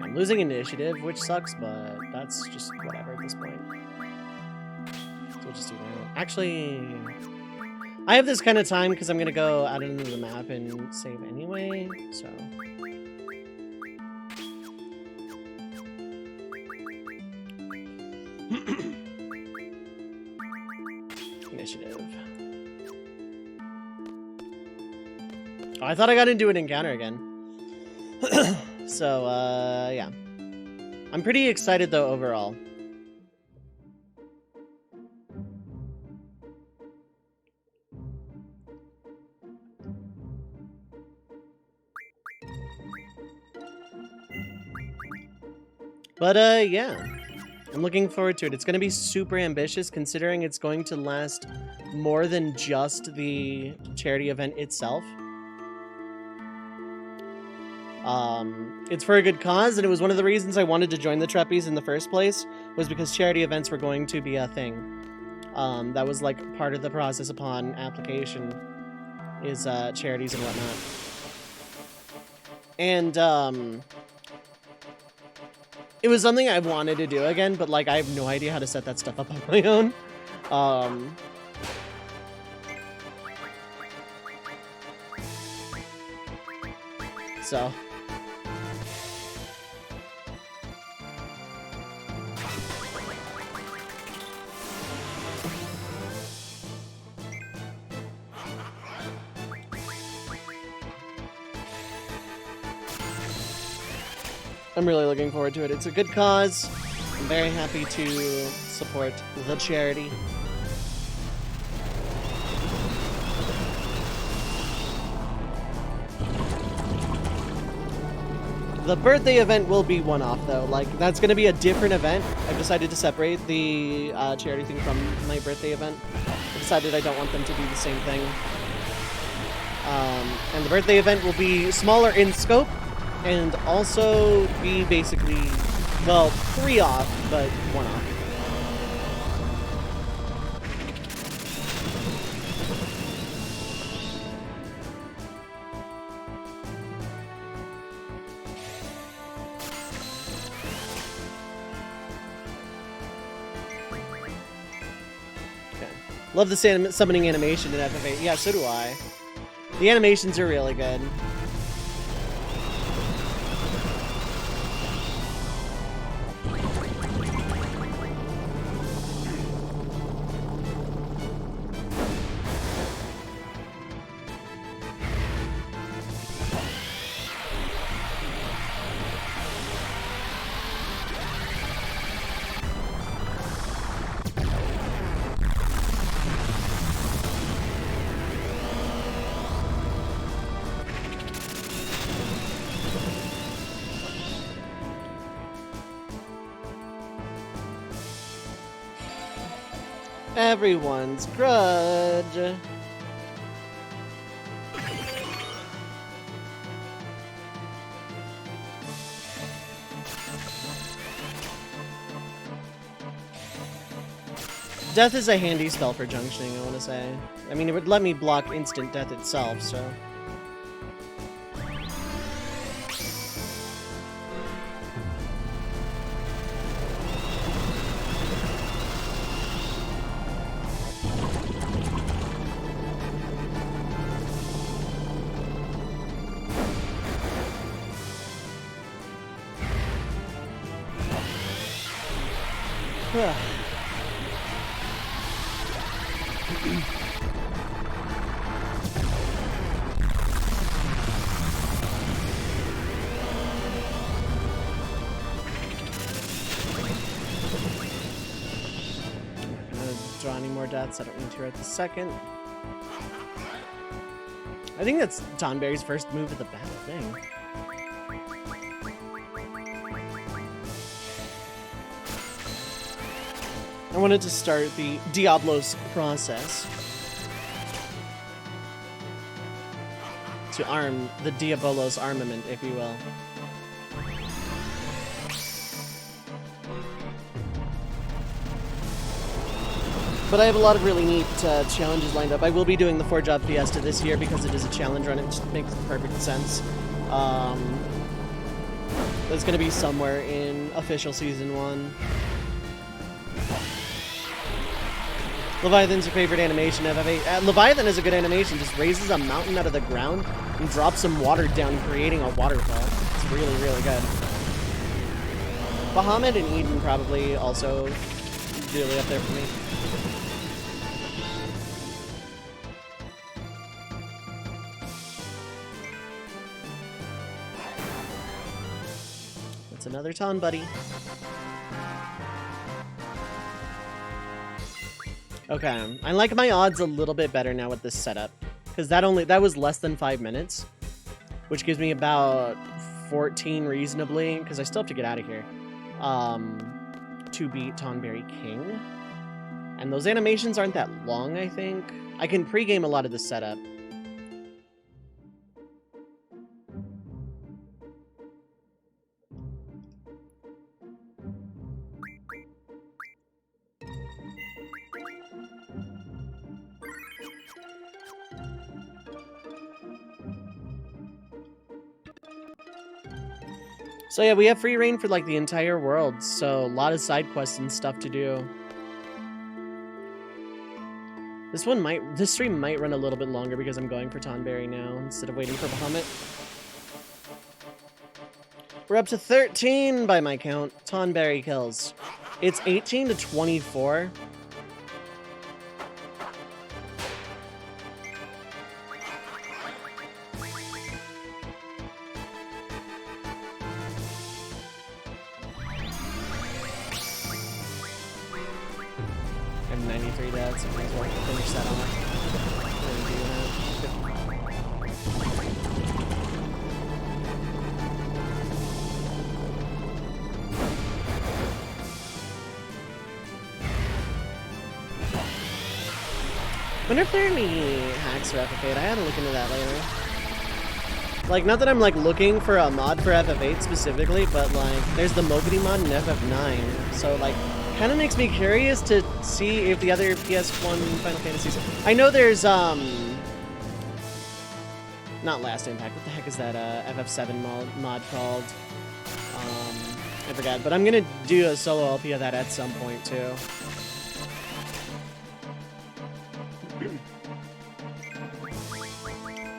I'm losing initiative, which sucks, but that's just whatever at this point. So we'll just do that. Actually, I have this kind of time because I'm going to go out into the map and save anyway, so... Initiative. Oh, I thought I got into an encounter again. So, yeah. I'm pretty excited, though, overall. But, yeah. I'm looking forward to it. It's going to be super ambitious, considering it's going to last more than just the charity event itself. It's for a good cause, and it was one of the reasons I wanted to join the Trapeze in the first place, was because charity events were going to be a thing. That was, like, part of the process upon application, is, charities and whatnot. And, it was something I wanted to do again, but, like, I have no idea how to set that stuff up on my own. So... I'm really looking forward to it. It's a good cause. I'm very happy to support the charity. The birthday event will be one-off, though. Like, that's going to be a different event. I've decided to separate the charity thing from my birthday event. I decided I don't want them to be the same thing. And the birthday event will be smaller in scope and also be basically, well, 3 off, but 1 off. Love the summoning animation in FF8. Yeah, so do I. The animations are really good. Everyone's grudge. Death is a handy spell for junctioning, I want to say. I mean, it would let me block instant death itself, so... Draw any more deaths. I don't need to right this second. I think that's Tonberry's first move of the battle thing. I wanted to start the Diablos process to arm the Diabolos armament, if you will. But I have a lot of really neat challenges lined up. I will be doing the 4-job Fiesta this year because it is a challenge run. It just makes perfect sense. That's going to be somewhere in official Season 1. Leviathan's your favorite animation of FF8. Leviathan is a good animation. Just raises a mountain out of the ground and drops some water down, creating a waterfall. It's really, really good. Bahamut and Eden probably also really up there for me. That's another ton, buddy. Okay, I like my odds a little bit better now with this setup, because that was less than 5 minutes, which gives me about 14 reasonably, because I still have to get out of here, to beat Tonberry King. And those animations aren't that long, I think. I can pregame a lot of the setup. So yeah, we have free reign for like the entire world, so a lot of side quests and stuff to do. This stream might run a little bit longer because I'm going for Tonberry now instead of waiting for Bahamut. We're up to 13 by my count, Tonberry kills. It's 18 to 24. And 93 deaths, so might as well finish that off. Wonder if there are any hacks for FF8. I gotta look into that later. Like, not that I'm like looking for a mod for FF8 specifically, but like, there's the Mogity mod in FF9. So like, kind of makes me curious to see if the other PS1 Final Fantasies. I know there's not Last Impact. What the heck is that FF7 mod called? I forgot. But I'm gonna do a solo LP of that at some point too.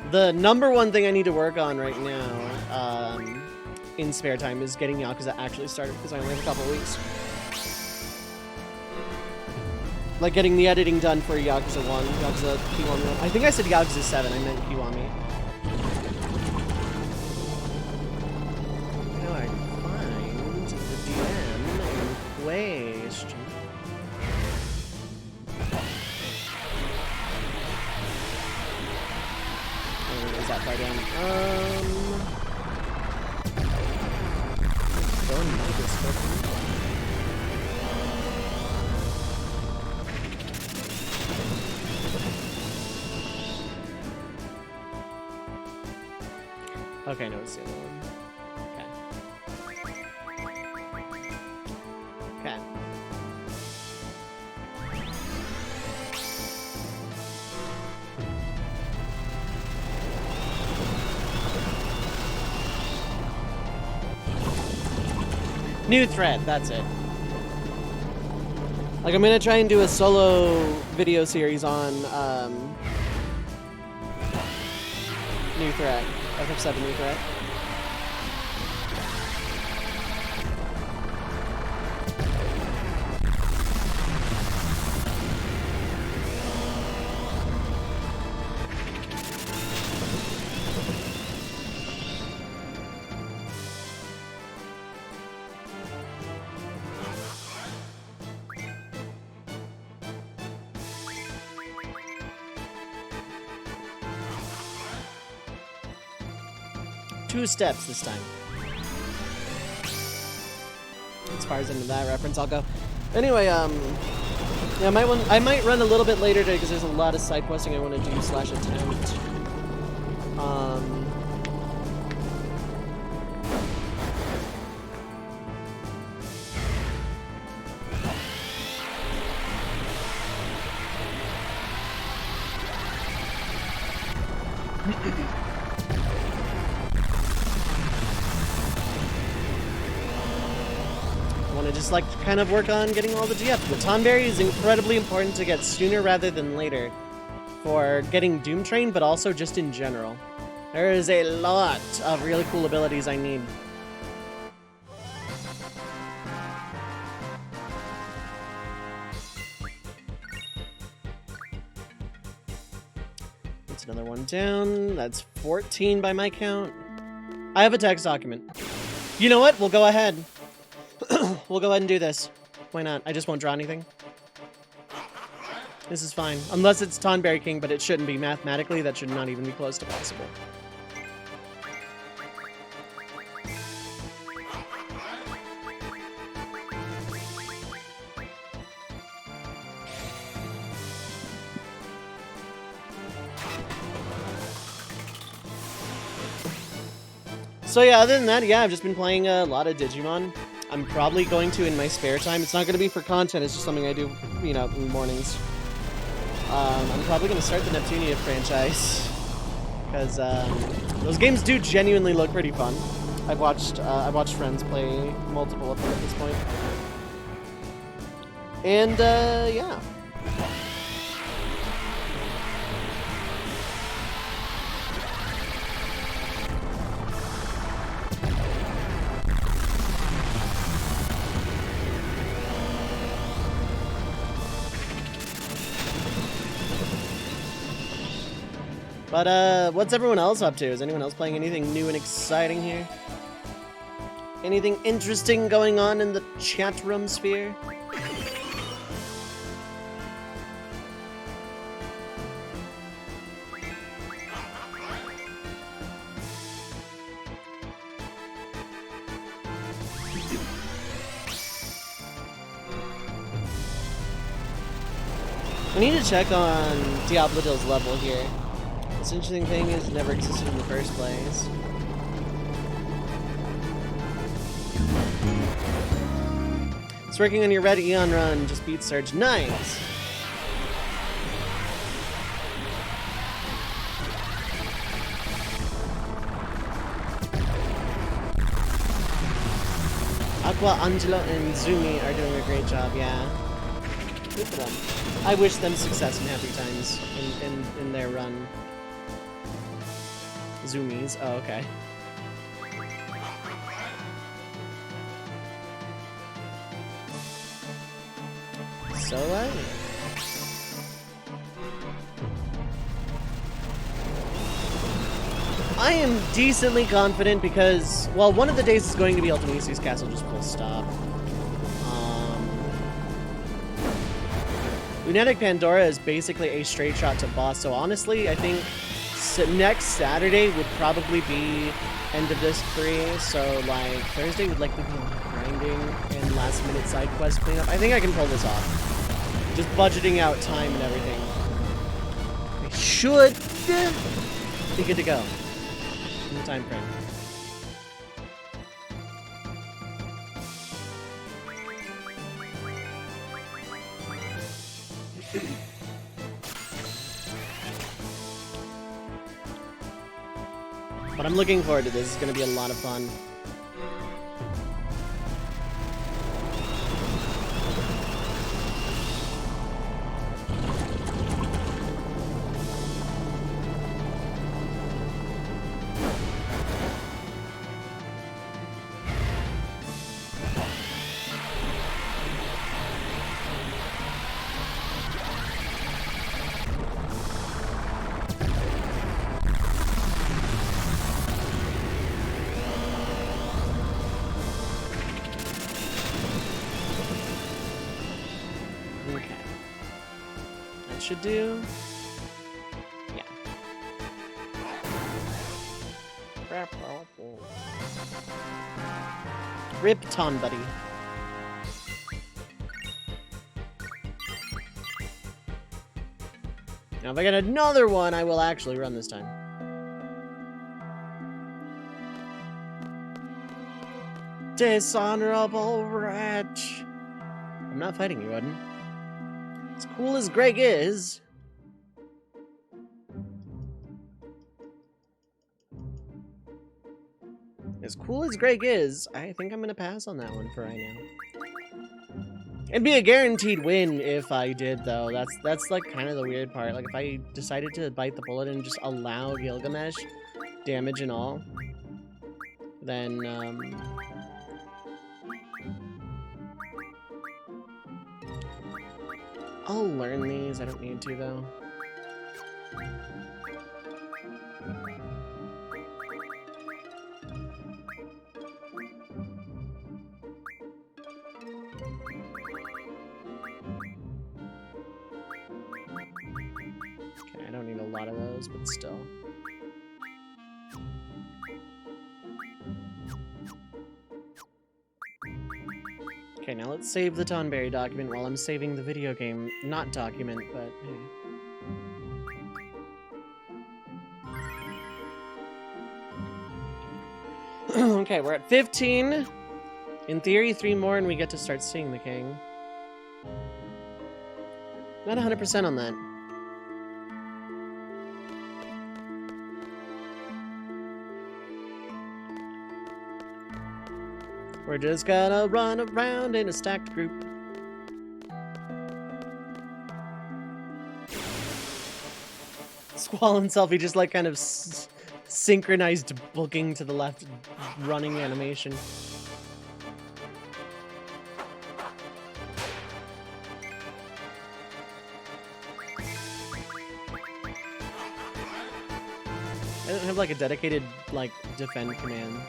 The number one thing I need to work on right now, in spare time, is getting Yakuza actually started, because I only have a couple weeks. Like getting the editing done for Yakuza 1, Yakuza Kiwami 1. I think I said Yakuza 7, I meant Kiwami. How do I find the DM in question? Is that far down? Go in my Discord. Okay, no, it's the other one. Okay. Okay. New thread, that's it. Like, I'm gonna try and do a solo video series on, new threat. FF7 new threat. Two steps this time. As far as into that reference, I'll go. Anyway, yeah, I might run a little bit later today because there's a lot of side questing I want to do /attempt. Just like to kind of work on getting all the GF. The Tonberry is incredibly important to get sooner rather than later for getting Doomtrain, but also just in general. There is a lot of really cool abilities I need. That's another one down. That's 14 by my count. I have a text document. You know what? We'll go ahead. We'll go ahead and do this. Why not? I just won't draw anything. This is fine. Unless it's Tonberry King, but it shouldn't be. Mathematically, that should not even be close to possible. So yeah, other than that, yeah, I've just been playing a lot of Digimon. I'm probably going to in my spare time. It's not going to be for content, it's just something I do, you know, in the mornings. I'm probably going to start the Neptunia franchise. Because those games do genuinely look pretty fun. I've watched friends play multiple of them at this point. And, yeah. But, what's everyone else up to? Is anyone else playing anything new and exciting here? Anything interesting going on in the chat room sphere? I need to check on Diablodil's level here. This interesting thing has never existed in the first place. It's working on your red Eon run. Just beat Surge. Nice! Aqua, Angelo, and Zumi are doing a great job, yeah. Good for them. I wish them success and happy times in their run. Zoomies. Oh, okay. So right. I am decently confident because, well, one of the days is going to be Ultimisi's Castle, just full stop. Lunatic Pandora is basically a straight shot to boss, so honestly, I think next Saturday would probably be end of disc 3, so like Thursday would likely be grinding and last minute side quest cleanup. I think I can pull this off. Just budgeting out time and everything. I should be good to go in the time frame. But I'm looking forward to this. It's going to be a lot of fun. Should do. Yeah. Rip Ton Buddy. Now if I get another one, I will actually run this time. Dishonorable wretch. I'm not fighting you, Odin. As cool as Greg is, I think I'm gonna pass on that one for right now. It'd be a guaranteed win if I did, though. That's like kind of the weird part. Like if I decided to bite the bullet and just allow Gilgamesh damage and all, then I'll learn these. I don't need to, though. Okay, I don't need a lot of those, but still. Okay, now let's save the Tonberry document while I'm saving the video game. Not document, but hey. Okay, we're at 15. In theory, 3 more and we get to start seeing the king. Not 100% on that. We're just gonna run around in a stacked group. Squall himself, he just like kind of synchronized booking to the left running animation. I don't have like a dedicated like defend command.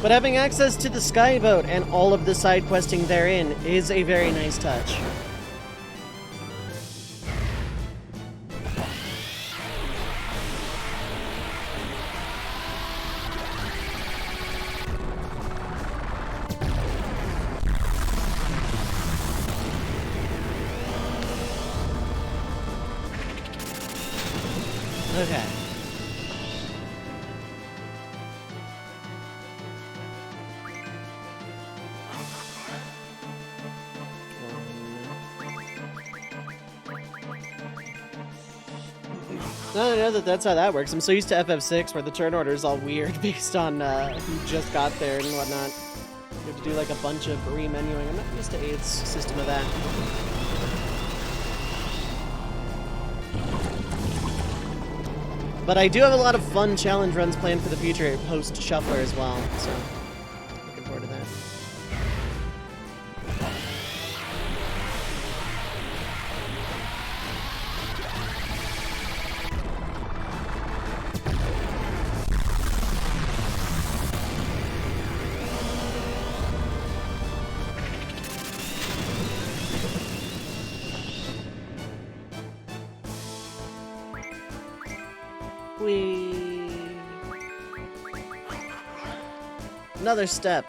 But having access to the skyboat and all of the side questing therein is a very nice touch. Okay. Now that I know that that's how that works, I'm so used to FF6 where the turn order is all weird based on who just got there and whatnot. You have to do like a bunch of re-menuing. I'm not used to VIII's system of that. But I do have a lot of fun challenge runs planned for the future post-Shuffler as well, so looking forward to that. Another step.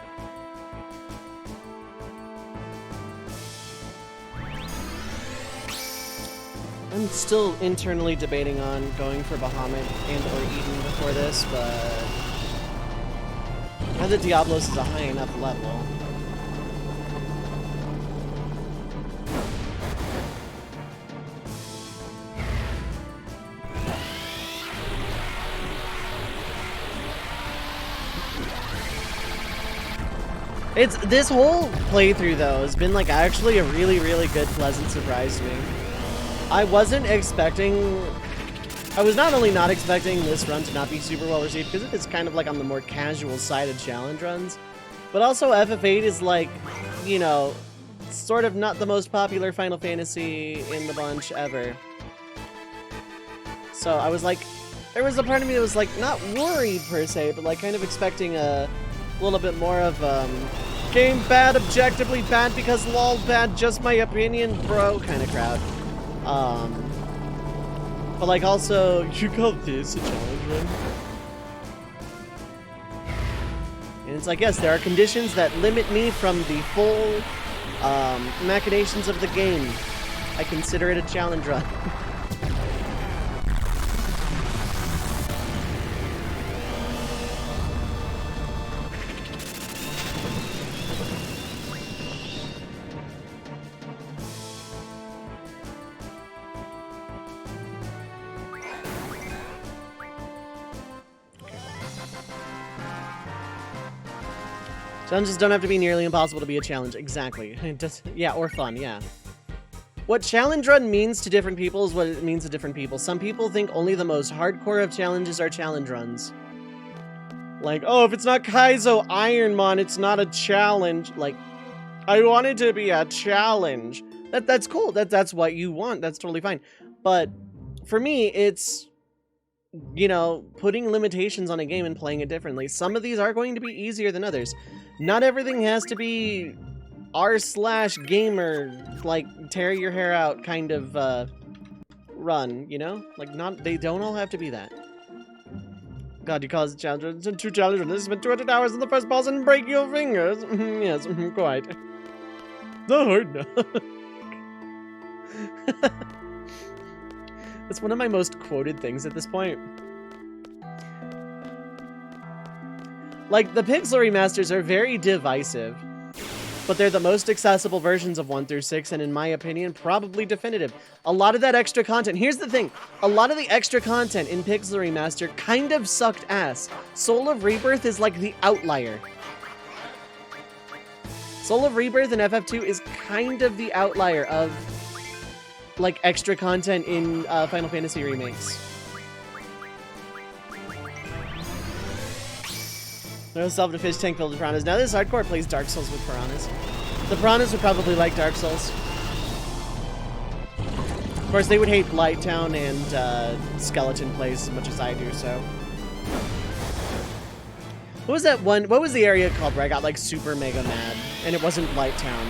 I'm still internally debating on going for Bahamut and or Eden before this, but now that Diablos is a high enough level. It's this whole playthrough though has been like actually a really good pleasant surprise to me. I was not only not expecting this run to not be super well received because it's kind of like on the more casual side of challenge runs, but also FF8 is like, you know, sort of not the most popular Final Fantasy in the bunch ever. So I was like, there was a part of me that was like not worried per se, but like kind of expecting a little bit more of game bad, objectively bad because lol bad, just my opinion, bro kind of crowd. But like also, you call this a challenge run? And it's like, yes, there are conditions that limit me from the full machinations of the game. I consider it a challenge run. Challenges don't have to be nearly impossible to be a challenge. Exactly. Yeah, or fun, yeah. What challenge run means to different people is what it means to different people. Some people think only the most hardcore of challenges are challenge runs. Like, oh, if it's not Kaizo Ironmon, it's not a challenge. Like, I want it to be a challenge. That's cool. That's what you want. That's totally fine. But for me, it's, you know, putting limitations on a game and playing it differently. Some of these are going to be easier than others. Not everything has to be r/gamer, like tear your hair out kind of run, you know? Like, they don't all have to be that. God, you call this a challenge? It's 2 challenges. This has spent 200 hours in the first boss and break your fingers. Yes, quite. So hard now. That's one of my most quoted things at this point. Like, the Pixel remasters are very divisive, but they're the most accessible versions of 1 through 6, and in my opinion, probably definitive. A lot of that extra content, here's the thing, a lot of the extra content in Pixel Remaster kind of sucked ass. Soul of Rebirth is like the outlier. Soul of Rebirth in FF2 is kind of the outlier of like extra content in Final Fantasy remakes. No self fish tank filled with piranhas. Now this hardcore plays Dark Souls with piranhas. The piranhas would probably like Dark Souls. Of course, they would hate Blighttown and Skeleton Place as much as I do, so. What was that one? What was the area called where I got like super mega mad? And it wasn't Blighttown.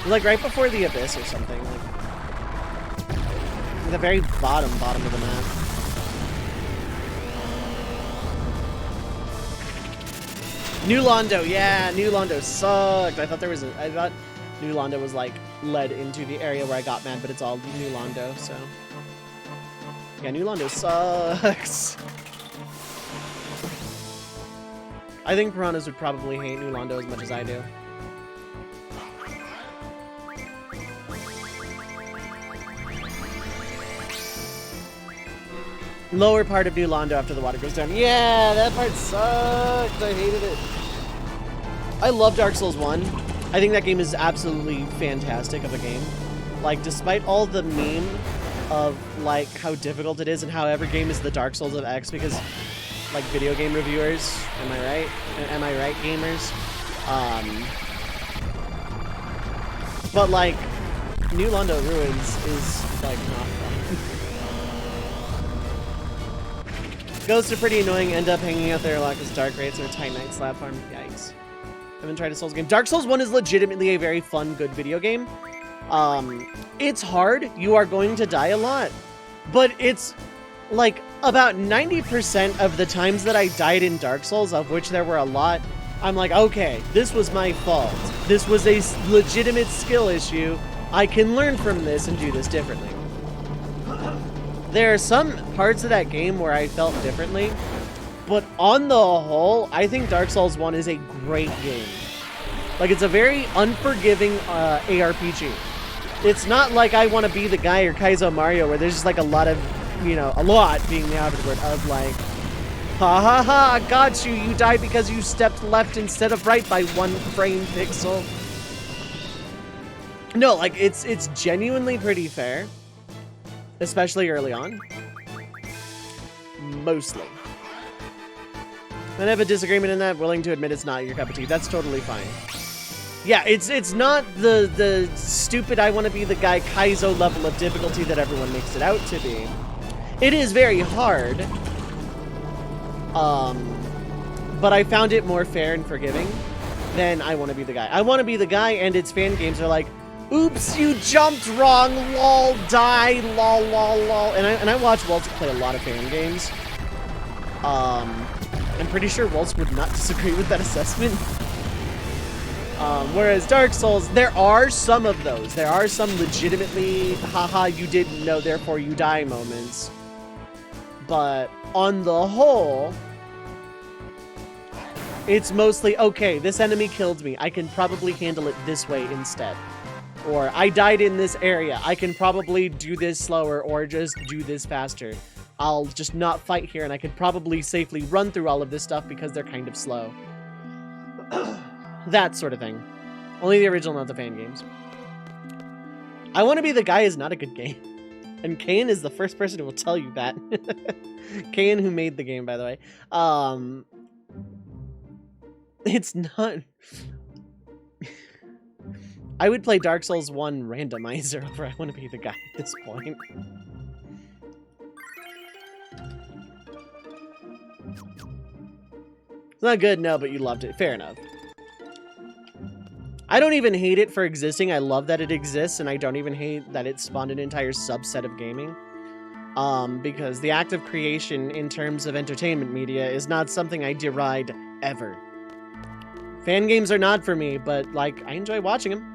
Like right before the Abyss or something. Like the very bottom of the map. New Londo, yeah, New Londo sucked. I thought New Londo was like led into the area where I got mad, but it's all New Londo, so. Yeah, New Londo sucks. I think piranhas would probably hate New Londo as much as I do. Lower part of New Londo after the water goes down. Yeah, that part sucked. I hated it. I love Dark Souls 1. I think that game is absolutely fantastic of a game. Like, despite all the meme of, like, how difficult it is and how every game is the Dark Souls of X because, like, video game reviewers, am I right? Am I right, gamers? But, like, New Londo Ruins is, like, not fun. Ghosts are pretty annoying, end up hanging out there a lot because dark rates or tight night slab farm. Yikes. I haven't tried a Souls game. Dark Souls 1 is legitimately a very fun, good video game. It's hard. You are going to die a lot. But it's, like, about 90% of the times that I died in Dark Souls, of which there were a lot, I'm like, okay, this was my fault. This was a legitimate skill issue. I can learn from this and do this differently. There are some parts of that game where I felt differently, but on the whole, I think Dark Souls 1 is a great game. Like, it's a very unforgiving ARPG. It's not like I want to be the guy or Kaizo Mario where there's just like a lot of, you know, a lot being the opposite word of like, ha ha ha, got you, you died because you stepped left instead of right by 1 frame pixel. No, like, it's genuinely pretty fair. Especially early on. Mostly. When I have a disagreement in that, willing to admit it's not your cup of tea. That's totally fine. Yeah, it's not the stupid I want to be the guy Kaizo level of difficulty that everyone makes it out to be. It is very hard. But I found it more fair and forgiving than I want to be the guy. I want to be the guy and its fan games are like, oops, you jumped wrong, lol, die, lol, lol, lol. And I watch Waltz play a lot of fan games. I'm pretty sure Waltz would not disagree with that assessment. Whereas Dark Souls, there are some of those. There are some legitimately, haha, you didn't know, therefore you die moments. But on the whole, it's mostly, okay, this enemy killed me. I can probably handle it this way instead. Or, I died in this area. I can probably do this slower or just do this faster. I'll just not fight here and I could probably safely run through all of this stuff because they're kind of slow. That sort of thing. Only the original, not the fan games. I Want to Be the Guy is not a good game. And Kayan is the first person who will tell you that. Kayan, who made the game, by the way. It's not... I would play Dark Souls 1 randomizer over I Want to Be the Guy at this point. It's not good, no, but you loved it. Fair enough. I don't even hate it for existing. I love that it exists, and I don't even hate that it spawned an entire subset of gaming. Because the act of creation in terms of entertainment media is not something I deride ever. Fan games are not for me, but, like, I enjoy watching them.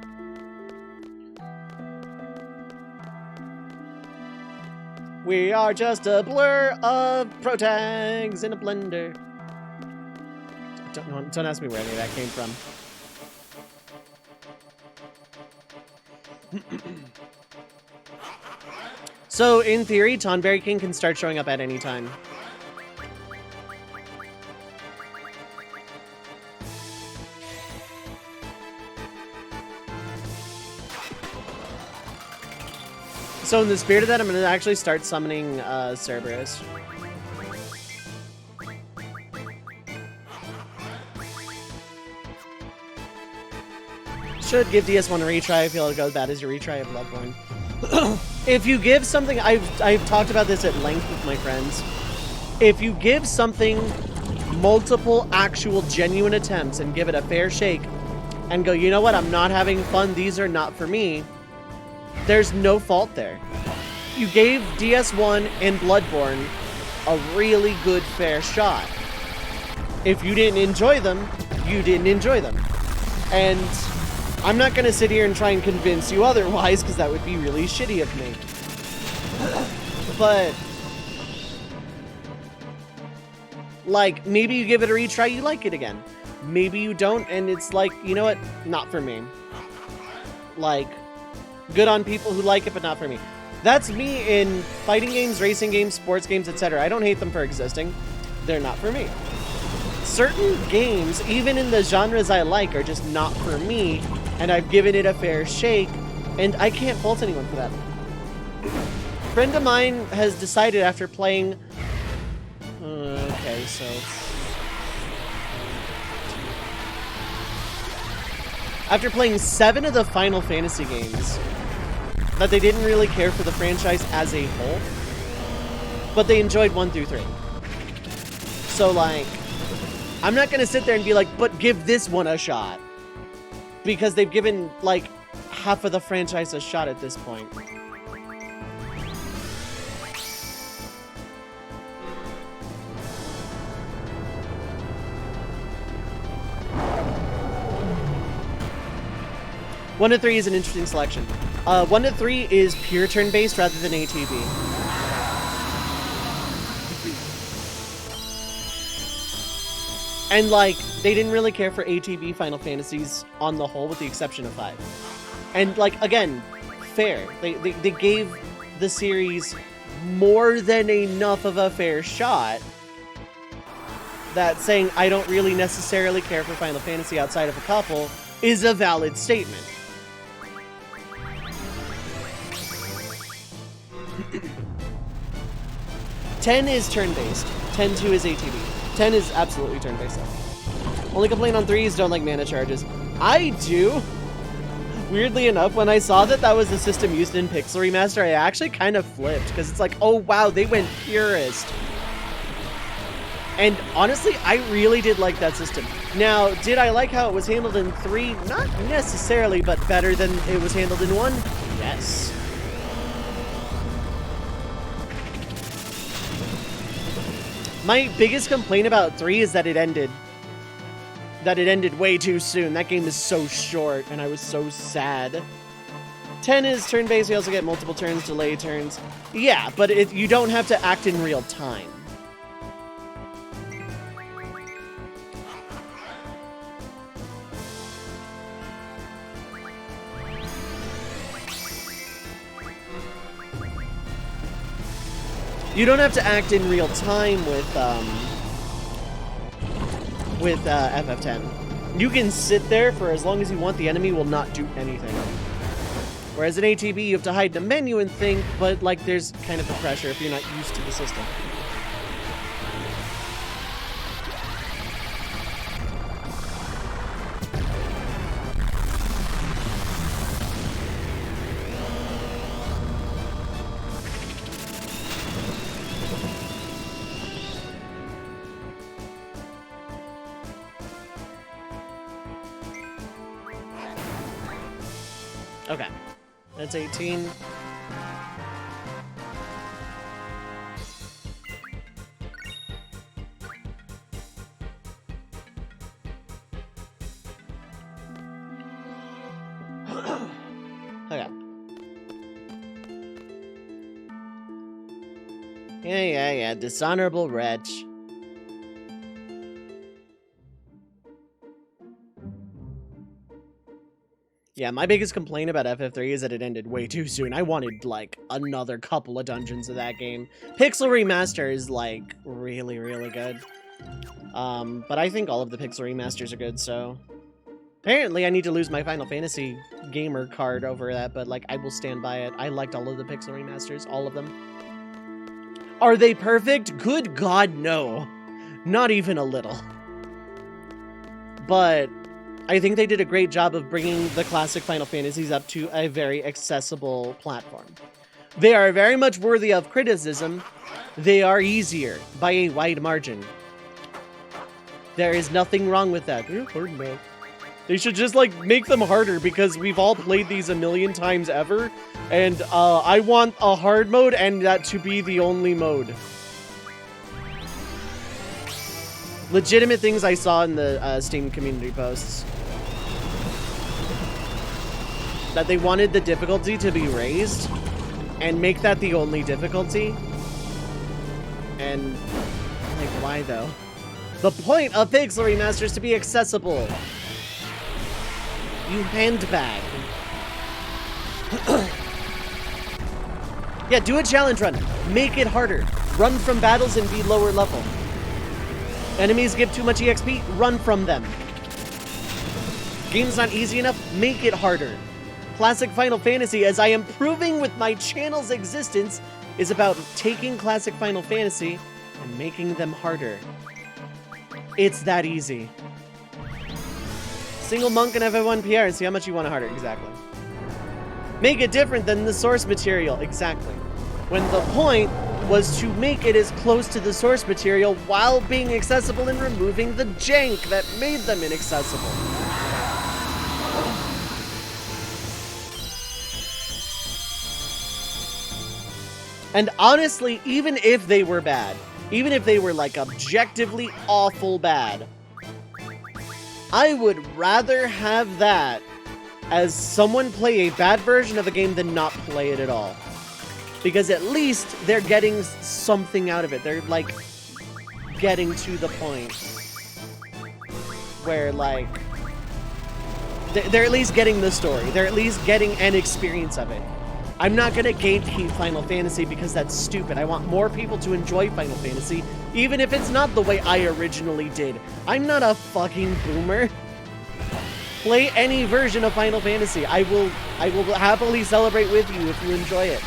We are just a blur of protags in a blender. Don't ask me where any of that came from. So, in theory, Tonberry King can start showing up at any time. So in the spirit of that, I'm going to actually start summoning Cerberus. Should give DS1 a retry. I feel it goes bad as your retry of Bloodborne. If you give something, I've talked about this at length with my friends. If you give something multiple actual genuine attempts and give it a fair shake and go, you know what, I'm not having fun, these are not for me, there's no fault there. You gave DS1 and Bloodborne a really good fair shot. If you didn't enjoy them, you didn't enjoy them. And I'm not gonna sit here and try and convince you otherwise, because that would be really shitty of me. But like, maybe you give it a retry, you like it again. Maybe you don't, and it's like, you know what? Not for me. Like, good on people who like it, but not for me. That's me in fighting games, racing games, sports games, etc. I don't hate them for existing. They're not for me. Certain games, even in the genres I like, are just not for me, and I've given it a fair shake, and I can't fault anyone for that. A friend of mine has decided after playing... okay, so... After playing 7 of the Final Fantasy games, that they didn't really care for the franchise as a whole, but they enjoyed 1 through 3. So, like, I'm not gonna sit there and be like, but give this one a shot. Because they've given, like, half of the franchise a shot at this point. One to 3 is an interesting selection. 1 to 3 is pure turn-based rather than ATB. And like, they didn't really care for ATB Final Fantasies on the whole, with the exception of 5. And like, again, fair. They gave the series more than enough of a fair shot that saying I don't really necessarily care for Final Fantasy outside of a couple is a valid statement. Ten is turn-based. 10-2 is ATB. 10 is absolutely turn-based. Only complaint on 3 is don't like mana charges. I do. Weirdly enough, when I saw that that was the system used in Pixel Remaster, I actually kind of flipped, because it's like, oh wow, they went purist. And honestly, I really did like that system. Now, did I like how it was handled in 3? Not necessarily, but better than it was handled in 1? Yes. My biggest complaint about 3 is that it ended. That it ended way too soon. That game is so short, and I was so sad. 10 is turn-based. You also get multiple turns, delay turns. Yeah, but you don't have to act in real time. You don't have to act in real time with FF10. You can sit there for as long as you want. The enemy will not do anything. Whereas in ATB, you have to hide the menu and think, but like there's kind of the pressure if you're not used to the system. Okay, that's 18. Okay. Yeah, dishonorable wretch. Yeah, my biggest complaint about FF3 is that it ended way too soon. I wanted, like, another couple of dungeons of that game. Pixel Remaster is, like, really, really good. But I think all of the Pixel Remasters are good, so... Apparently, I need to lose my Final Fantasy gamer card over that, but, like, I will stand by it. I liked all of the Pixel Remasters, all of them. Are they perfect? Good God, no. Not even a little. But... I think they did a great job of bringing the classic Final Fantasies up to a very accessible platform. They are very much worthy of criticism. They are easier by a wide margin. There is nothing wrong with that. They're hard enough. They should just, like, make them harder because we've all played these a million times ever. And I want a hard mode and that to be the only mode. Legitimate things I saw in the Steam community posts. That they wanted the difficulty to be raised and make that the only difficulty. And, like, why though? The point of Pixel Remaster is to be accessible. You handbag. Yeah, do a challenge run. Make it harder. Run from battles and be lower level. Enemies give too much EXP, run from them. Game's not easy enough, make it harder. Classic Final Fantasy, as I am proving with my channel's existence, is about taking classic Final Fantasy and making them harder. It's that easy. Single monk and FF1 PR and see how much you want it harder. Exactly. Make it different than the source material. Exactly. When the point was to make it as close to the source material while being accessible and removing the jank that made them inaccessible. And honestly, even if they were bad, even if they were like objectively awful bad, I would rather have that as someone play a bad version of a game than not play it at all. Because at least they're getting something out of it. They're like getting to the point where like they're at least getting the story. They're at least getting an experience of it. I'm not gonna gatekeep Final Fantasy because that's stupid. I want more people to enjoy Final Fantasy, even if it's not the way I originally did. I'm not a fucking boomer. Play any version of Final Fantasy. I will happily celebrate with you if you enjoy it.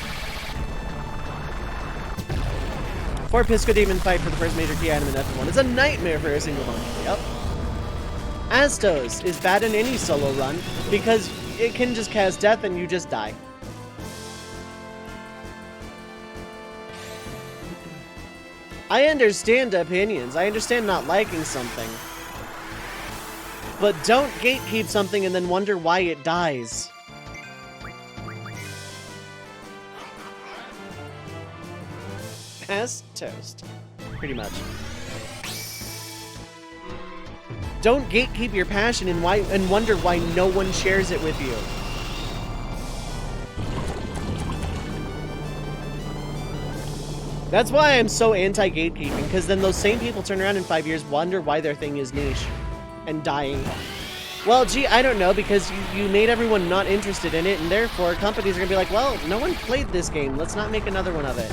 4 Pisco Demon fight for the first major key item in FF1 is a nightmare for a single monkey. Yep. Astos is bad in any solo run because it can just cast death and you just die. I understand opinions. I understand not liking something. But don't gatekeep something and then wonder why it dies. As toast. Pretty much. Don't gatekeep your passion and wonder why no one shares it with you. That's why I'm so anti-gatekeeping, because then those same people turn around in 5 years, wonder why their thing is niche and dying. Well, gee, I don't know, because you made everyone not interested in it, and therefore companies are going to be like, well, no one played this game, let's not make another one of it.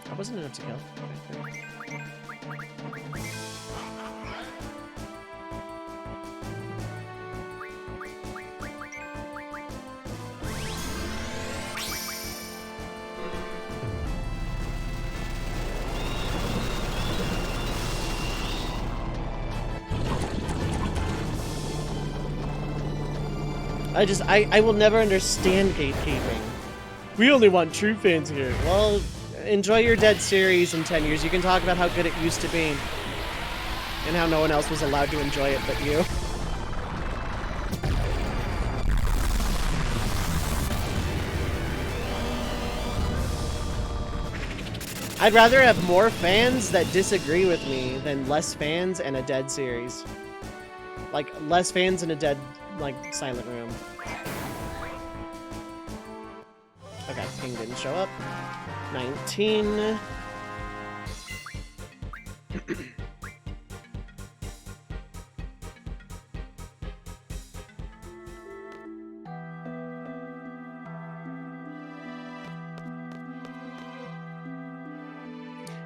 That wasn't enough to kill. I will never understand gatekeeping. We only want true fans here. Well, enjoy your Dead series in 10 years. You can talk about how good it used to be. And how no one else was allowed to enjoy it but you. I'd rather have more fans that disagree with me than less fans and a Dead series. Like, less fans in a Dead, like, Silent Room. Okay, King didn't show up. 19.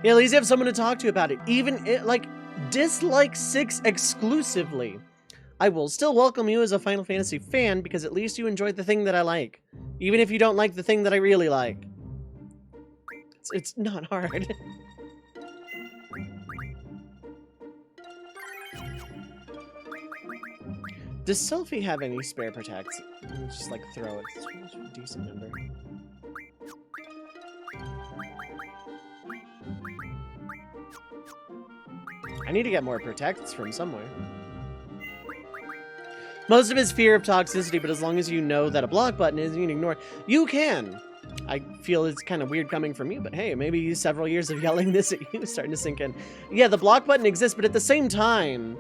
Yeah, at least you have someone to talk to about it. Even, like, dislike 6 exclusively. I will still welcome you as a Final Fantasy fan because at least you enjoyed the thing that I like. Even if you don't like the thing that I really like. It's not hard. Does Selfie have any spare protects? Just like throw it. It's a decent number. I need to get more protects from somewhere. Most of his fear of toxicity, but as long as you know that a block button is, you can ignore it. You can. I feel it's kind of weird coming from you, but hey, maybe several years of yelling this at you is starting to sink in. Yeah, the block button exists, but at the same time,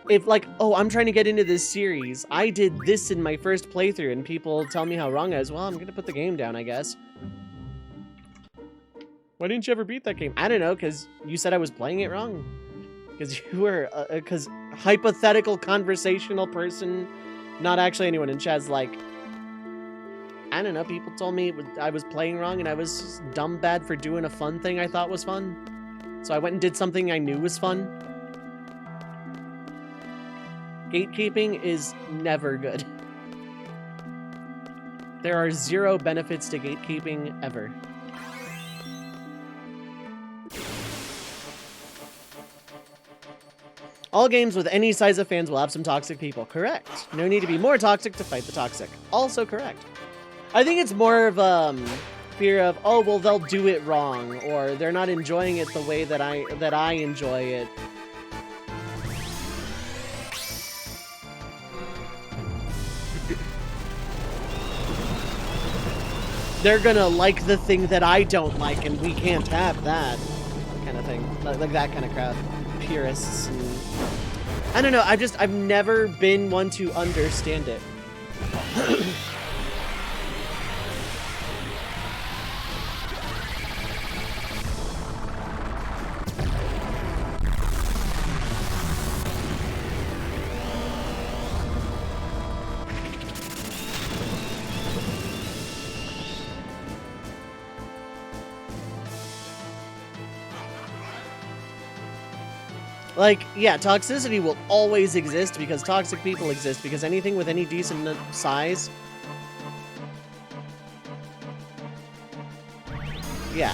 if like, oh, I'm trying to get into this series, I did this in my first playthrough, and people tell me how wrong I was, well, I'm gonna put the game down, I guess. Why didn't you ever beat that game? I don't know, because you said I was playing it wrong. Because you were, because hypothetical conversational person, not actually anyone in chat's like, I don't know, people told me I was playing wrong and I was just dumb bad for doing a fun thing I thought was fun. So I went and did something I knew was fun. Gatekeeping is never good. There are 0 benefits to gatekeeping ever. All games with any size of fans will have some toxic people. Correct. No need to be more toxic to fight the toxic. Also correct. I think it's more of fear of, oh, well, they'll do it wrong, or they're not enjoying it the way that I enjoy it. They're gonna like the thing that I don't like, and we can't have that kind of thing. Like that kind of crowd. Purists and... I don't know, I've never been one to understand it. Like, yeah, toxicity will always exist because toxic people exist, because anything with any decent size... Yeah.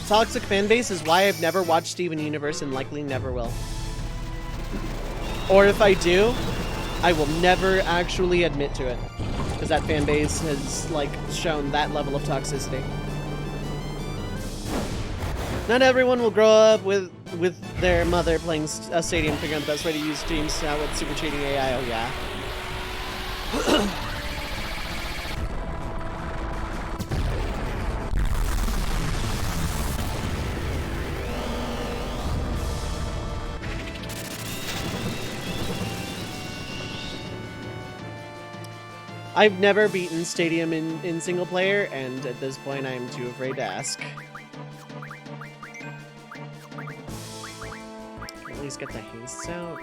Toxic fanbase is why I've never watched Steven Universe and likely never will. Or if I do, I will never actually admit to it. Because that fanbase has, like, shown that level of toxicity. Not everyone will grow up with their mother playing a stadium, figuring out the best way to use teams out with super cheating AI, oh yeah. I've never beaten Stadium in single player, and at this point I am too afraid to ask. At least get the hastes out.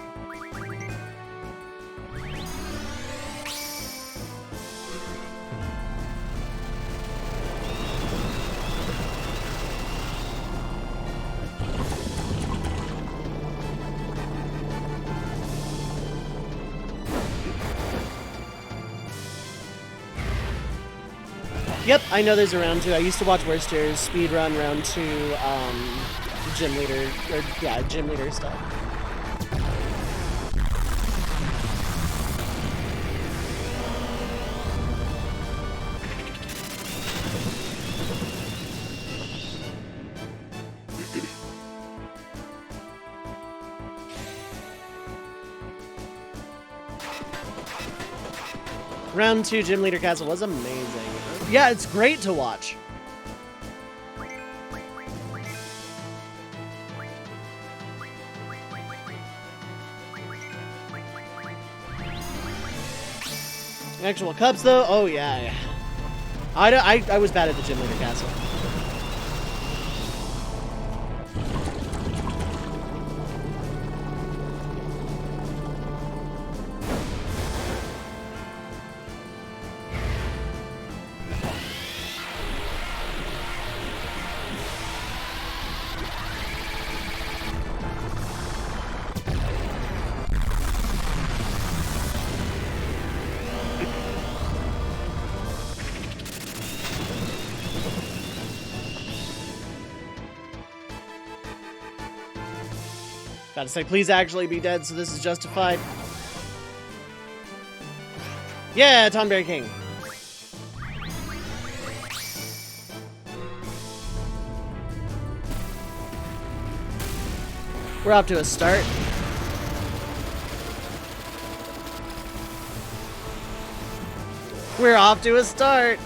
Yep, I know there's a round 2. I used to watch Worcester's speedrun round 2, gym leader, or yeah, gym leader stuff. Round 2 Gym Leader Castle was amazing. Yeah, it's great to watch. Actual cups, though? Oh, yeah. I was bad at the Gym Leader Castle. Gotta say, please actually be dead, so this is justified. Yeah, Tonberry King. We're off to a start. We're off to a start.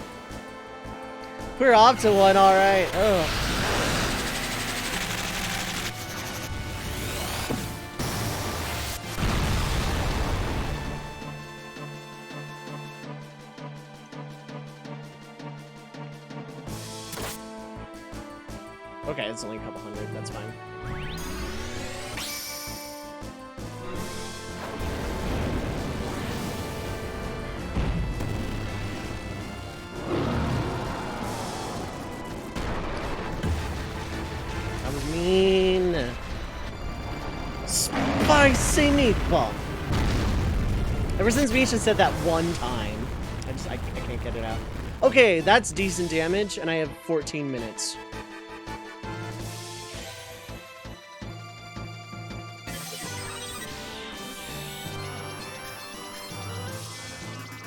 We're off to one, all right. Oh. Okay, it's only a couple hundred. That's fine. That was mean. Spicy meatball. Ever since Misha said that one time, I can't get it out. Okay, that's decent damage, and I have 14 minutes.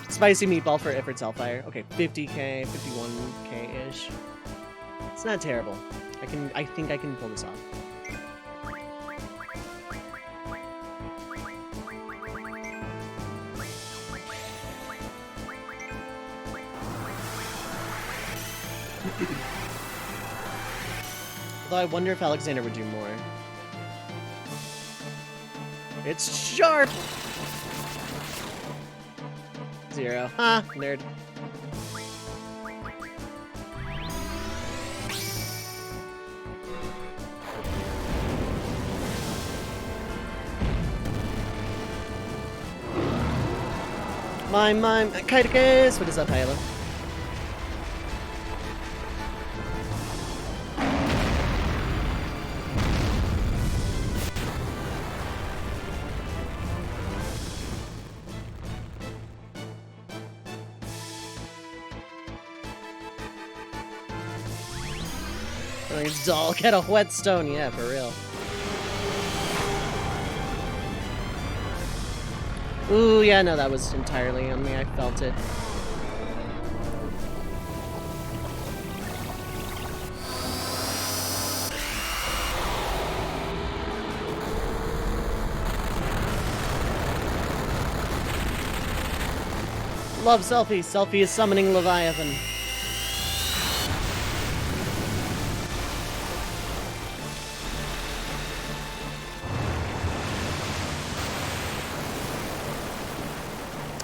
Spicy meatball for Ifrit's Hellfire. Okay, 50k, 51k-ish. It's not terrible. I think I can pull this off. Although I wonder if Alexander would do more. It's sharp! 0. Ha! Nerd. Mime, Kitecus! What is up, Hyla? It's dull. Get a whetstone, yeah, for real. Ooh, yeah, no, that was entirely on me. I felt it. Love Selfie. Selfie is summoning Leviathan.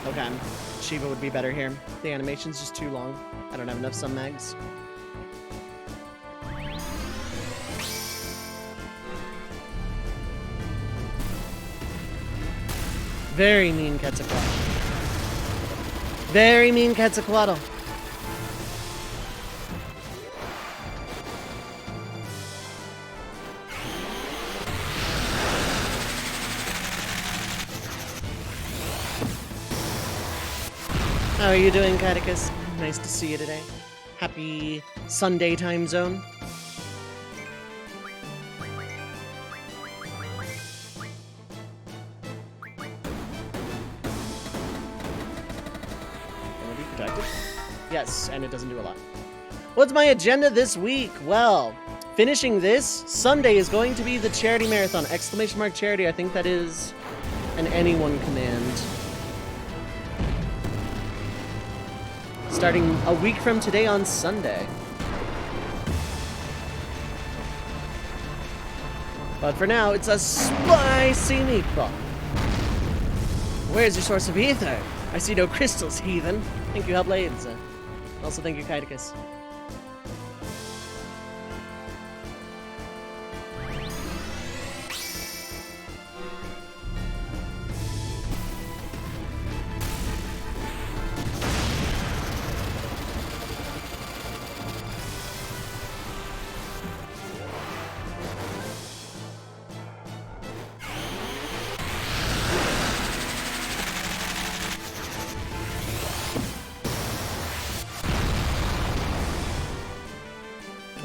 Okay, Shiva would be better here. The animation's just too long. I don't have enough sun mags. Very mean Quetzalcoatl. Very mean Quetzalcoatl. How are you doing, Catechus? Nice to see you today. Happy Sunday time zone. Can it be protected? Yes, and it doesn't do a lot. What's my agenda this week? Well, finishing this, Sunday is going to be the charity marathon. Exclamation mark charity. I think that is an anyone command. Starting a week from today on Sunday. But for now, it's a spicy meatball. Where's your source of ether? I see no crystals, heathen. Thank you, Hellblades. Also, thank you, Kitecus.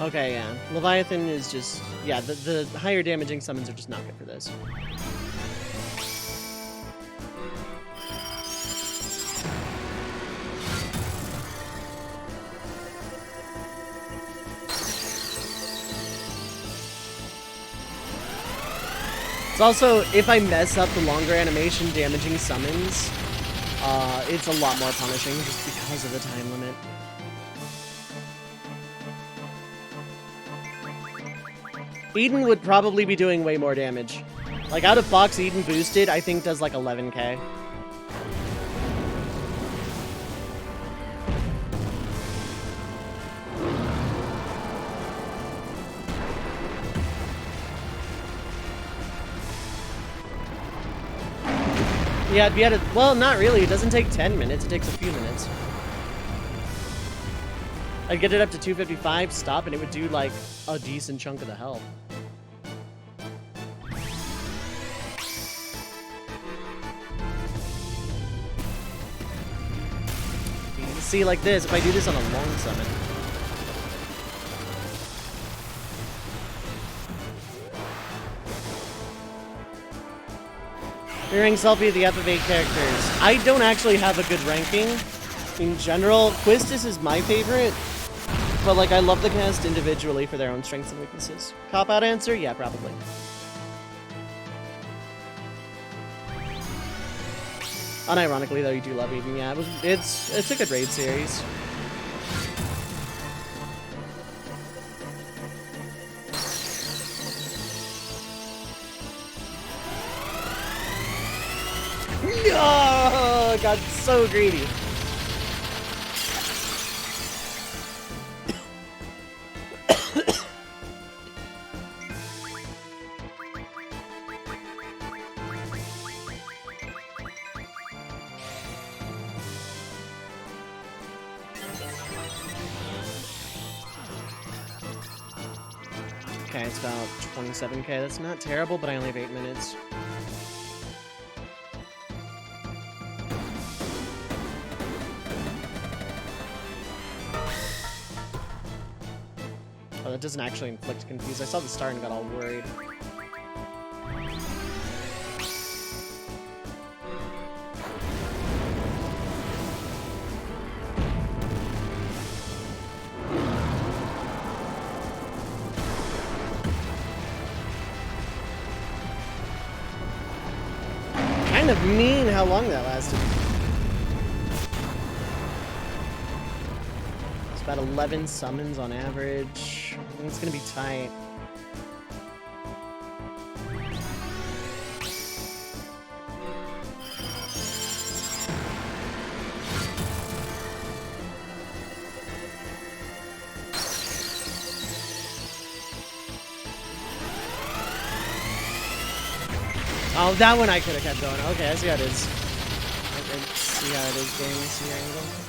Okay, yeah. Leviathan is just... Yeah, the higher damaging summons are just not good for this. It's also, if I mess up the longer animation damaging summons, it's a lot more punishing just because of the time limit. Eden would probably be doing way more damage. Like, out of box, Eden boosted, I think does like 11k. Yeah, it'd be at a... Well, not really. It doesn't take 10 minutes. It takes a few minutes. I'd get it up to 255, stop, and it would do, like, a decent chunk of the health. See, like this, if I do this on a long summon... Your rank selfie of the FF8 characters. I don't actually have a good ranking. In general, Quistis is my favorite. But, like, I love the cast individually for their own strengths and weaknesses. Cop-out answer? Yeah, probably. Unironically, though, you do love Eden. Yeah, it's a good raid series. Oh, got so greedy. Okay, it's about 27k. That's not terrible, but I only have 8 minutes. Oh, that doesn't actually inflict confuse. I saw the star and got all worried. Kind of mean how long that lasted. It's about 11 summons on average. I think it's gonna be tight. Oh, that one I could have kept going. Okay, I see how it is. I see how it is getting this here angle.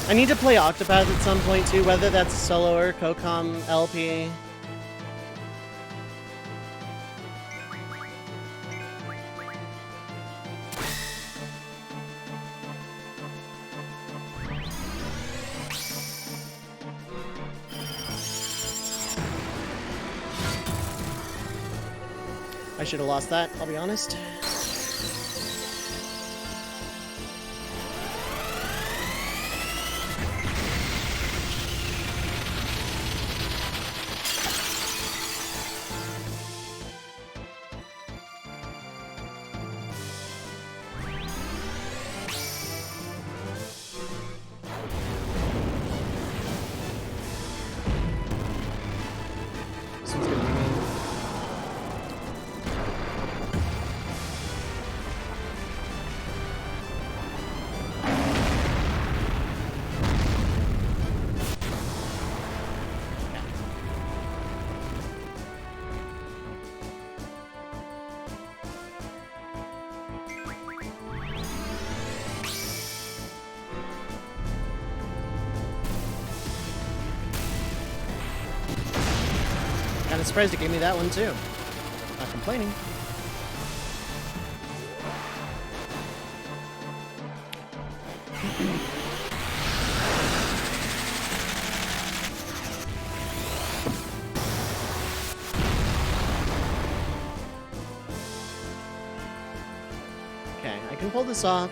I need to play Octopath at some point too, whether that's solo or CoCom LP. I should have lost that, I'll be honest. Kinda surprised it gave me that one too. Not complaining. Okay, I can pull this off.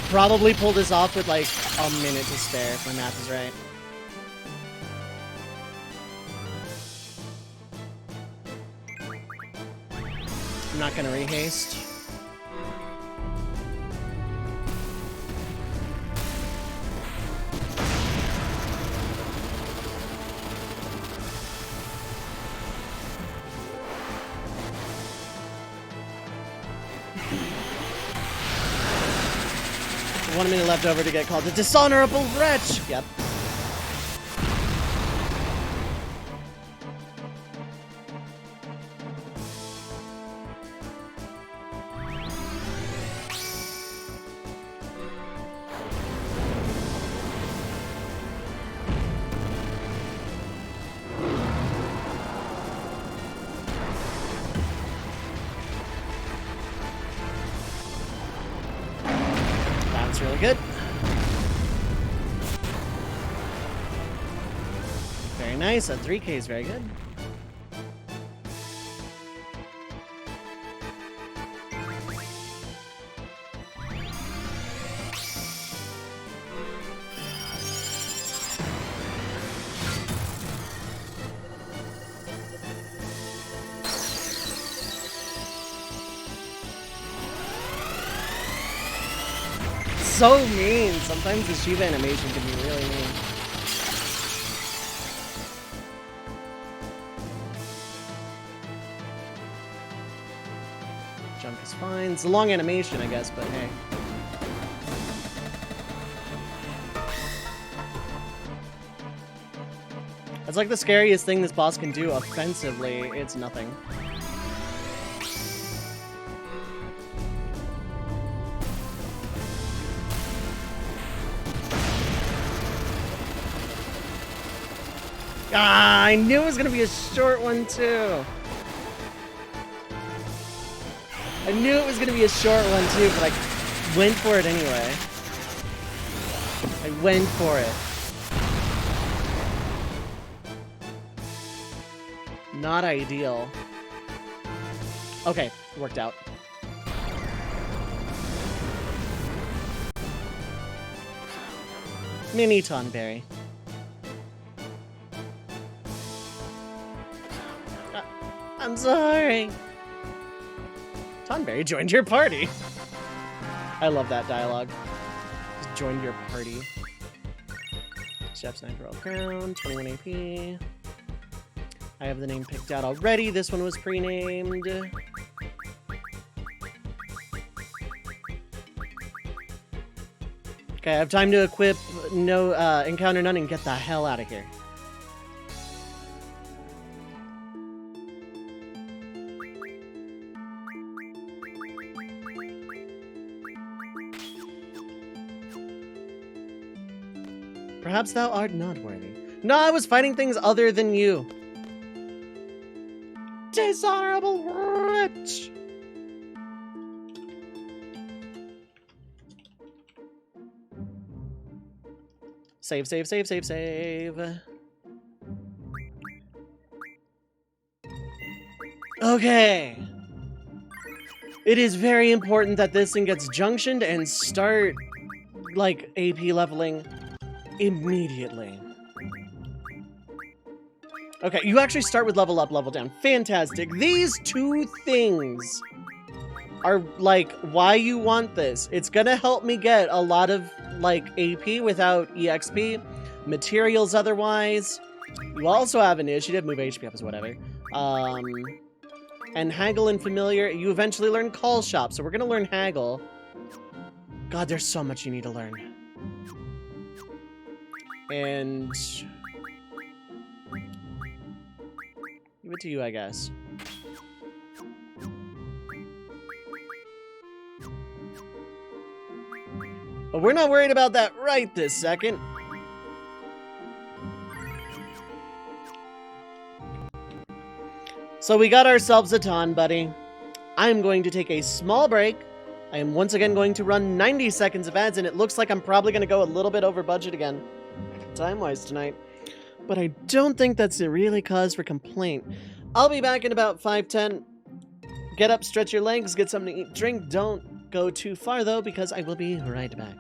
Probably pull this off with like a minute to spare if my math is right. I'm not gonna rehaste. One minute left over to get called a dishonorable wretch! Yep. Really good. Very nice. A 3K is very good. So mean. Sometimes the Shiva animation can be really mean. Jump is fine. It's a long animation, I guess, but hey. That's like the scariest thing this boss can do offensively. It's nothing. Ah, I knew it was gonna be a short one too. I knew it was gonna be a short one too, but I went for it anyway. I went for it. Not ideal. Okay, worked out. Mini Tonberry. I'm sorry. Tonberry joined your party. I love that dialogue. Just joined your party. Chef's 9 for all crown, 21 AP. I have the name picked out already. This one was pre-named. Okay, I have time to equip no encounter none and get the hell out of here. Perhaps thou art not worthy. No, I was fighting things other than you. Dishonorable wretch! Save, save, save, save, save. Okay. It is very important that this thing gets junctioned and start, like, AP leveling immediately. Okay, you actually start with level up, level down. Fantastic. These two things are, like, why you want this. It's gonna help me get a lot of, like, AP without EXP, materials otherwise. You also have initiative, move HP up is whatever. And haggle and familiar. You eventually learn call shop, so we're gonna learn haggle. God, there's so much you need to learn. And give it to you, I guess. But we're not worried about that right this second. So we got ourselves a ton, buddy. I'm going to take a small break. I am once again going to run 90 seconds of ads, and it looks like I'm probably going to go a little bit over budget again, time-wise tonight. But I don't think that's a really cause for complaint. I'll be back in about 5-10. Get up, stretch your legs, get something to eat, drink. Don't go too far, though, because I will be right back.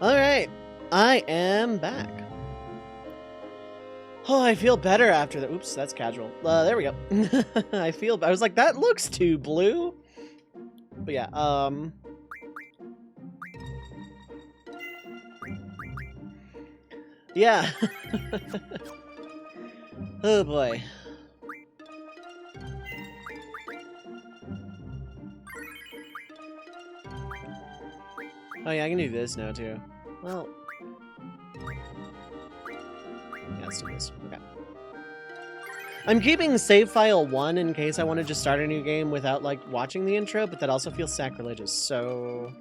Alright, I am back. Oh, I feel better after that. Oops, that's casual. There we go. I was like, that looks too blue. But yeah, yeah. Oh boy. Oh yeah, I can do this now too. Well, yeah, let's do this. Okay. I'm keeping save file 1 in case I want to just start a new game without, like, watching the intro, but that also feels sacrilegious, so...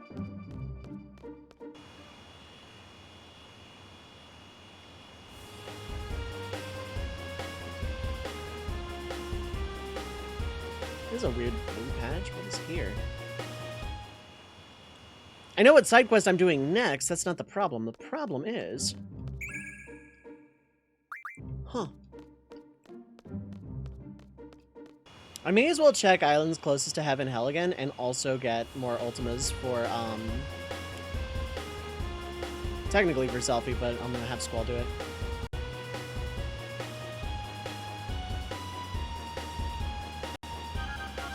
This is a weird blue patch. What is here? I know what side quest I'm doing next. That's not the problem. The problem is... Huh. I may as well check islands closest to Heaven Hell again and also get more Ultimas for, technically for Selfie, but I'm gonna have Squall do it.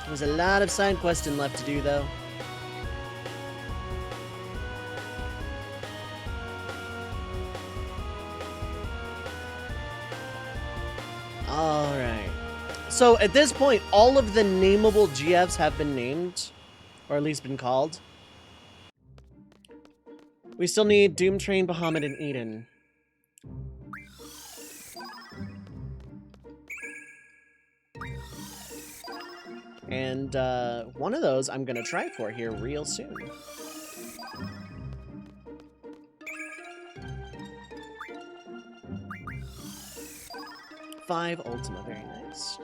There's a lot of side questing left to do, though. Alright. So, at this point, all of the nameable GFs have been named. Or at least been called. We still need Doomtrain, Bahamut, and Eden. And, one of those I'm gonna try for here real soon. Five Ultima, very nice.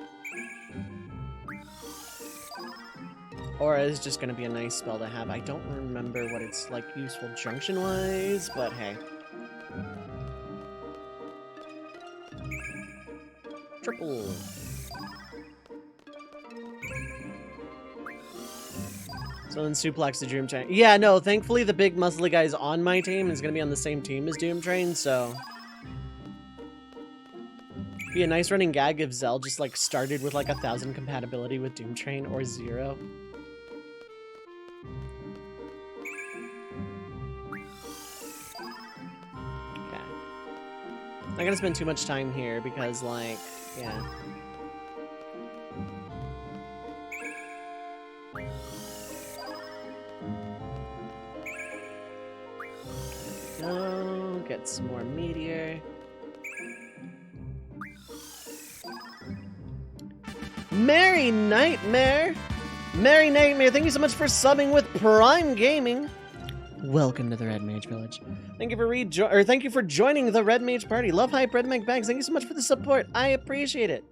Aura is just gonna be a nice spell to have. I don't remember what it's, like, useful junction-wise, but hey. Triple. So then suplex the Doomtrain. Yeah, no, thankfully the big muscly guy's on my team. Is gonna be on the same team as Doomtrain, so... Be a nice running gag if Zell just, like, started with, like, 1,000 compatibility with Doomtrain, or 0. Okay. I'm not gonna spend too much time here, because, like, yeah. Go, get some more meteor. Merry Nightmare! Merry Nightmare, thank you so much for subbing with Prime Gaming. Welcome to the Red Mage Village. Thank you for joining the Red Mage Party. Love Hype, Red Mag Bags, thank you so much for the support. I appreciate it.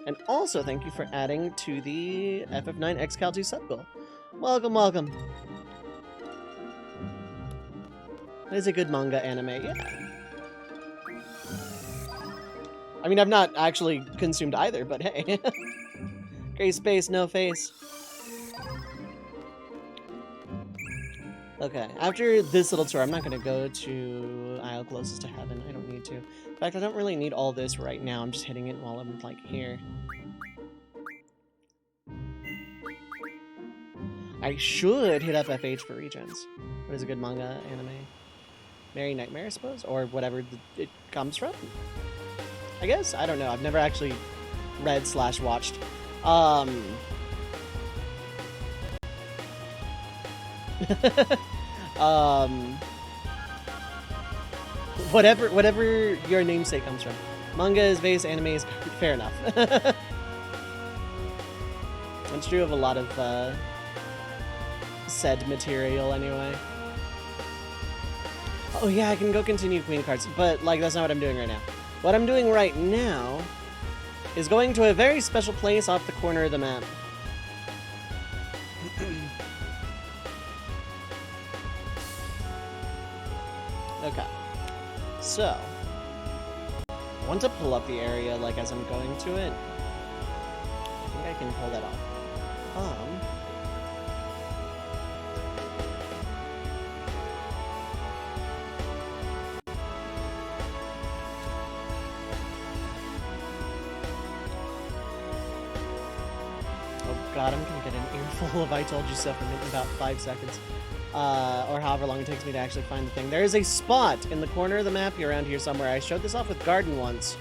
And also, thank you for adding to the FF9 XCal2 sub goal. Welcome, welcome. That is a good manga anime, yeah. I mean, I've not actually consumed either, but hey. Gray space, no face. Okay, after this little tour, I'm not going to go to Isle closest to Heaven. I don't need to. In fact, I don't really need all this right now. I'm just hitting it while I'm, like, here. I should hit up FH for regens. What is a good manga anime? Merry Nightmare, I suppose? Or whatever it comes from? I guess? I don't know. I've never actually read/watched. Whatever your namesake comes from. Manga is base, anime is fair enough. It's true of a lot of said material anyway. Oh yeah, I can go continue Queen cards, but like that's not what I'm doing right now. What I'm doing right now is going to a very special place off the corner of the map. Okay. So, I want to pull up the area like as I'm going to it. I think I can pull that off. God, I'm gonna get an earful of I told you so in about 5 seconds. Or however long it takes me to actually find the thing. There is a spot in the corner of the map here around here somewhere. I showed this off with Garden once.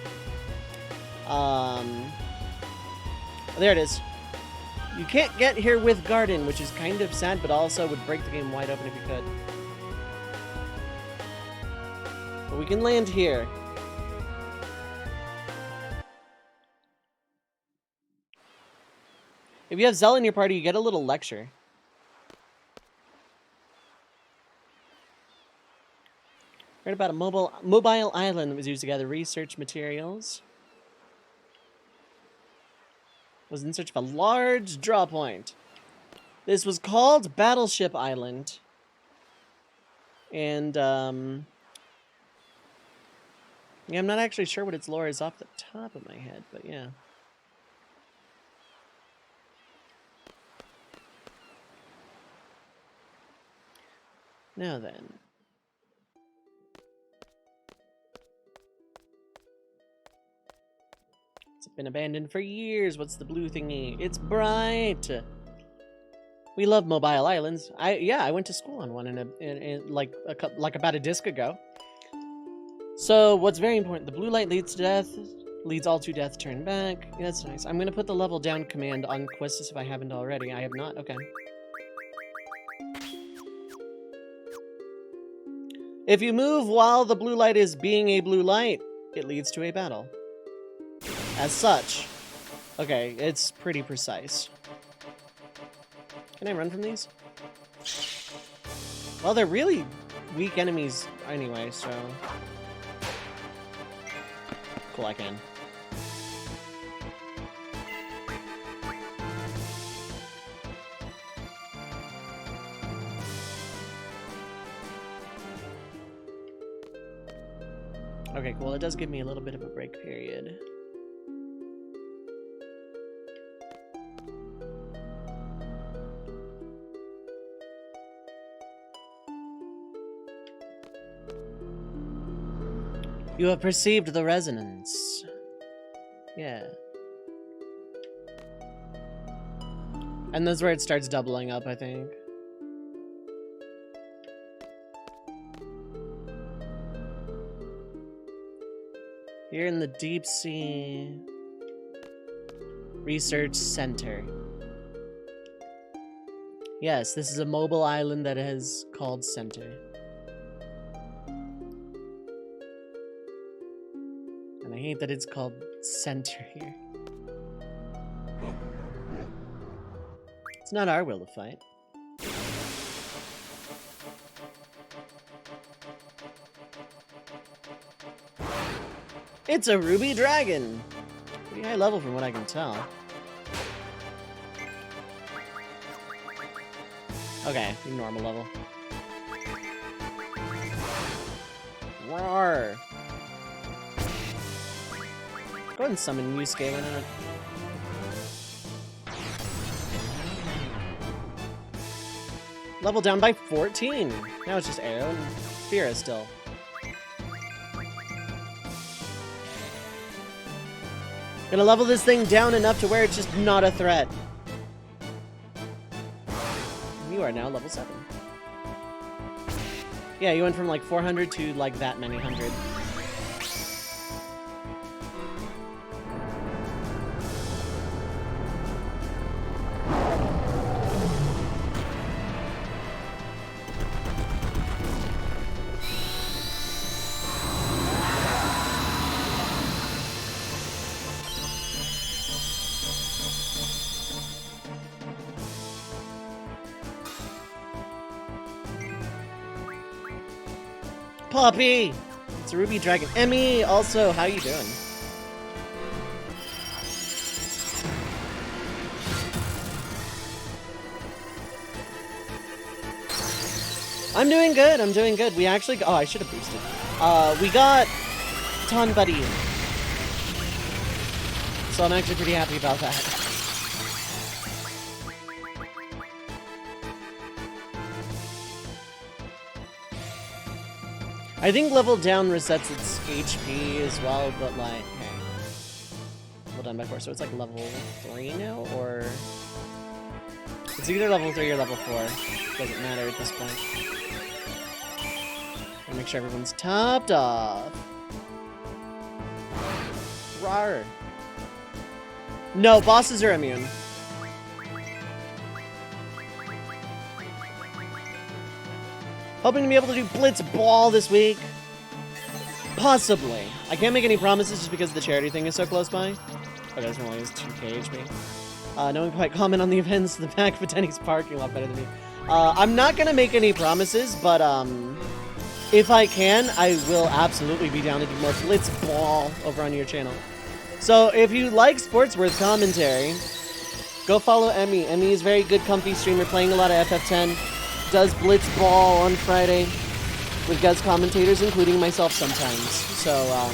There it is. You can't get here with Garden, which is kind of sad, but also would break the game wide open if you could. But we can land here. If you have Zell in your party, you get a little lecture. Read about a mobile island that was used to gather research materials. Was in search of a large draw point. This was called Battleship Island. And, yeah, I'm not actually sure what its lore is off the top of my head, but yeah. Now then. It's been abandoned for years. What's the blue thingy? It's bright. We love mobile islands. I went to school on one like about a disc ago. So what's very important? The blue light leads to death. Leads all to death. Turn back. Yeah, that's nice. I'm gonna put the level down command on Questus if I haven't already. I have not. Okay. If you move while the blue light is being a blue light, it leads to a battle. As such. Okay, it's pretty precise. Can I run from these? Well, they're really weak enemies anyway, so... Cool, I can. Okay, cool. It does give me a little bit of a break period. You have perceived the resonance. Yeah. And that's where it starts doubling up, I think. Here in the Deep Sea Research Center. Yes, this is a mobile island that is called Center. And I hate that it's called Center here. It's not our will to fight. It's a ruby dragon! Pretty high level from what I can tell. Okay, normal level. Roar! Go ahead and summon Yusuke, why not? Level down by 14! Now it's just Arrow and Fira still. Gonna level this thing down enough to where it's just not a threat. You are now level 7. Yeah, you went from like 400 to like that many hundred. Poppy! It's a ruby dragon. Emmy, also, how you doing? I'm doing good, I'm doing good. We actually... Oh, I should have boosted. We got Ton Buddy. So I'm actually pretty happy about that. I think level down resets its HP as well, but like, hey. Level down by 4, so it's like level 3 now, or... It's either level 3 or level 4. Doesn't matter at this point. Gotta make sure everyone's topped off. Rawr. No, bosses are immune. Hoping to be able to do Blitz Ball this week. Possibly. I can't make any promises just because the charity thing is so close by. Oh, that's only has 2k HP. No one quite comment on the events in the back of a Denny's parking lot better than me. I'm not gonna make any promises, but if I can, I will absolutely be down to do more Blitz Ball over on your channel. So if you like Sportsworth commentary, go follow Emmy. Emmy is a very good, comfy streamer playing a lot of FF10. Does Blitz Ball on Friday with guest commentators, including myself sometimes. So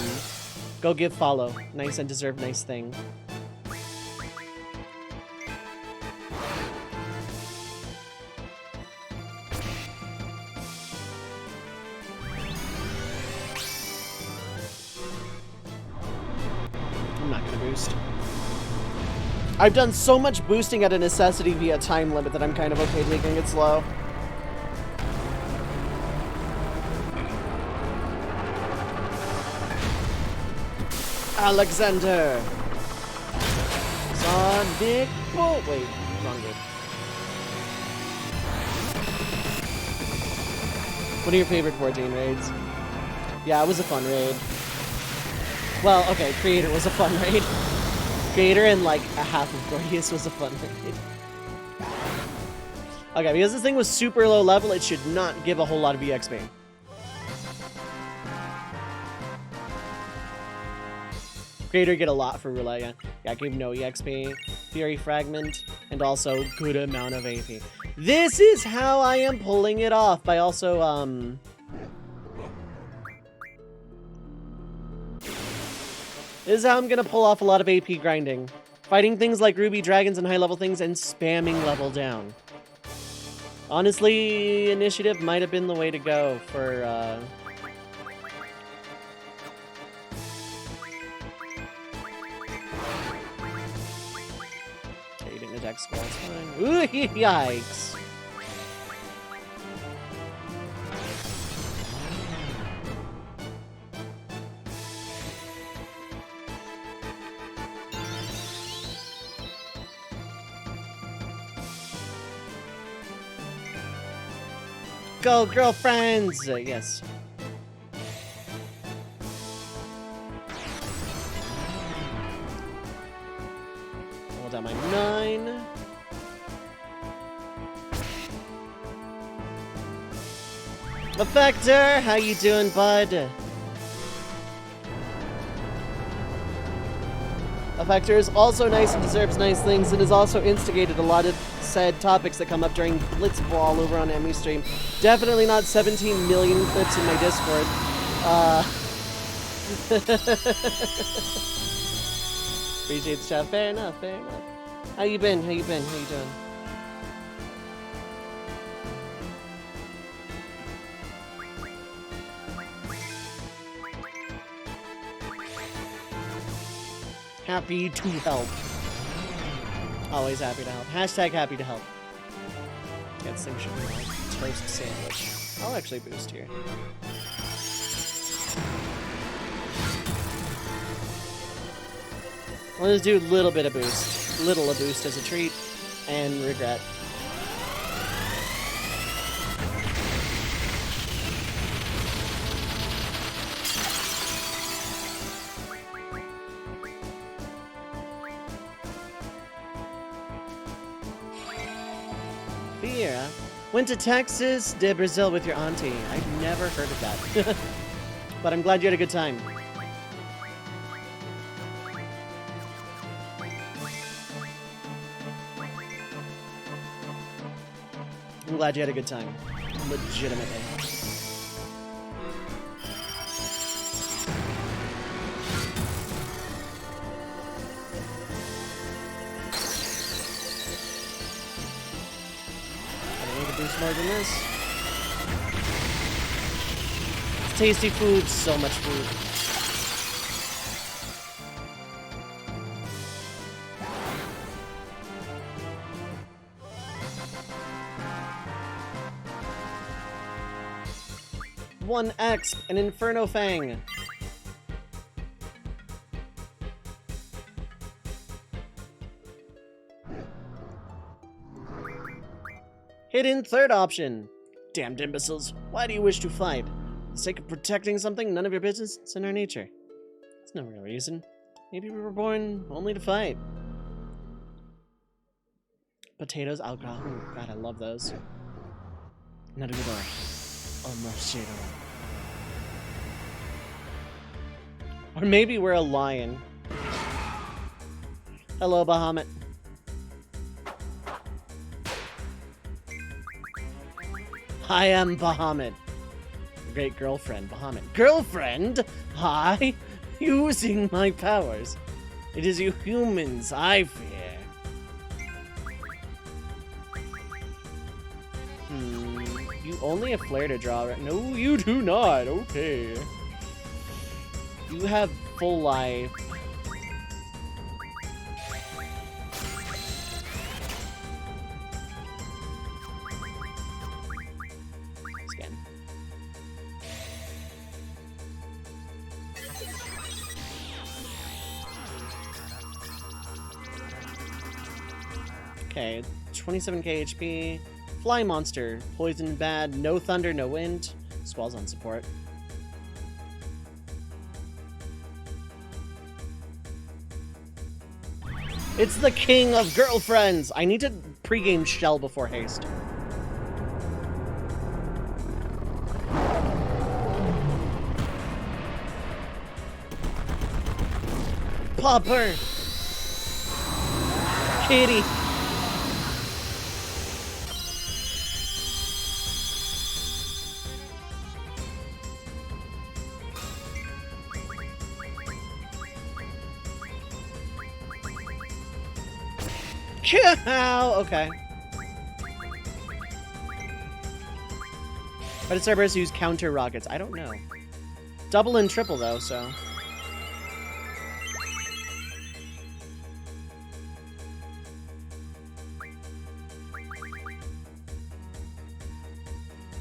go give follow. Nice and deserved nice thing. I'm not gonna boost. I've done so much boosting at a necessity via time limit that I'm kind of okay taking it slow. Alexander! Sonic Bolt! Wait, wrong dude. What are your favorite 14 raids? Yeah, it was a fun raid. Well, okay, Creator was a fun raid. Creator and like a half of Gordius was a fun raid. Okay, because this thing was super low level, it should not give a whole lot of EXP. Creator get a lot for Roulette, yeah. Yeah, gave no EXP, Fury Fragment, and also good amount of AP. This is how I am pulling it off by also, This is how I'm gonna pull off a lot of AP grinding. Fighting things like Ruby Dragons and high-level things and spamming level down. Honestly, Initiative might have been the way to go for, Okay, you didn't attack squall, it's fine. Ooh, yikes. Go, girlfriends! Yes. Hold down my 9. Effector, how you doing, bud? Effector is also nice and deserves nice things, and has also instigated a lot of said topics that come up during Blitz Ball over on Emmy stream. Definitely not 17 million clips in my Discord. Appreciate the chat. Fair enough, fair enough. How you been? How you been? How you doing? Happy to help. Always happy to help. Hashtag happy to help. Yeah, this thing should be like toast sandwich. I'll actually boost here. I'll just do a little bit of boost. Little a boost as a treat. And regret. Fear. Went to Texas, did Brazil with your auntie. I've never heard of that. But I'm glad you had a good time. I'm glad you had a good time. Legitimately. Boost more than this. It's tasty food, so much food. 1 X, an Inferno Fang. Hidden third option. Damned imbeciles, why do you wish to fight? For the sake of protecting something, none of your business, it's in our nature. There's no real reason. Maybe we were born only to fight. Potatoes, alcohol. Ooh, God, I love those. Naruto. Omoshiro. Or maybe we're a lion. Hello, Bahamut. I am Bahamut. Great girlfriend, Bahamut. Girlfriend? Hi? Using my powers. It is you humans I fear. You only have flare to draw, right? No, you do not. Okay. You have full life. Scan. Okay, 27k HP. Fly monster. Poison bad. No thunder, no wind. Squall's on support. It's the king of girlfriends! I need to pregame Shell before haste. Popper! Kitty! Okay. But it's Cerberus use counter rockets. I don't know. Double and triple though, so.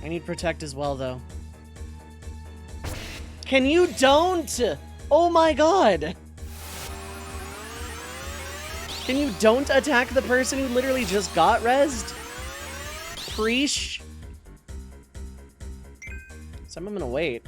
I need protect as well though. Can you don't? Oh my god! Can you don't attack the person who literally just got rezzed? Preesh. So I'm gonna wait.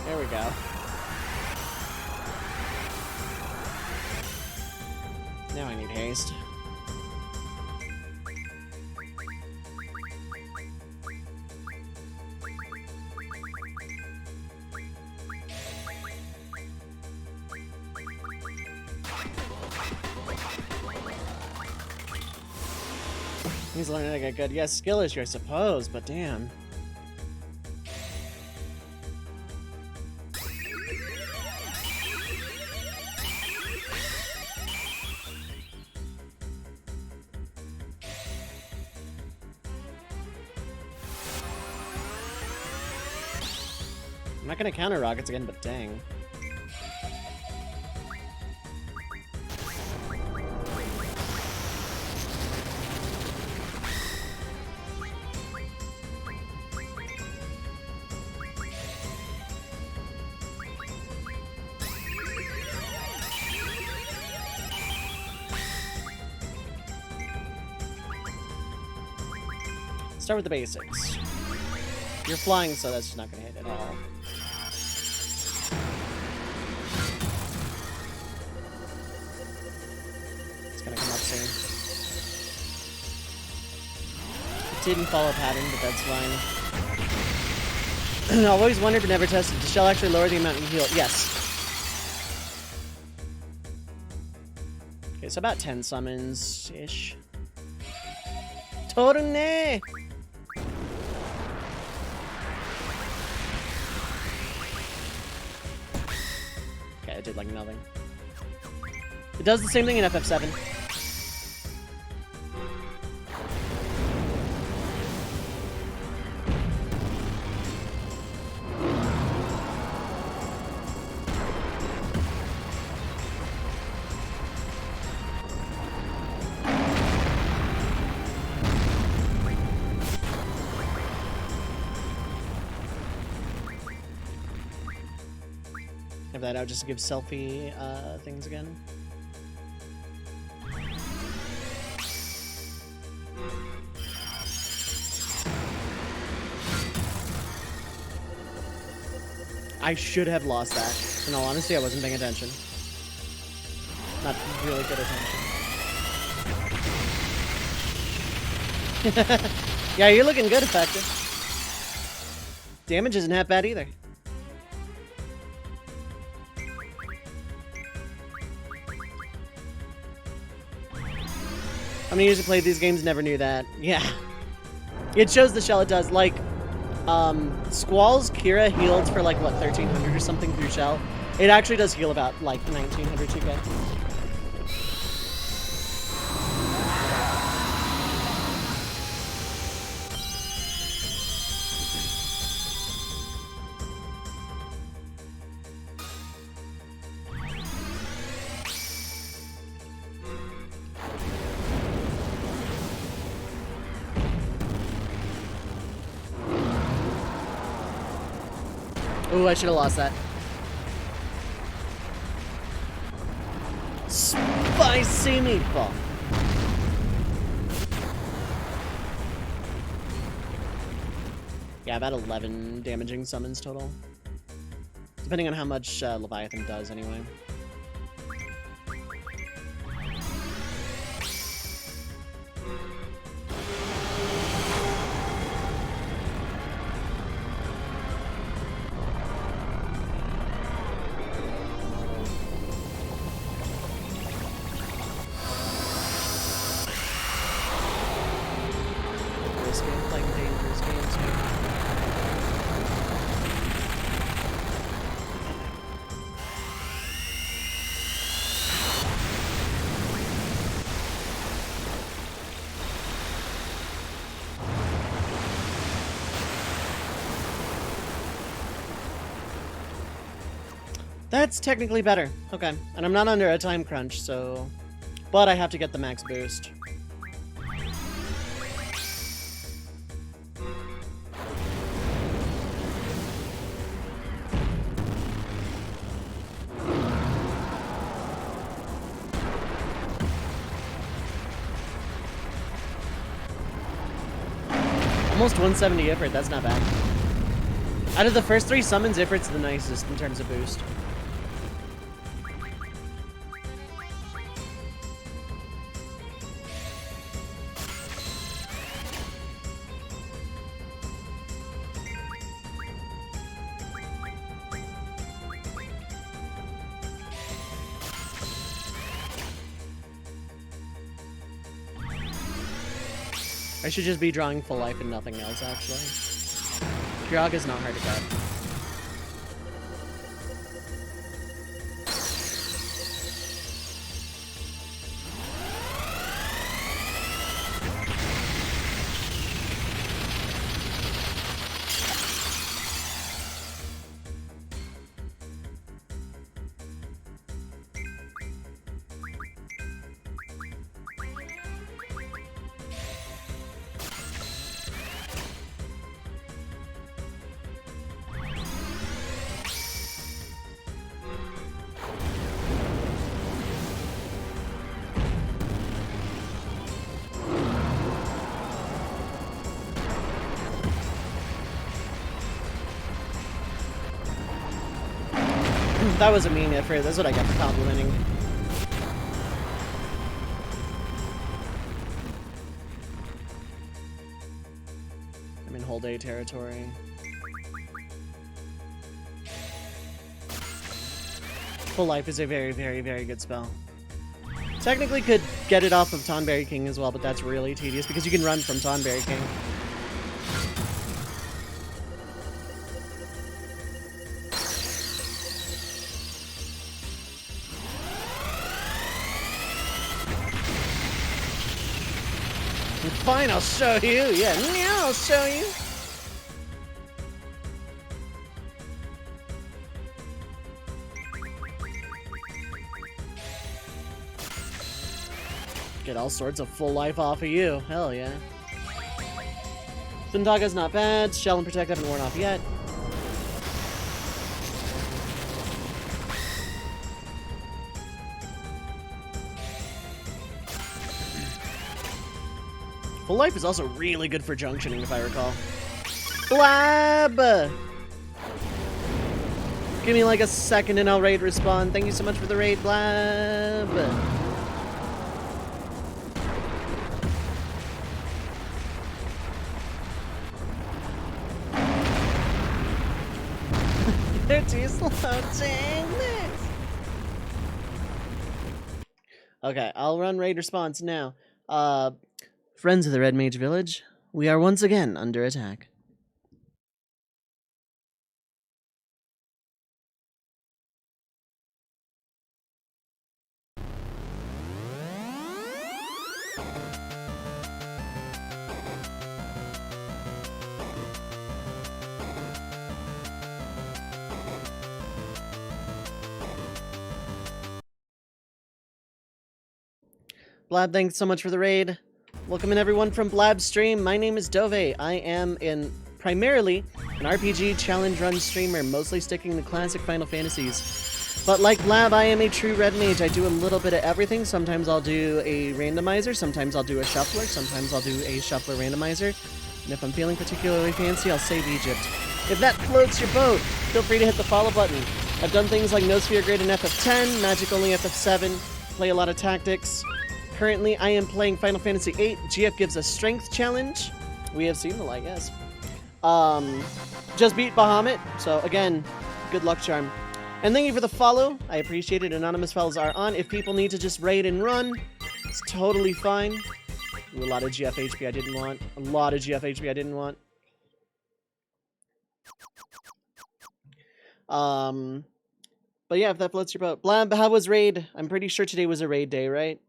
There we go. Now I need haste. He's learning to get good. Yes, skill issue, I suppose, but damn. I'm not gonna counter rockets again, but dang. Start with the basics. You're flying, so that's just not gonna hit at all. It's gonna come up soon. It didn't follow pattern, but that's fine. I've always wondered but never tested. Does Shell actually lower the amount you heal? Yes. Okay, so about 10 summons-ish. Torne! Okay, it did like nothing. It does the same thing in FF7. Have that out just to give selfie things again. I should have lost that. In all honesty, I wasn't paying attention. Not really good attention. Yeah, you're looking good, Effective. Damage isn't half bad either. How many years I played these games, never knew that. Yeah. It shows the shell it does. Like, Squall's Kira healed for like, what, 1300 or something through shell? It actually does heal about like 1900 2k. Ooh, I should have lost that. Spicy meatball. Yeah, about 11 damaging summons total. Depending on how much Leviathan does, anyway. That's technically better. Okay. And I'm not under a time crunch, so... But I have to get the max boost. Almost 170 Ifrit, that's not bad. Out of the first 3 summons, Ifrit's the nicest in terms of boost. I should just be drawing full life and nothing else, actually. Kyogre is not hard to get. That was a mean effort. That's what I get for complimenting. I'm in whole day territory. Full life is a very, very, very good spell. Technically could get it off of Tonberry King as well, but that's really tedious because you can run from Tonberry King. Fine, I'll show you. Yeah, I'll show you. Get all sorts of full life off of you. Hell yeah. Thundaga's not bad. Shell and Protect haven't worn off yet. Full life is also really good for junctioning, if I recall. Blab! Give me like a second and I'll raid respawn. Thank you so much for the raid, Blab! They're too slow, dang this! Okay, I'll run raid response now. Friends of the Red Mage Village, we are once again under attack. Blab, thanks so much for the raid. Welcome in everyone from Blab's stream. My name is Dove. I am primarily an RPG challenge run streamer, mostly sticking to classic Final Fantasies. But like Blab, I am a true red mage. I do a little bit of everything. Sometimes I'll do a randomizer, sometimes I'll do a shuffler, sometimes I'll do a shuffler randomizer. And if I'm feeling particularly fancy, I'll save Egypt. If that floats your boat, feel free to hit the follow button. I've done things like No Sphere Grid in FF10, Magic only FF7, play a lot of tactics. Currently, I am playing Final Fantasy VIII. GF gives a strength challenge. We have seen the like, yes. Just beat Bahamut, so again, good luck charm. And thank you for the follow. I appreciate it. Anonymous fellas are on. If people need to just raid and run, it's totally fine. Ooh, a lot of GF HP I didn't want. A lot of GF HP I didn't want. But yeah, if that floats your boat. Blab, how was raid? I'm pretty sure today was a raid day, right?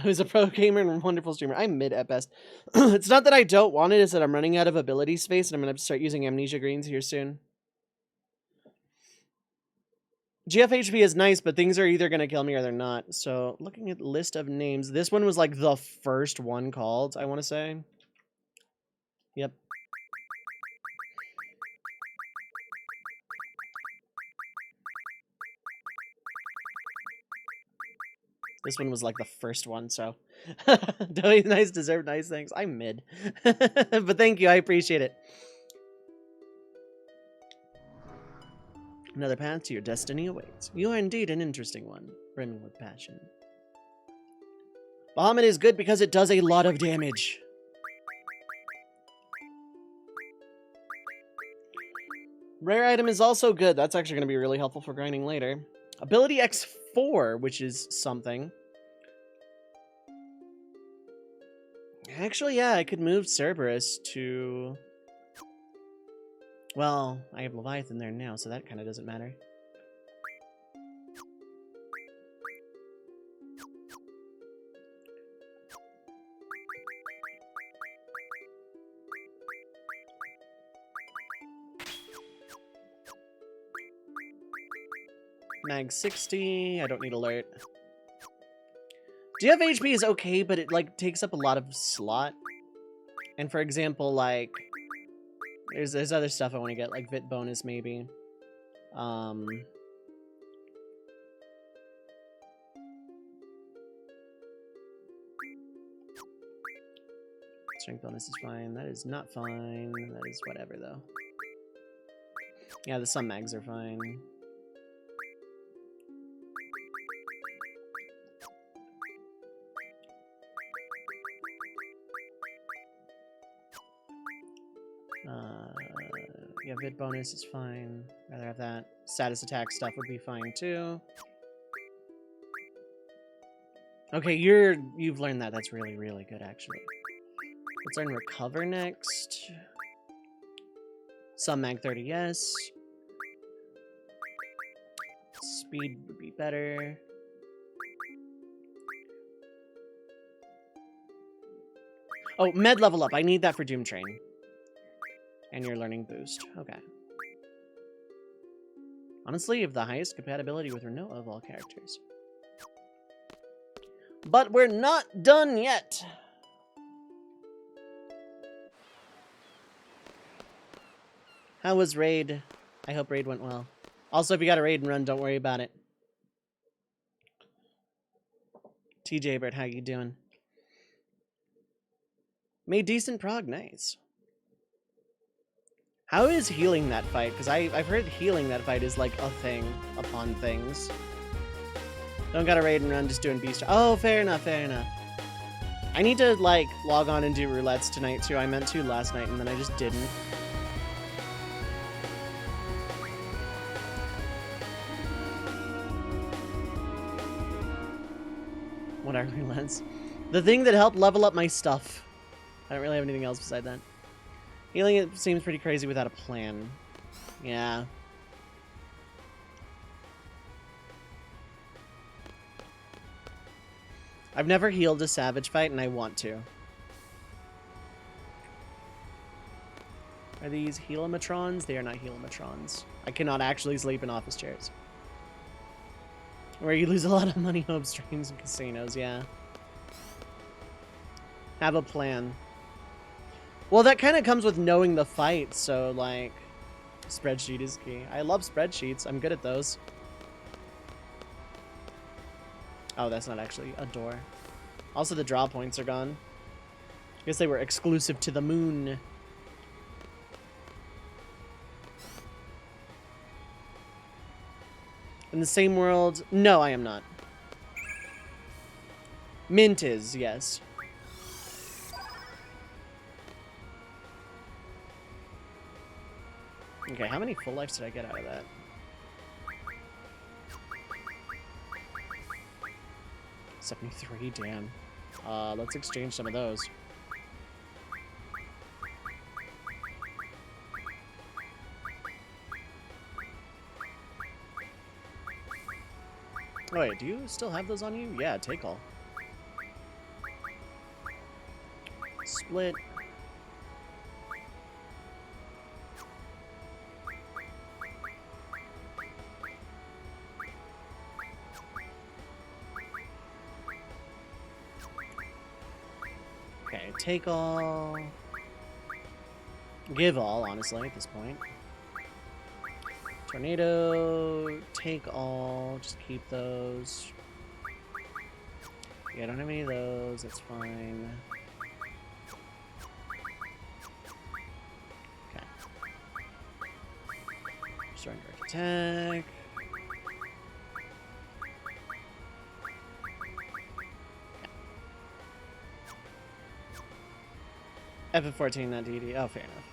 Who's a pro gamer and wonderful streamer. I'm mid at best. It's not that I don't want it, it's that I'm running out of ability space and I'm going to start using amnesia greens here soon. GF HP is nice, but things are either going to kill me or they're not. So, looking at the list of names, this one was like the first one called, I want to say. Yep. This one was like the first one, so. Doing nice, deserve nice things. I'm mid. But thank you, I appreciate it. Another path to your destiny awaits. You are indeed an interesting one, brimming with passion. Bahamut is good because it does a lot of damage. Rare item is also good. That's actually going to be really helpful for grinding later. Ability X4, which is something. Actually, yeah, I could move Cerberus to... Well, I have Leviathan there now, so that kind of doesn't matter. Mag 60, I don't need alert. GF HP is okay, but it like takes up a lot of slot. And for example, like there's other stuff I want to get, like VIII bonus maybe. Strength bonus is fine. That is not fine. That is whatever though. Yeah, the some mags are fine. Yeah, VIII bonus is fine. Rather have that. Status attack stuff would be fine too. Okay, you've learned that. That's really, really good actually. Let's learn recover next. Some mag 30, yes. Speed would be better. Oh, med level up. I need that for Doomtrain. And your learning boost. Okay. Honestly, you have the highest compatibility with Renault of all characters. But we're not done yet. How was raid? I hope raid went well. Also, if you got a raid and run, don't worry about it. TJ Bert, how you doing? Made decent prog, nice. How is healing that fight? Because I've heard healing that fight is like a thing upon things. Don't gotta raid and run, just doing beast. Oh, fair enough, fair enough. I need to like log on and do roulettes tonight too. I meant to last night and then I just didn't. What are roulettes? The thing that helped level up my stuff. I don't really have anything else beside that. Healing it seems pretty crazy without a plan. Yeah. I've never healed a savage fight, and I want to. Are these healomatrons? They are not healomatrons. I cannot actually sleep in office chairs. Where you lose a lot of money on streams and casinos, yeah. Have a plan. Well, that kind of comes with knowing the fight, so, like, spreadsheet is key. I love spreadsheets. I'm good at those. Oh, that's not actually a door. Also, the draw points are gone. I guess they were exclusive to the moon. In the same world? No, I am not. Mint is, yes. Okay, how many full lives did I get out of that? 73, damn. Let's exchange some of those. Oh wait, do you still have those on you? Yeah, take all. Split. Okay, take all. Give all, honestly, at this point. Tornado, take all, just keep those. Yeah, I don't have any of those, that's fine. Okay. Restoring direct attack. FF14, not DD. Oh, fair enough.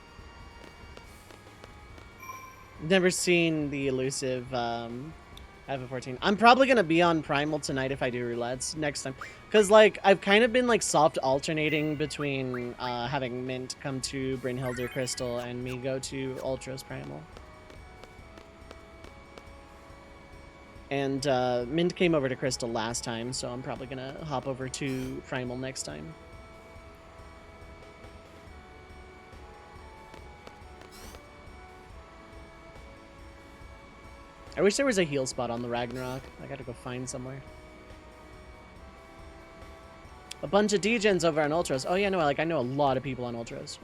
Never seen the elusive FF14. I'm probably going to be on Primal tonight if I do roulettes next time. Because, like, I've kind of been, like, soft alternating between having Mint come to Brynhilder Crystal and me go to Ultros Primal. And Mint came over to Crystal last time, so I'm probably going to hop over to Primal next time. I wish there was a heal spot on the Ragnarok. I gotta go find somewhere. A bunch of degens over on Ultros. Oh yeah, no, like I know a lot of people on Ultros.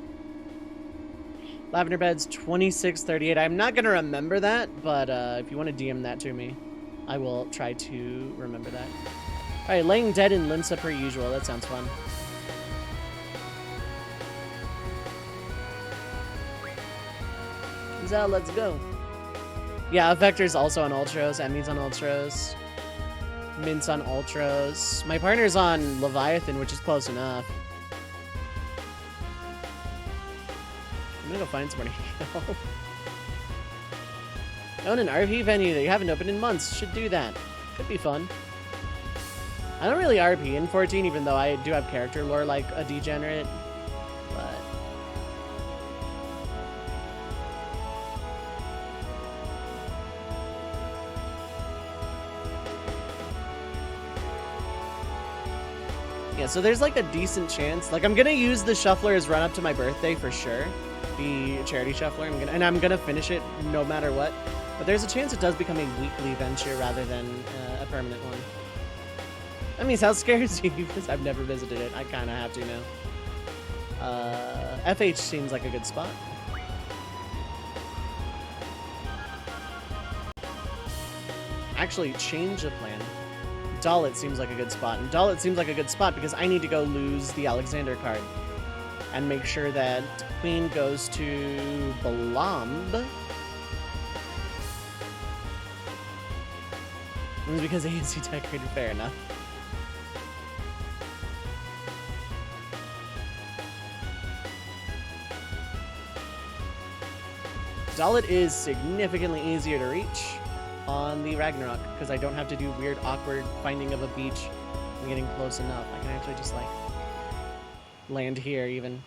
Lavender Beds 2638. I'm not gonna remember that, but if you want to DM that to me, I will try to remember that. Alright, laying dead in Limsa per usual. That sounds fun. So let's go. Yeah, Vector's also on Ultros, Emmy's on Ultros, Mint's on Ultros. My partner's on Leviathan, which is close enough. I'm gonna go find somewhere to heal. Own an RP venue that you haven't opened in months. Should do that. Could be fun. I don't really RP in 14, even though I do have character lore like a degenerate. But yeah, so there's like a decent chance. Like I'm gonna use the Shuffler's run up to my birthday for sure. The charity Shuffler. I'm gonna finish it no matter what. But there's a chance it does become a weekly venture rather than a permanent one. I mean, how scares you? Because I've never visited it. I kind of have to now. FH seems like a good spot. Actually, change the plan. Dalit seems like a good spot. And Dalit seems like a good spot because I need to go lose the Alexander card. and make sure that queen goes to Balamb. It's because ANC decorated, fair enough. Dalit is significantly easier to reach on the Ragnarok because I don't have to do weird, awkward finding of a beach and getting close enough. I can actually just, like, land here, even.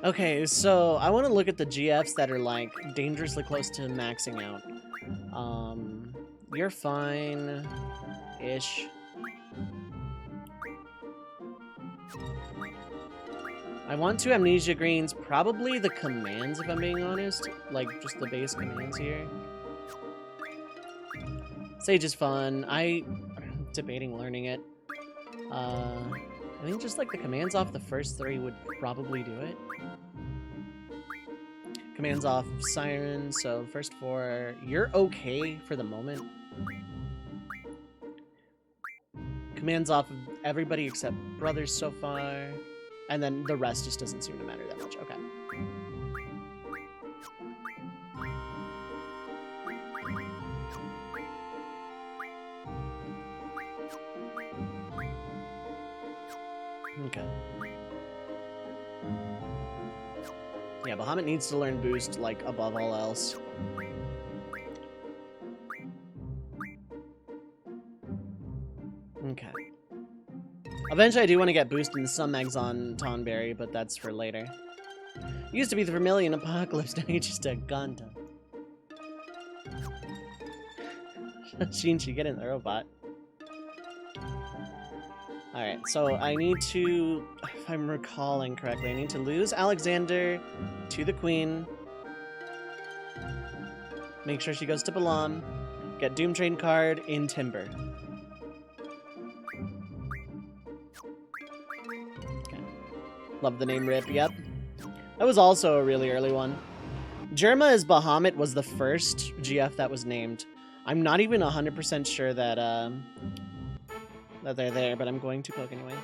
Okay, so I want to look at the GFs that are, like, dangerously close to maxing out. You're fine-ish. I want to Amnesia Greens, probably the commands, if I'm being honest. Like, just the base commands here. Sage is fun. I'm debating learning it. I think just, like, the commands off the first 3 would probably do it. Commands off Siren, so first 4, you're okay for the moment. Commands off of everybody except Brothers so far. And then the rest just doesn't seem to matter that much. Okay. Okay. Yeah, Bahamut needs to learn Boost, like, above all else. Okay. Eventually I do want to get Boost in some eggs on Tonberry, but that's for later. Used to be the Vermilion Apocalypse, now you're just a Gundam. Shinji, get in the robot. Alright, so I need to, if I'm recalling correctly, I need to lose Alexander to the Queen. Make sure she goes to Balam. Get Doomtrain card in Timber. Okay. Love the name Rip, yep. That was also a really early one. Jerma as Bahamut was the first GF that was named. I'm not even 100% sure that, that they're there, but I'm going to poke anyway.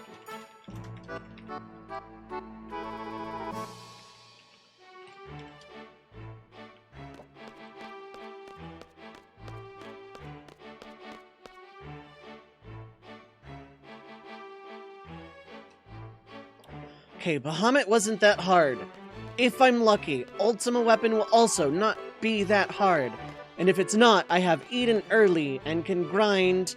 Okay, Bahamut wasn't that hard. If I'm lucky, Ultima Weapon will also not be that hard. And if it's not, I have Eden early and can grind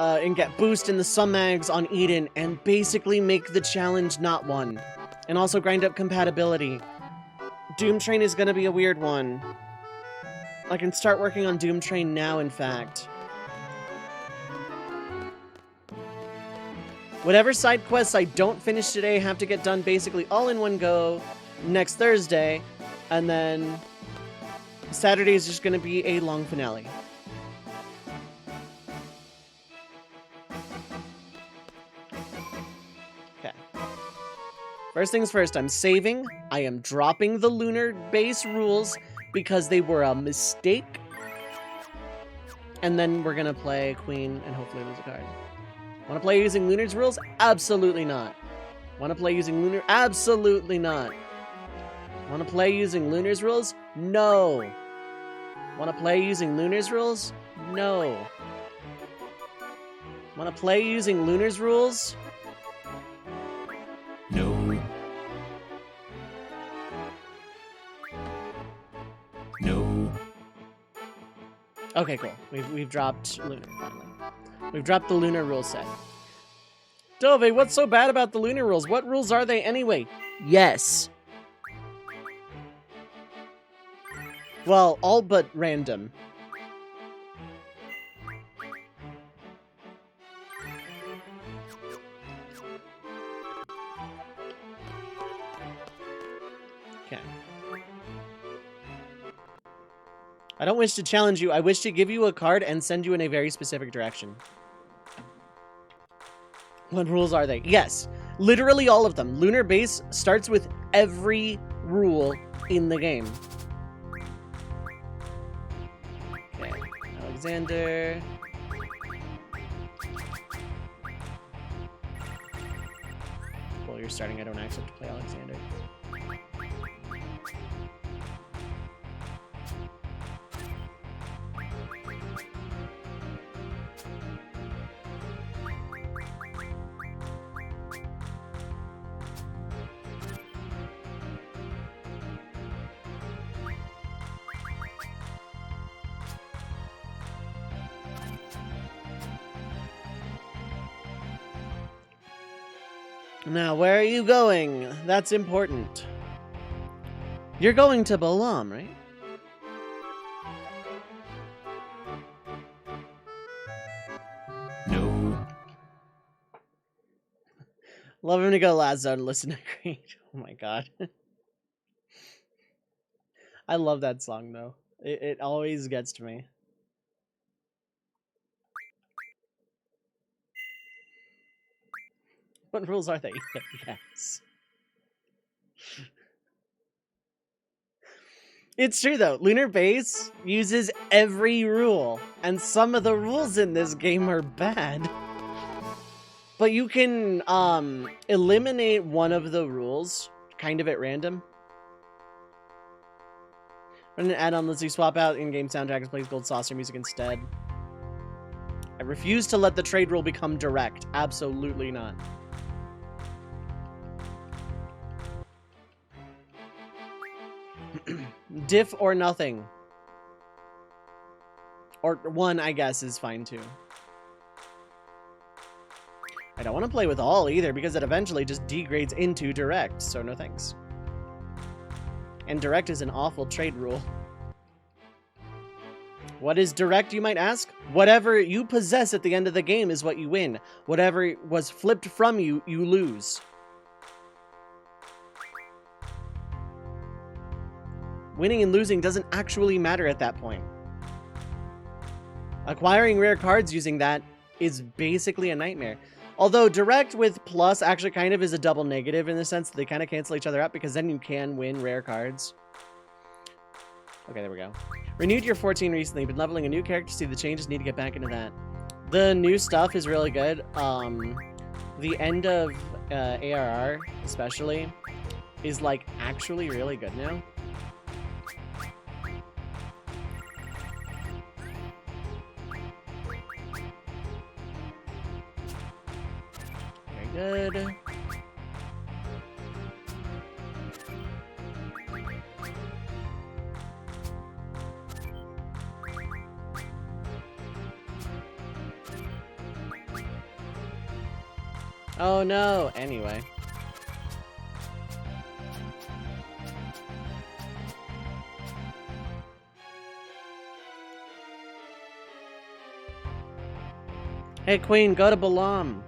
and get boost in the summags on Eden and basically make the challenge not one. And also grind up compatibility. Doomtrain is gonna be a weird one. I can start working on Doomtrain now, in fact. Whatever side quests I don't finish today have to get done basically all in one go next Thursday, and then Saturday is just gonna be a long finale. Okay. First things first, I'm saving. I am dropping the lunar base rules because they were a mistake. And then we're gonna play Queen and hopefully lose a card. Want to play using Lunar's rules? Absolutely not. Want to play using Lunar? Absolutely not. Want to play using Lunar's rules? No. Want to play using Lunar's rules? No. Want to play using Lunar's rules? No. No. Okay, cool. We've dropped Lunar finally. We've dropped the Lunar rule set. Dove, what's so bad about the Lunar rules? What rules are they anyway? Yes. Well, all but random. Okay. I don't wish to challenge you. I wish to give you a card and send you in a very specific direction. What rules are they? Yes. Literally all of them. Lunar Base starts with every rule in the game. Okay, Alexander. Well, you're starting. I don't actually have to play Alexander. Now, where are you going? That's important. You're going to Balam, right? No. Love him to go last zone and listen to Creed. Oh my god. I love that song, though. It always gets to me. What rules are they? Yes. It's true, though. Lunar Base uses every rule, and some of the rules in this game are bad. But you can eliminate one of the rules kind of at random. Run an add-on lets you swap out in-game soundtracks and plays gold saucer music instead. I refuse to let the trade rule become direct. Absolutely not. Diff or nothing. Or one, I guess, is fine too. I don't want to play with all either, because it eventually just degrades into direct, so no thanks. And direct is an awful trade rule. What is direct, you might ask? Whatever you possess at the end of the game is what you win. Whatever was flipped from you, you lose. Winning and losing doesn't actually matter at that point. Acquiring rare cards using that is basically a nightmare. Although direct with plus actually kind of is a double negative in the sense that they kind of cancel each other out, because then you can win rare cards. Okay, there we go. Renewed your 14 recently. Been leveling a new character. See the changes. Need to get back into that. The new stuff is really good. The end of ARR especially is like actually really good now. Good. Oh no, anyway. Hey Queen, go to Balam.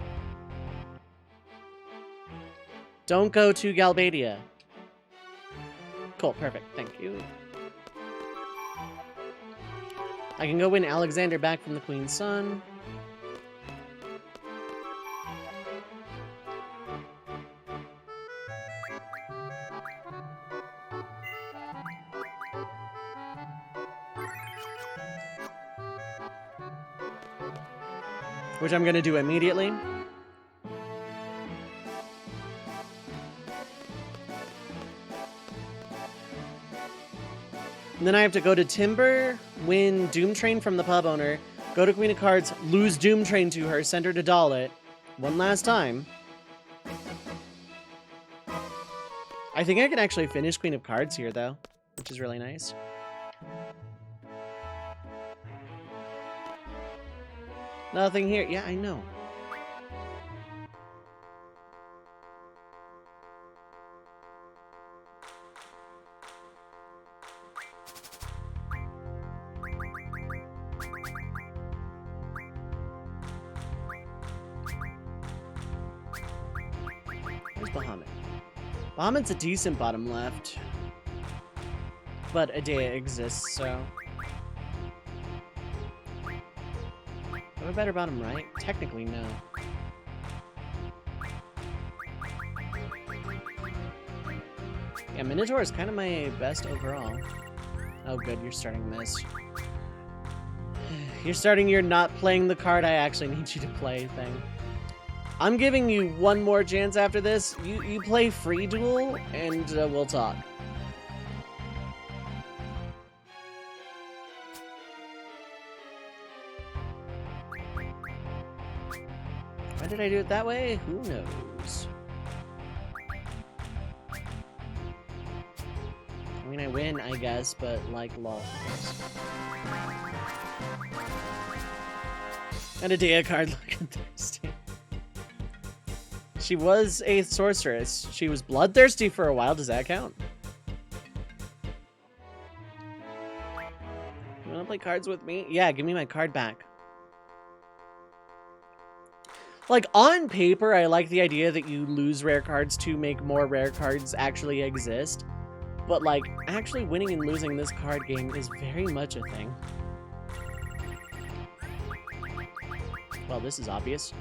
Don't go to Galbadia. Cool, perfect, thank you. I can go win Alexander back from the Queen's son. Which I'm gonna do immediately. And then I have to go to Timber, win Doomtrain from the pub owner, go to Queen of Cards, lose Doomtrain to her, send her to Dalit one last time. I think I can actually finish Queen of Cards here, though, which is really nice. Nothing here. Yeah, I know. Where's Bahamut? Bahamut's a decent bottom left. But Adea exists, so... Have a better bottom right? Technically, no. Yeah, Minotaur is kind of my best overall. Oh good, you're starting this. You're starting your not playing the card I actually need you to play thing. I'm giving you one more chance after this. You play free duel, and we'll talk. Why did I do it that way? Who knows? I mean, I win, I guess, but like, lol. And a Dea card looking thirsty. She was a sorceress. She was bloodthirsty for a while. Does that count? You wanna play cards with me? Yeah, give me my card back. Like, on paper, I like the idea that you lose rare cards to make more rare cards actually exist. But, like, actually winning and losing this card game is very much a thing. Well, this is obvious.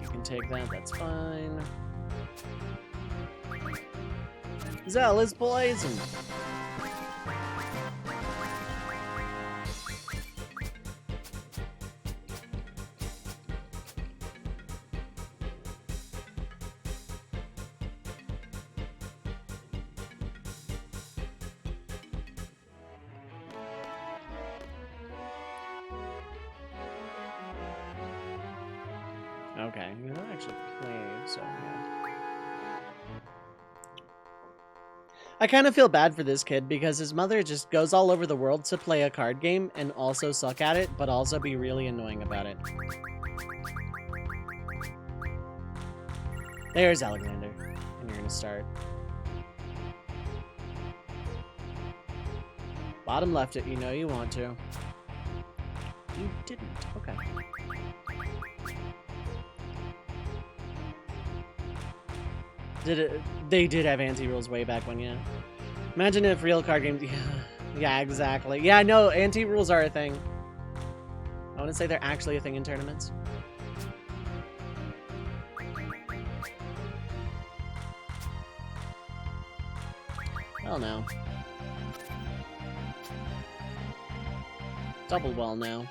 You can take that, that's fine. Zell is poisoned. Okay, you don't actually play, so yeah. I kind of feel bad for this kid because his mother just goes all over the world to play a card game and also suck at it, but also be really annoying about it. There's Alexander, and you're gonna start. Bottom left it, you know you want to. You didn't, okay. They did have anti-rules way back when, yeah. Imagine if real card games... Yeah, exactly. Yeah, no, anti-rules are a thing. I want to say they're actually a thing in tournaments. Well, no. Double well now.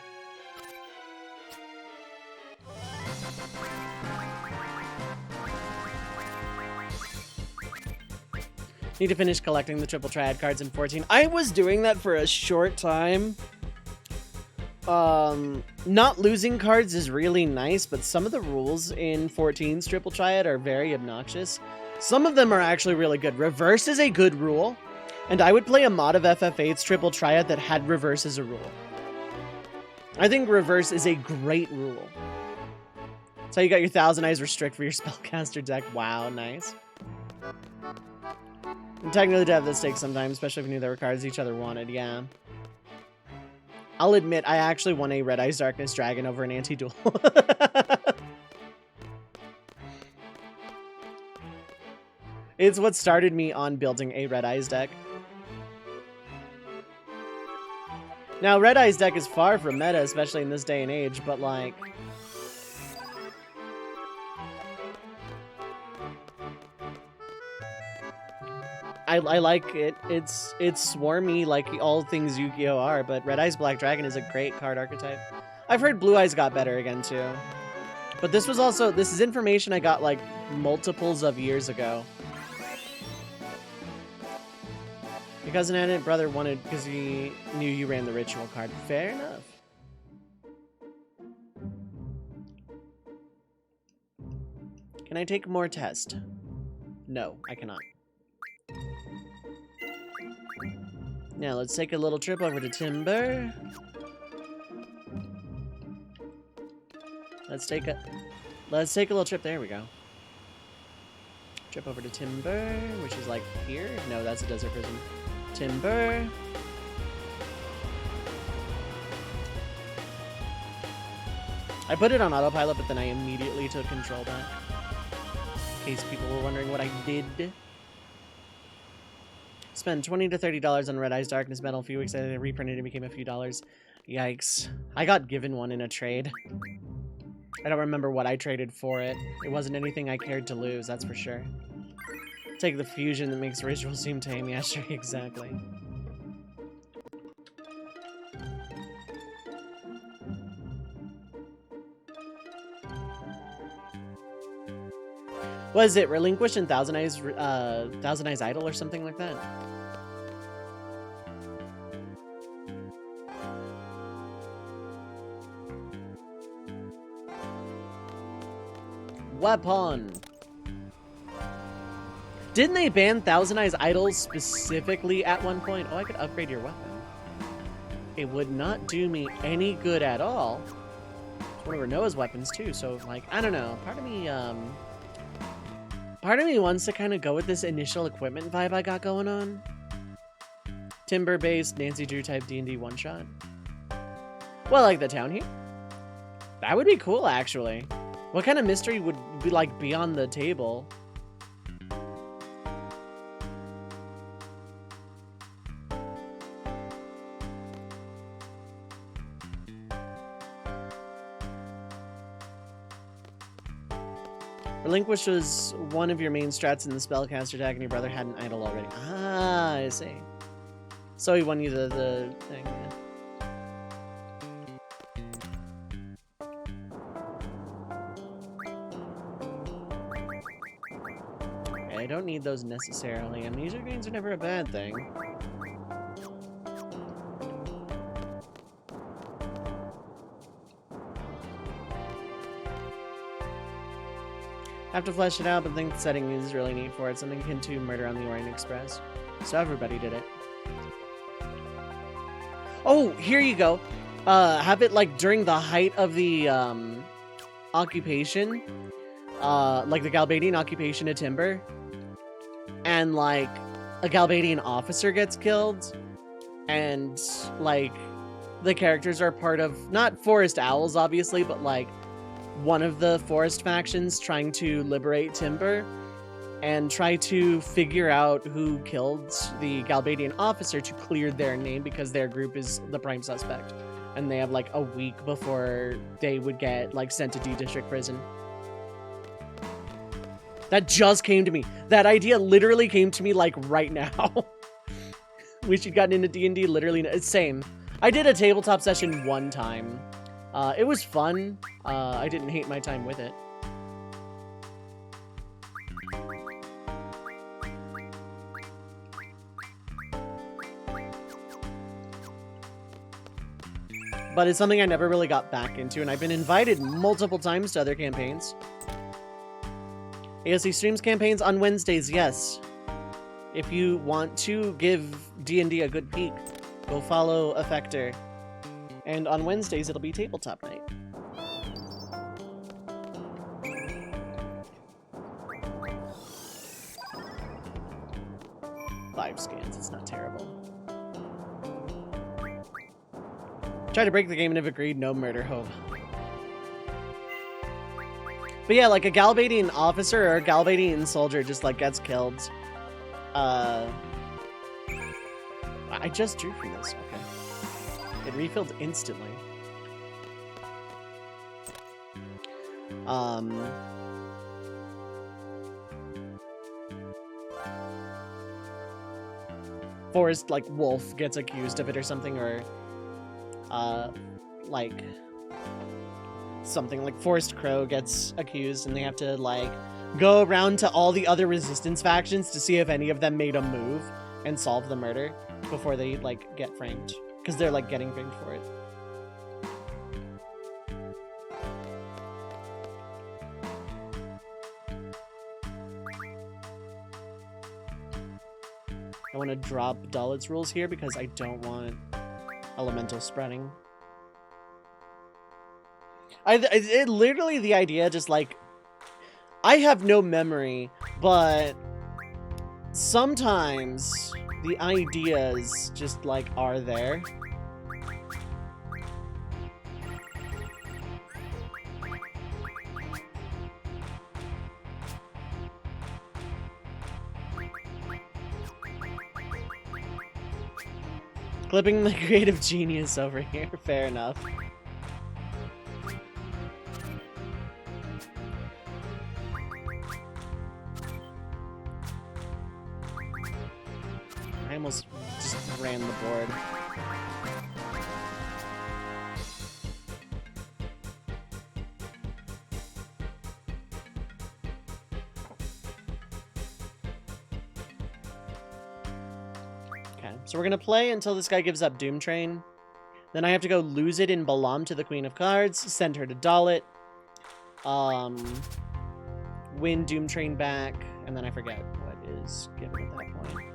Need to finish collecting the triple triad cards in 14. I was doing that for a short time. Not losing cards is really nice, but some of the rules in 14's triple triad are very obnoxious. Some of them are actually really good. Reverse is a good rule, and I would play a mod of FF8's triple triad that had reverse as a rule. I think reverse is a great rule. So you got your Thousand Eyes restrict for your spellcaster deck. Wow, nice. And technically to have this take sometimes, especially if you knew there were cards each other wanted, yeah. I'll admit, I actually won a Red Eyes Darkness Dragon over an anti-duel. It's what started me on building a Red Eyes deck. Now, Red Eyes deck is far from meta, especially in this day and age, but like... I like it. It's swarmy like all things Yu-Gi-Oh are, but Red Eyes Black Dragon is a great card archetype. I've heard Blue Eyes got better again too. But this is information I got like multiples of years ago. Your cousin and brother wanted because he knew you ran the ritual card. Fair enough. Can I take more test? No, I cannot. Now let's take a little trip over to Timber. Let's take a little trip. There we go. Trip over to Timber, which is like here. No, that's a desert prison. Timber. I put it on autopilot, but then I immediately took control back. case people were wondering what I did. Spent $20 to $30 on Red Eyes Darkness Metal. A few weeks later, they reprinted it and became a few dollars. Yikes. I got given one in a trade. I don't remember what I traded for it. It wasn't anything I cared to lose, that's for sure. Take the fusion that makes rituals seem tame. Yeah, sure, exactly. Was it Relinquish and Thousand Eyes Idol or something like that? Weapon. Didn't they ban Thousand Eyes Idols specifically at one point? Oh, I could upgrade your weapon. It would not do me any good at all. It's one of Renoa's weapons too, so like, I don't know. Part of me wants to kind of go with this initial equipment vibe I got going on. Timber-based Nancy Drew type D&D one-shot. Well, like the town here. That would be cool, actually. What kind of mystery would be like beyond the table? Relinquish was one of your main strats in the spellcaster deck, and your brother had an idol already. Ah, I see. So he won you the thing, yeah. I don't need those necessarily. Amnesia greens are never a bad thing. Have to flesh it out, but think the setting is really neat for it. Something akin to Murder on the Orient Express. So everybody did it. Oh, here you go. Have it like during the height of the occupation, like the Galbadian occupation of Timber, and like a Galbadian officer gets killed, and like the characters are part of not Forest Owls, obviously, but like one of the forest factions trying to liberate Timber and try to figure out who killed the Galbadian officer to clear their name because their group is the prime suspect. And they have like a week before they would get like sent to D-District prison. That just came to me. That idea literally came to me like right now. Wish you'd gotten into D&D literally. Same. I did a tabletop session one time. It was fun. I didn't hate my time with it. But it's something I never really got back into, and I've been invited multiple times to other campaigns. ASC streams campaigns on Wednesdays, yes. If you want to give D&D a good peek, go follow Effector. And on Wednesdays, it'll be tabletop night. Five scans, it's not terrible. Tried to break the game and have agreed, no murder, hope. But yeah, like a Galbadian officer or a Galbadian soldier just like gets killed. I just drew from this, okay. It refilled instantly. Forest, like, Wolf gets accused of it or something, or, like, something like Forest Crow gets accused, and they have to, like, go around to all the other resistance factions to see if any of them made a move and solve the murder before they, like, get framed. Because they're, like, getting framed for it. I want to drop Dullet's rules here because I don't want elemental spreading. It literally, the idea just, like... I have no memory, but sometimes the ideas just, like, are there. Clipping the creative genius over here. Fair enough. I almost just ran the board. So we're gonna play until this guy gives up Doomtrain. Then I have to go lose it in Balam to the Queen of Cards, send her to Dalit, win Doomtrain back, and then I forget what is given at that point.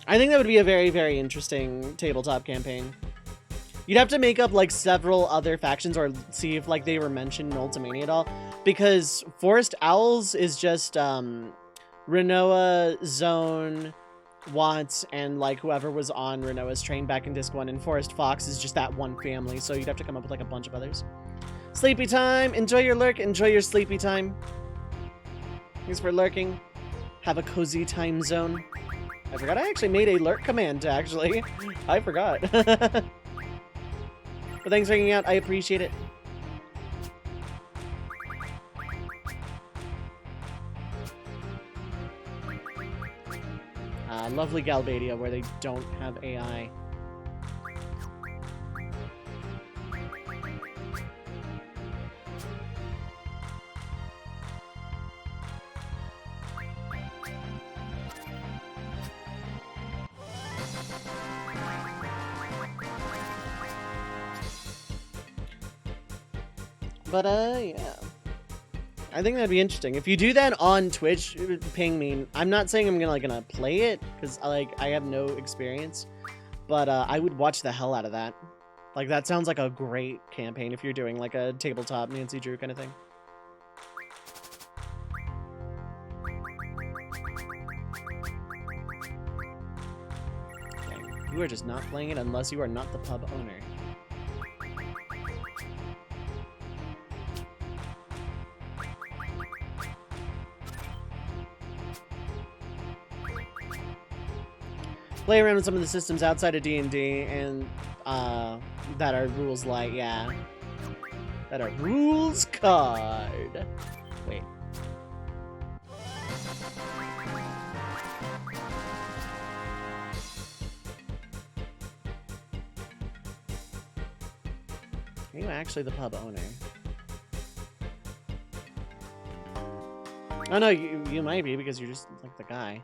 I think that would be a very, very interesting tabletop campaign. You'd have to make up like several other factions or see if like they were mentioned in Ultimania at all. Because Forest Owls is just Renoa, Zone, Watts, and like whoever was on Renoa's train back in Disc 1. And Forest Fox is just that one family. So you'd have to come up with like a bunch of others. Sleepy time. Enjoy your lurk. Enjoy your sleepy time. Thanks for lurking. Have a cozy time zone. I forgot I actually made a lurk command, actually. I forgot. But thanks for hanging out. I appreciate it. Lovely Galbadia, where they don't have AI. But, yeah. I think that'd be interesting. If you do that on Twitch, ping me. I'm not saying I'm gonna play it, because, I have no experience. But, I would watch the hell out of that. Like, that sounds like a great campaign if you're doing, like, a tabletop Nancy Drew kind of thing. Okay. You are just not playing it unless you are not the pub owner. Play around with some of the systems outside of D&D and that are rules light, yeah. That are rules card. Wait. Are you actually the pub owner? Oh no, you might be because you're just like the guy.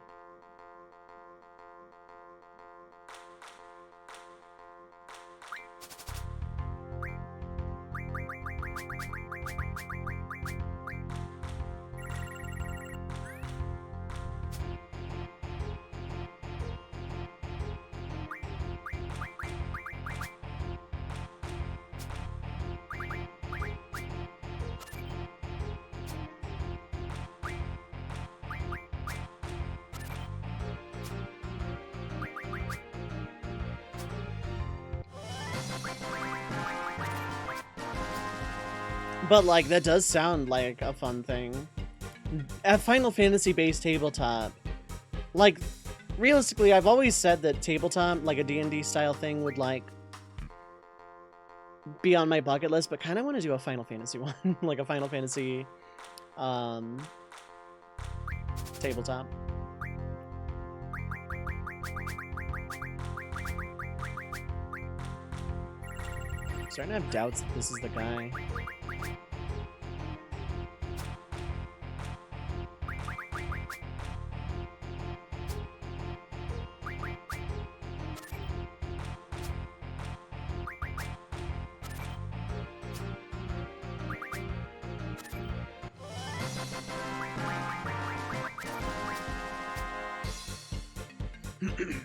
But, like, that does sound like a fun thing. A Final Fantasy-based tabletop. Like, realistically, I've always said that tabletop, like a D&D style thing, would, like, be on my bucket list, but kind of want to do a Final Fantasy one. Like a Final Fantasy, tabletop. I'm starting to have doubts that this is the guy. I'd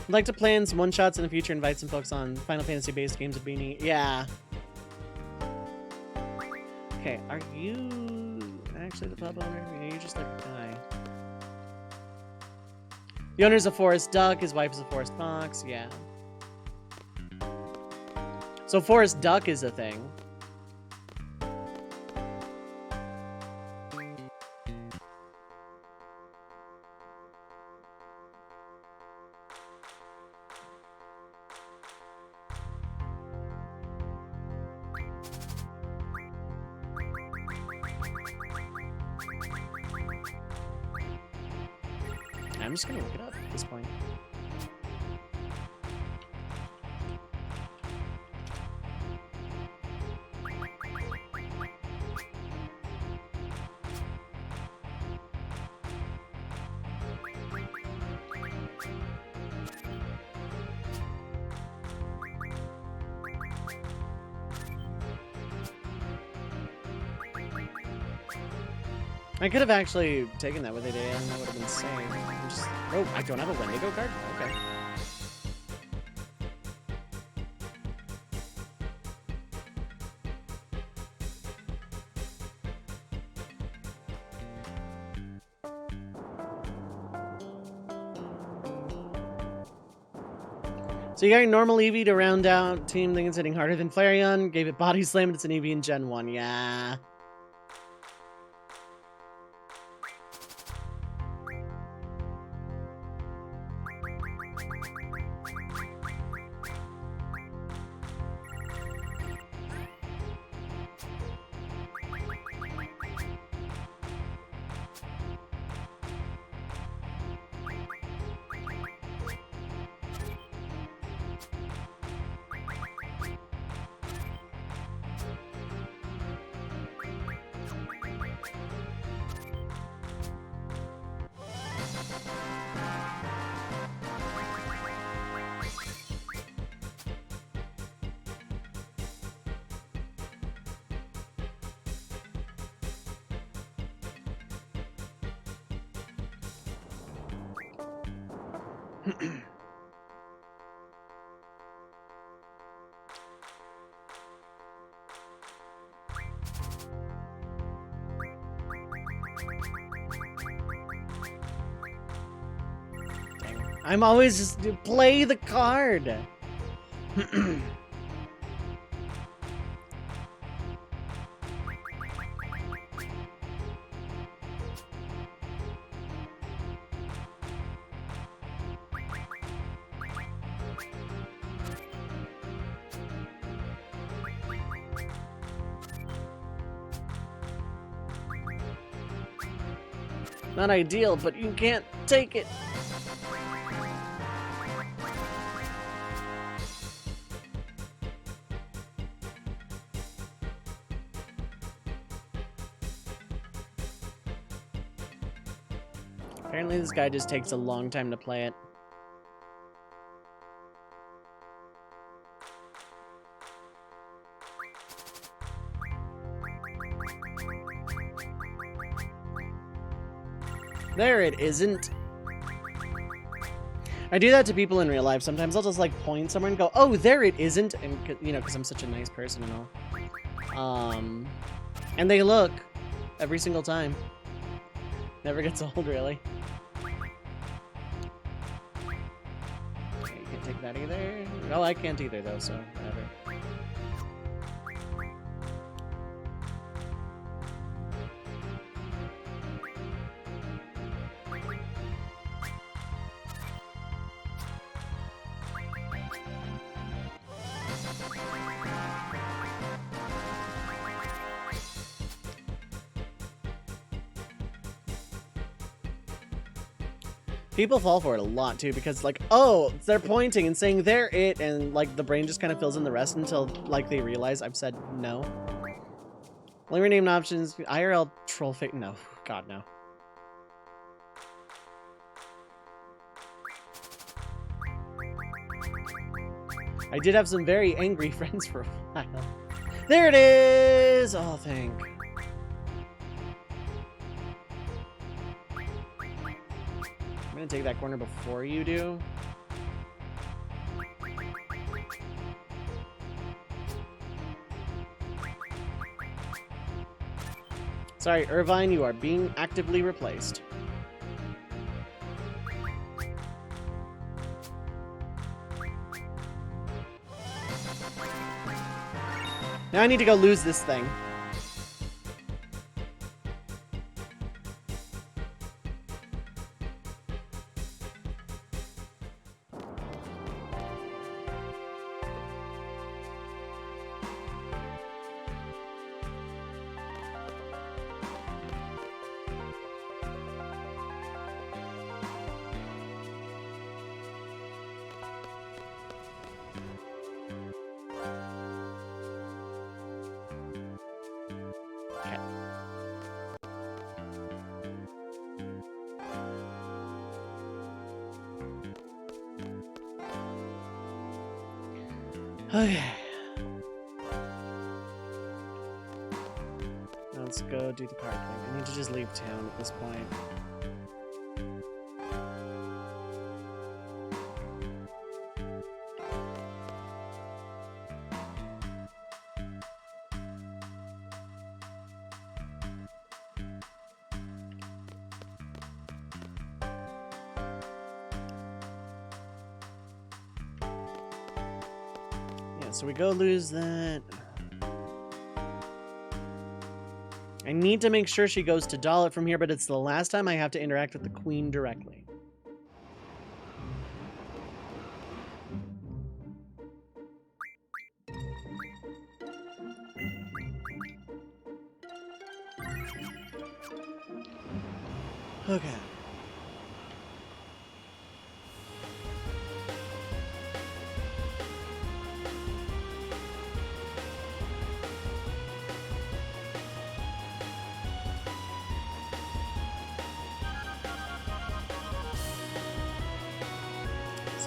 like to plan some one-shots in the future, invite some folks on Final Fantasy-based games would be neat. Yeah. Okay, are you actually the pub owner? Are you just the guy? The owner's a forest duck, his wife is a forest fox, yeah. So forest duck is a thing. I'm just gonna look it up at this point. I could have actually taken that with it, and that would have been safe. I'm just... Oh, I don't have a Wendigo card? Okay. So you got your normal Eevee to round out team thing. It's hitting harder than Flareon. Gave it Body Slam, and it's an Eevee in Gen 1. Yeah. I'm always just play the card. Not ideal, but you can't take it. Apparently this guy just takes a long time to play it. There it isn't. I do that to people in real life. Sometimes I'll just like point somewhere and go, oh, there it isn't. And you know, because I'm such a nice person and all. And they look every single time. Never gets old, really. You can't take that either. Well, I can't either, though, so whatever. People fall for it a lot too because like, oh, they're pointing and saying they're it, and like the brain just kind of fills in the rest until like they realize I've said no. Only renamed options, IRL troll fake. No, God no. I did have some very angry friends for a while. There it is! Oh, thank. I'm gonna take that corner before you do. Sorry, Irvine, you are being actively replaced. Now I need to go lose this thing. Okay. Let's go do the card thing. I need to just leave town at this point. So we go lose that. I need to make sure she goes to doll it from here, but it's the last time I have to interact with the queen directly. Okay.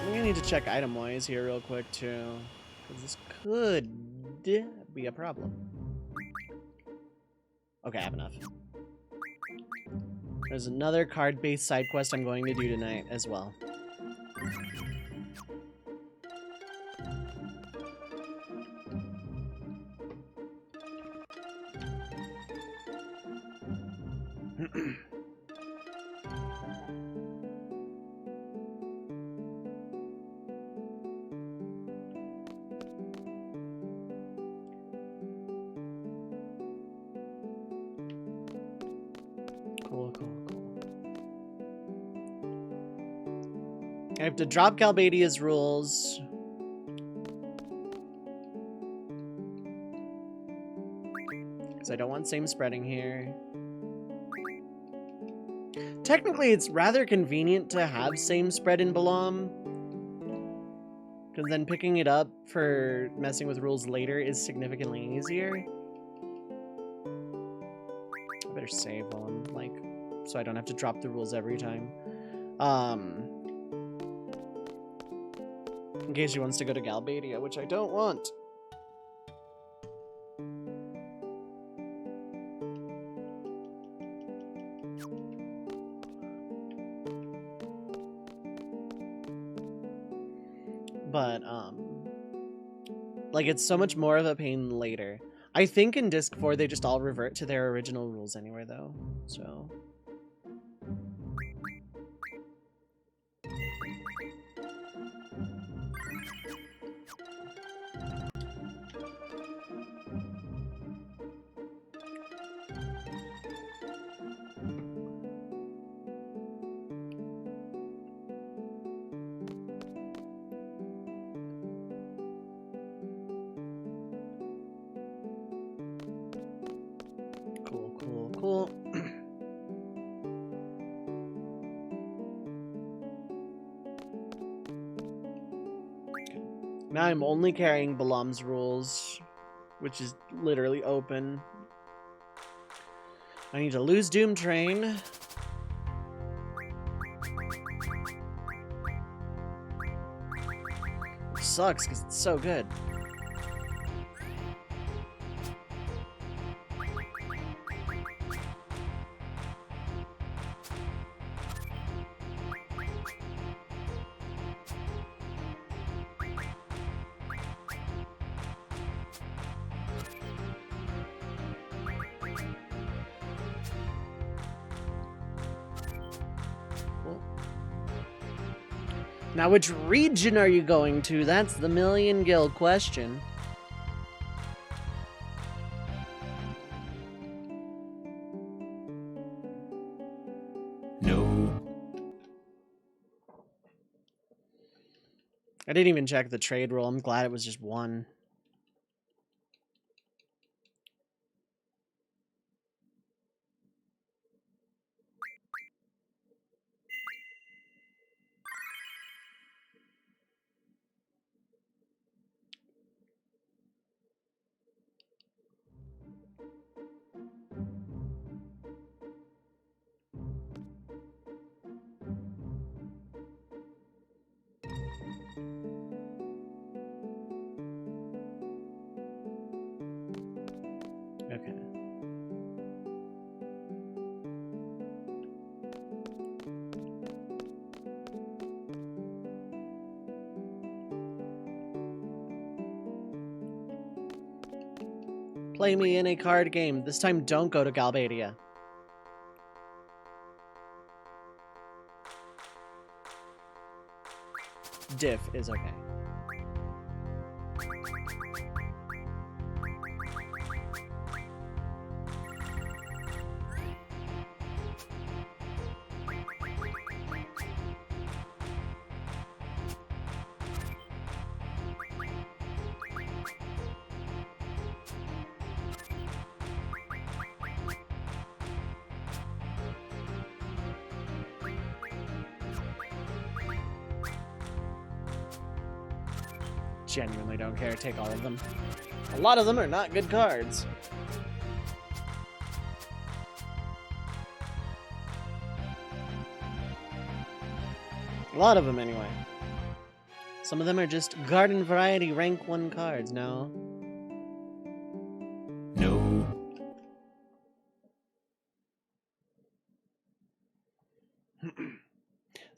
I need to check item-wise here real quick, too. Because this could be a problem. Okay, I have enough. There's another card-based side quest I'm going to do tonight as well. I have to drop Galbadia's rules. Because I don't want same spreading here. Technically, it's rather convenient to have same spread in Balam. Because then picking it up for messing with rules later is significantly easier. I better save while I'm, like, so I don't have to drop the rules every time. In case she wants to go to Galbadia, which I don't want. But, like, it's so much more of a pain later. I think in Disc 4 they just all revert to their original rules anyway, though, so... Cool. Now I'm only carrying Balam's rules, which is literally open. I need to lose Doomtrain. Which sucks because it's so good. Now, which region are you going to? That's the million gil question. No. I didn't even check the trade rule. I'm glad it was just one. Okay. Play me in a card game. This time, don't go to Galbadia. Diff is okay. Genuinely don't care. Take all of them. A lot of them are not good cards. A lot of them, anyway. Some of them are just garden variety rank 1 cards. No. No.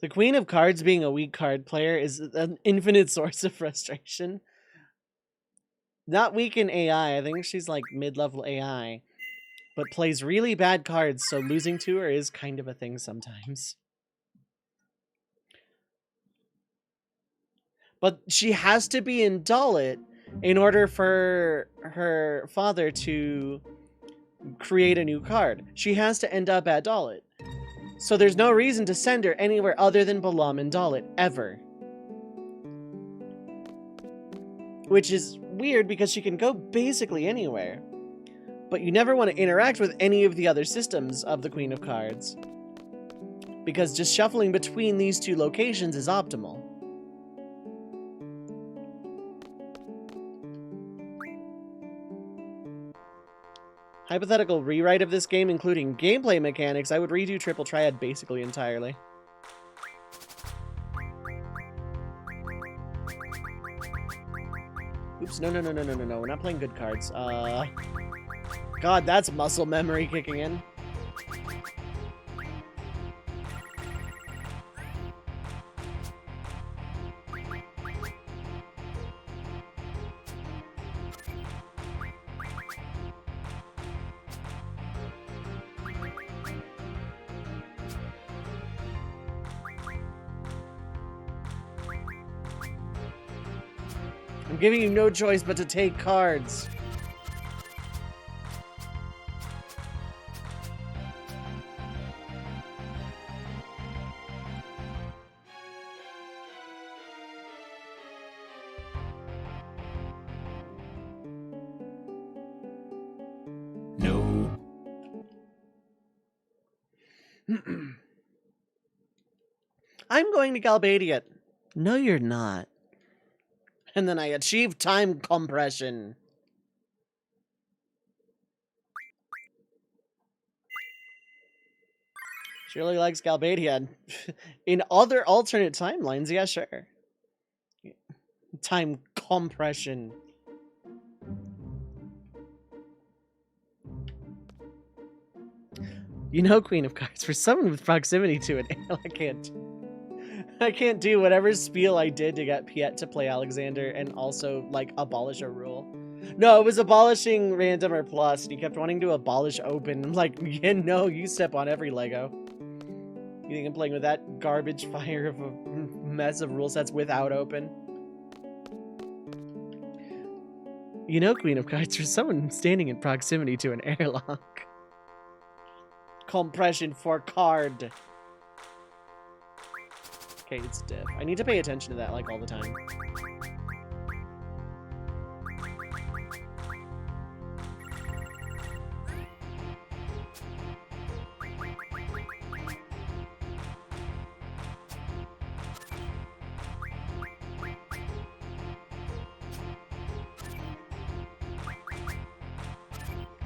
The Queen of Cards being a weak card player is an infinite source of frustration. Not weak in AI. I think she's like mid-level AI. But plays really bad cards, so losing to her is kind of a thing sometimes. But she has to be in Dalit in order for her father to create a new card. She has to end up at Dalit. So there's no reason to send her anywhere other than Balam and Dalit, ever. Which is weird because she can go basically anywhere. But you never want to interact with any of the other systems of the Queen of Cards. Because just shuffling between these 2 locations is optimal. Hypothetical rewrite of this game, including gameplay mechanics, I would redo Triple Triad basically entirely. Oops, no, we're not playing good cards. God, that's muscle memory kicking in. I'm giving you no choice but to take cards. No. I'm going to Galbadia. No, you're not. And then I achieve time compression. She really likes Galbadia. In other alternate timelines, yeah, sure. Time compression. You know, Queen of Cards, for someone with proximity to it, I can't do whatever spiel I did to get Piet to play Alexander and also, like, abolish a rule. No, it was abolishing random or plus, and he kept wanting to abolish open. I'm like, yeah, no, you step on every Lego. You think I'm playing with that garbage fire of a mess of rule sets without open? You know, Queen of Cards, for someone standing in proximity to an airlock. Compression for card. Okay, it's diff. I need to pay attention to that like all the time.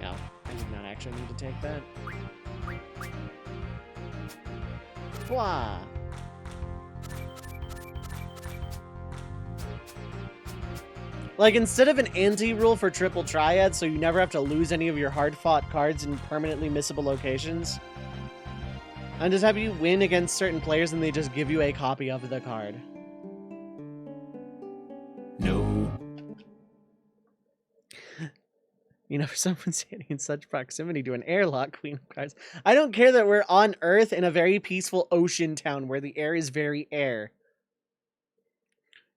No, I did not actually need to take that. Wah! Like, instead of an anti-rule for triple triad, so you never have to lose any of your hard-fought cards in permanently missable locations, and just have you win against certain players and they just give you a copy of the card. No. You know, for someone standing in such proximity to an airlock, Queen of Cards. I don't care that we're on Earth in a very peaceful ocean town where the air is very air.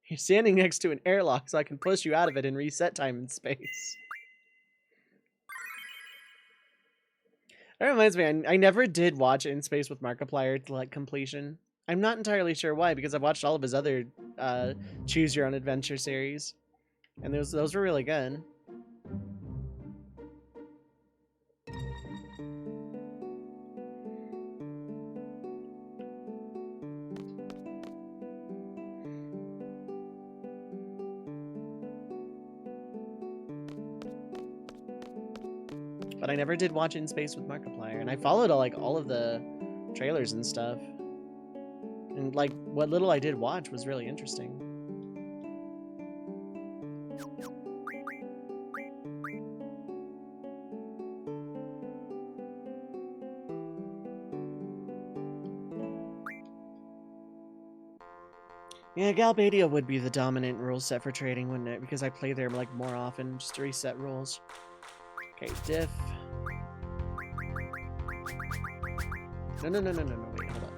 You're standing next to an airlock, so I can push you out of it and reset time and space. That reminds me, I never did watch In Space with Markiplier to like completion. I'm not entirely sure why, because I've watched all of his other Choose Your Own Adventure series, and those were really good. But I never did watch In Space with Markiplier, and I followed all of the trailers and stuff. And like what little I did watch was really interesting. Yeah, Galbadia would be the dominant rule set for trading, wouldn't it? Because I play there like more often, just to reset rules. Okay, diff. No, wait, hold up.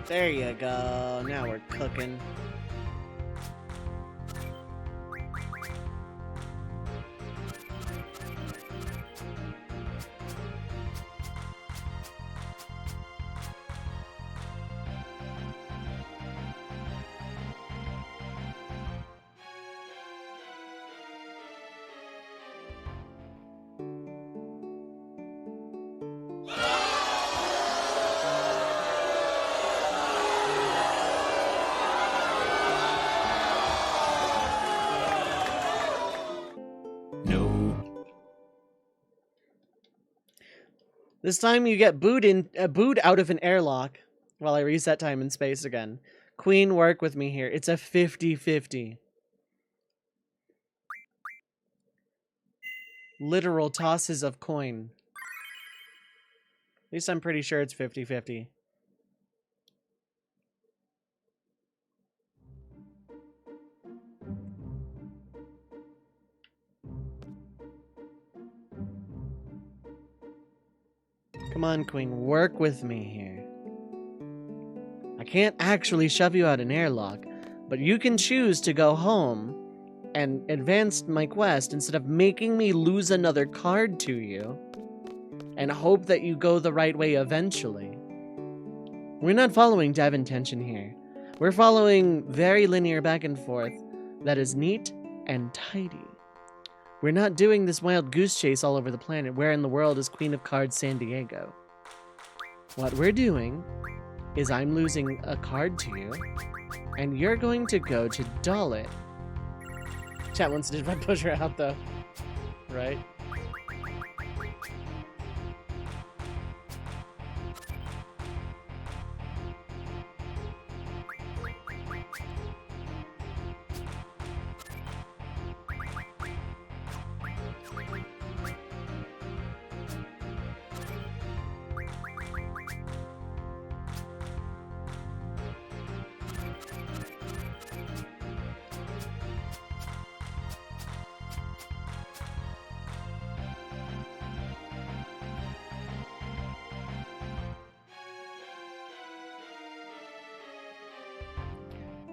There you go, now we're cooking. This time you get booed out of an airlock while I reset time and space again. Queen, work with me here. It's a 50-50. Literal tosses of coin. At least I'm pretty sure it's 50-50. Come on, Queen, work with me here. I can't actually shove you out an airlock, but you can choose to go home and advance my quest instead of making me lose another card to you and hope that you go the right way eventually. We're not following dev intention here. We're following very linear back and forth that is neat and tidy. We're not doing this wild goose chase all over the planet. Where in the world is Queen of Cards San Diego? What we're doing is I'm losing a card to you, and you're going to go to dull it. Chat wants to push her out though, right?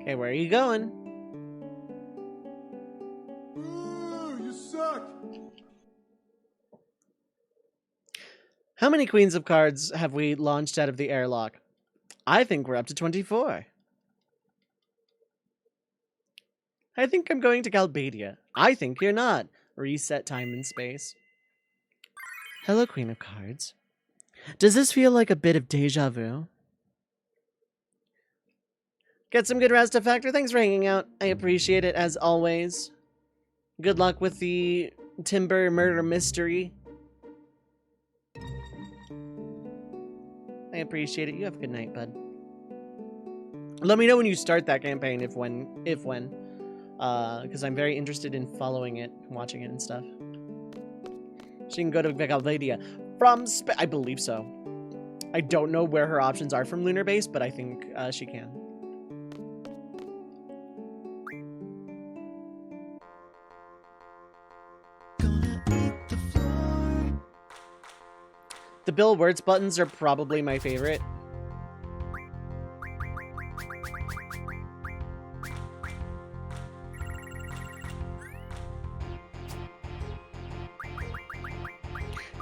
Okay, where are you going? Ooh, you suck. How many Queens of Cards have we launched out of the airlock? I think we're up to 24. I think I'm going to Galbadia. I think you're not. Reset time and space. Hello, Queen of Cards. Does this feel like a bit of deja vu? Get some good rest, Factor. Thanks for hanging out. I appreciate it as always. Good luck with the Timber murder mystery. I appreciate it. You have a good night, bud. Let me know when you start that campaign, if when. Because I'm very interested in following it, watching it and stuff. She can go to Galbadia from I believe so. I don't know where her options are from Lunar Base, but I think she can. The Bill Wirtz buttons are probably my favorite.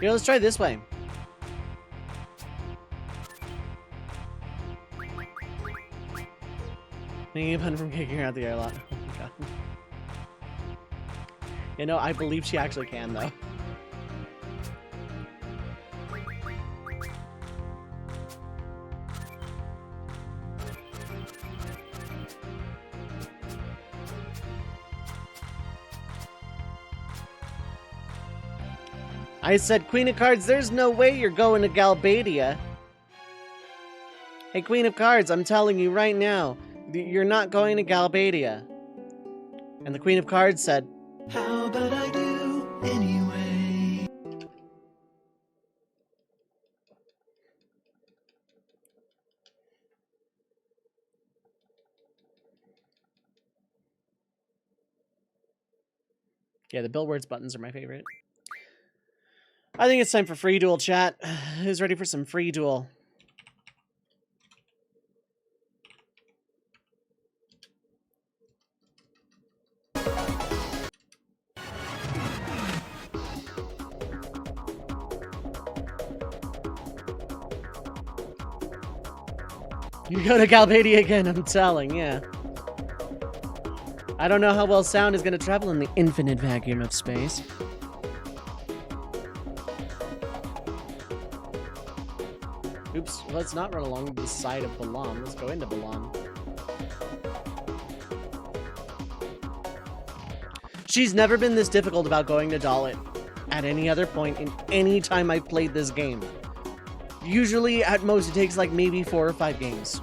Here, let's try this way. Making fun from kicking her out the airlock. Oh my god. You know, I believe she actually can, though. I said, Queen of Cards, there's no way you're going to Galbadia. Hey, Queen of Cards, I'm telling you right now, you're not going to Galbadia. And the Queen of Cards said, how about I do anyway? Yeah, the Bill Words buttons are my favorite. I think it's time for free duel, chat. Who's ready for some free duel? You go to Galbadia again, I'm telling, yeah. I don't know how well sound is going to travel in the infinite vacuum of space. Oops, let's not run along the side of Balam. Let's go into Balam. She's never been this difficult about going to Dalit at any other point in any time I've played this game. Usually, at most, it takes like maybe 4 or 5 games.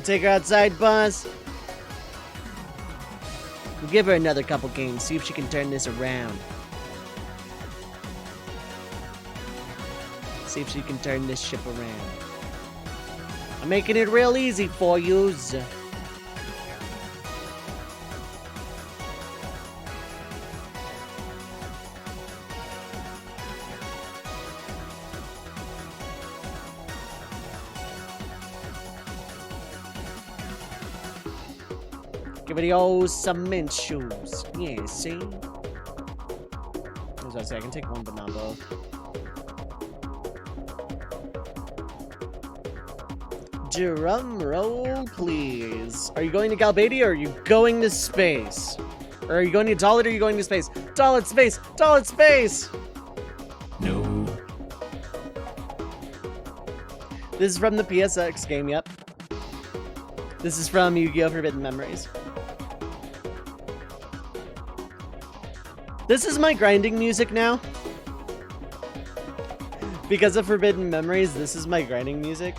Take her outside, boss. We'll give her another couple games, see if she can turn this around. See if she can turn this ship around. I'm making it real easy for yous. Give it the old cement shoes. Yeah, see? As I say, I can take one, but not both. Drum roll, please. Are you going to Galbadia or are you going to space? Or are you going to Dalit or are you going to space? Dalit space! Dalit space! No. This is from the PSX game, yep. This is from Yu-Gi-Oh! Forbidden Memories. This is my grinding music now. Because of Forbidden Memories, this is my grinding music.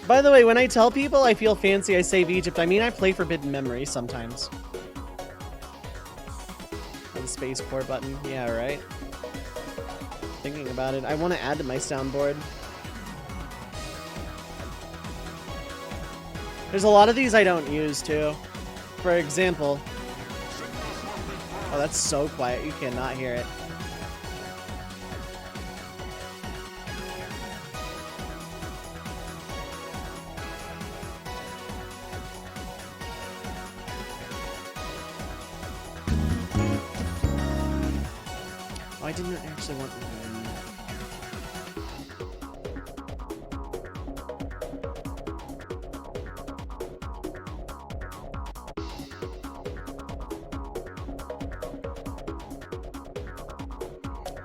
By the way, when I tell people I feel fancy I save Egypt, I mean I play Forbidden Memories sometimes. Oh, the Space Core button. Yeah, right. Thinking about it. I want to add to my soundboard. There's a lot of these I don't use too. For example, oh, that's so quiet. You cannot hear it. Oh, I didn't actually want to.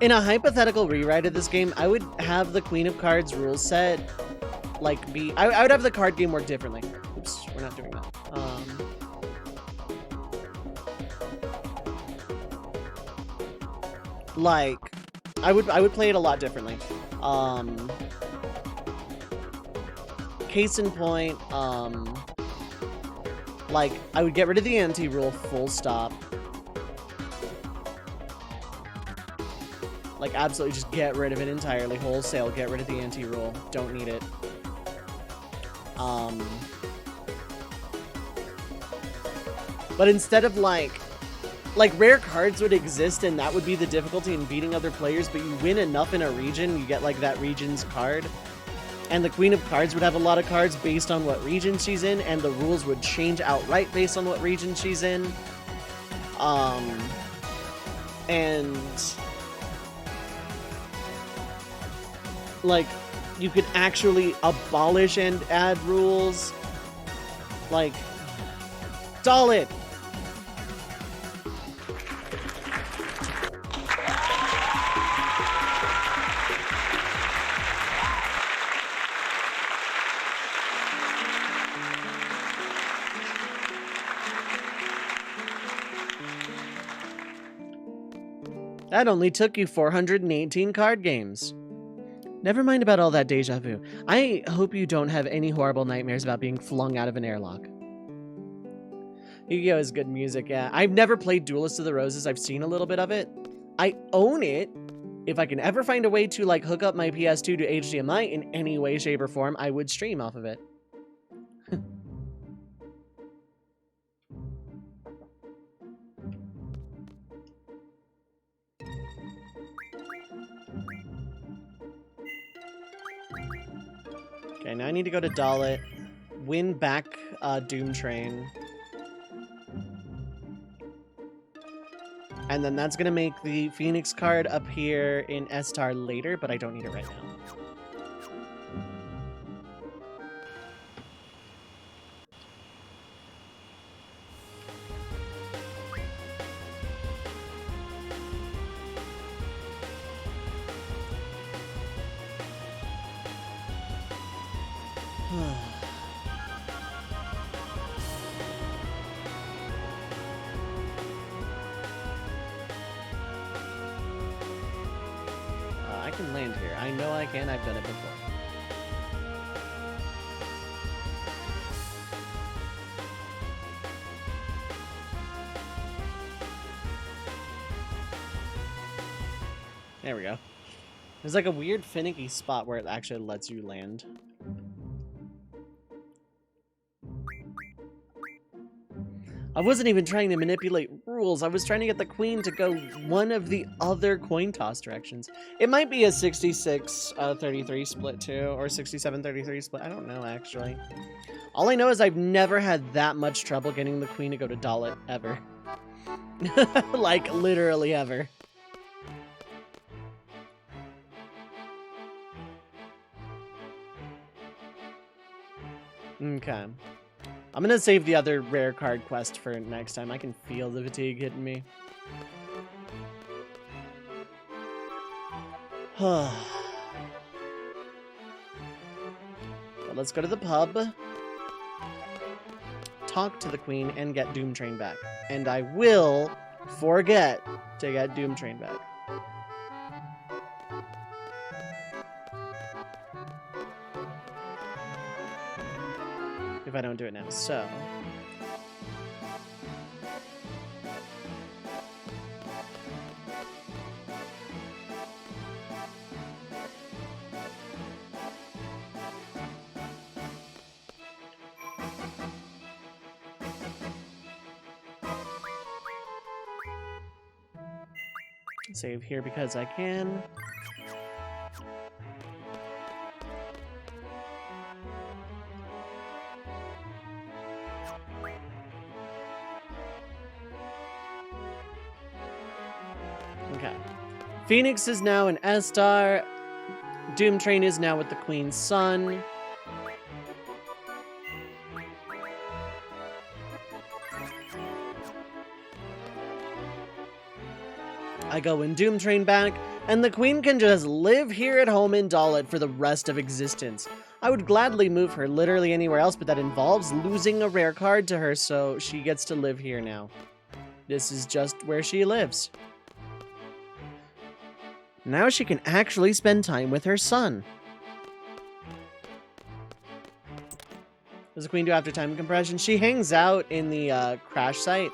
In a hypothetical rewrite of this game, I would have the Queen of Cards rule set, like, be... I would have the card game work differently. Oops, we're not doing that. Like, I would play it a lot differently. Case in point, like, I would get rid of the anti-rule full stop. Like, absolutely just get rid of it entirely, wholesale, get rid of the anti-rule. Don't need it. But instead of, like, rare cards would exist, and that would be the difficulty in beating other players, but you win enough in a region, you get, like, that region's card. And the Queen of Cards would have a lot of cards based on what region she's in, and the rules would change outright based on what region she's in. And... like, you could actually abolish and add rules. Like, doll it! That only took you 418 card games. Never mind about all that deja vu. I hope you don't have any horrible nightmares about being flung out of an airlock. Yu-Gi-Oh! Is good music, yeah. I've never played Duelist of the Roses. I've seen a little bit of it. I own it. If I can ever find a way to, like, hook up my PS2 to HDMI in any way, shape, or form, I would stream off of it. Okay, now I need to go to Dalit, win back Doomtrain. And then that's going to make the Phoenix card appear in S-Star later, but I don't need it right now. I can land here. I know I can. I've done it before. There we go. There's like a weird finicky spot where it actually lets you land. I wasn't even trying to manipulate rules. I was trying to get the queen to go one of the other coin toss directions. It might be a 66-33 split too, or 67-33 split. I don't know, actually. All I know is I've never had that much trouble getting the queen to go to Dalit, ever. Like, literally ever. Okay. I'm gonna save the other rare card quest for next time. I can feel the fatigue hitting me. But let's go to the pub, talk to the queen, and get Doomtrain back. And I will forget to get Doomtrain back. If I don't do it now, so... save here because I can. Okay. Phoenix is now an S-star. Doomtrain is now with the Queen's son. I go win Doomtrain back, and the Queen can just live here at home in Dalit for the rest of existence. I would gladly move her literally anywhere else, but that involves losing a rare card to her, so she gets to live here now. This is just where she lives. Now she can actually spend time with her son. What does the Queen do after time compression? She hangs out in the crash site.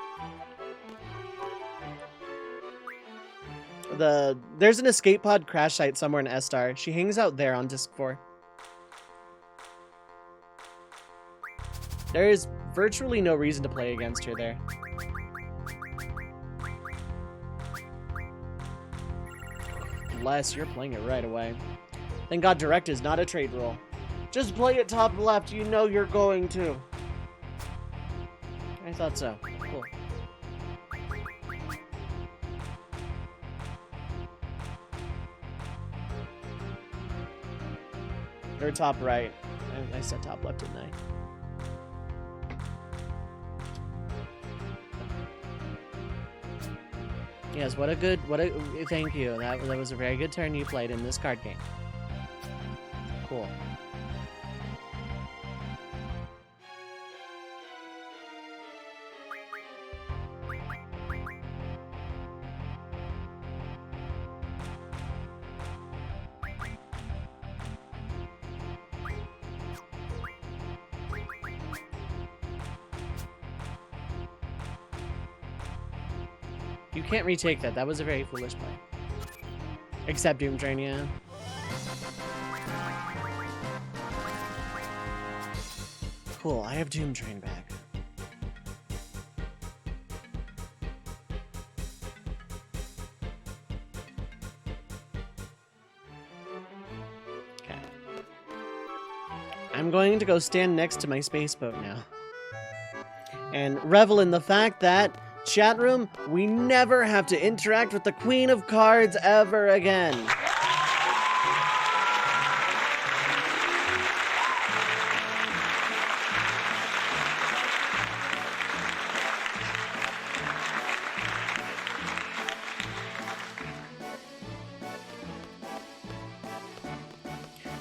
There's an escape pod crash site somewhere in S-Star. She hangs out there on Disc 4. There is virtually no reason to play against her there. Unless you're playing it right away. Thank God direct is not a trade rule. Just play it top left, you know you're going to. I thought so. Cool. Or top right. I said top left, didn't I? Yes, thank you. That was a very good turn you played in this card game. Cool. You can't retake that. That was a very foolish play. Except Doomtrain, yeah. Cool, I have Doomtrain back. Okay. I'm going to go stand next to my space boat now. And revel in the fact that chat room, we never have to interact with the Queen of Cards ever again.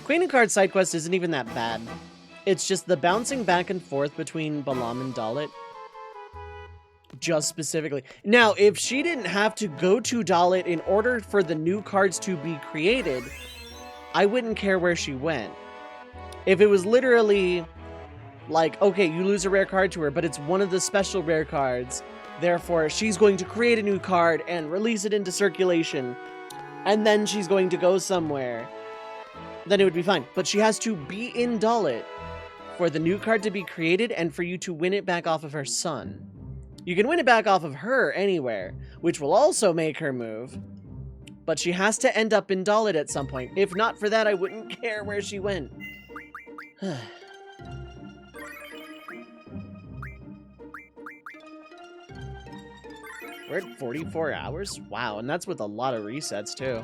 Queen of Cards side quest isn't even that bad. It's just the bouncing back and forth between Balam and Dalit. Just specifically. Now, if she didn't have to go to Dalit in order for the new cards to be created, I wouldn't care where she went. If it was literally like, okay, you lose a rare card to her, but it's one of the special rare cards, therefore she's going to create a new card and release it into circulation, and then she's going to go somewhere, then it would be fine. But she has to be in Dalit for the new card to be created and for you to win it back off of her son. You can win it back off of her anywhere, which will also make her move. But she has to end up in Dalit at some point. If not for that, I wouldn't care where she went. We're at 44 hours? Wow, and that's with a lot of resets, too.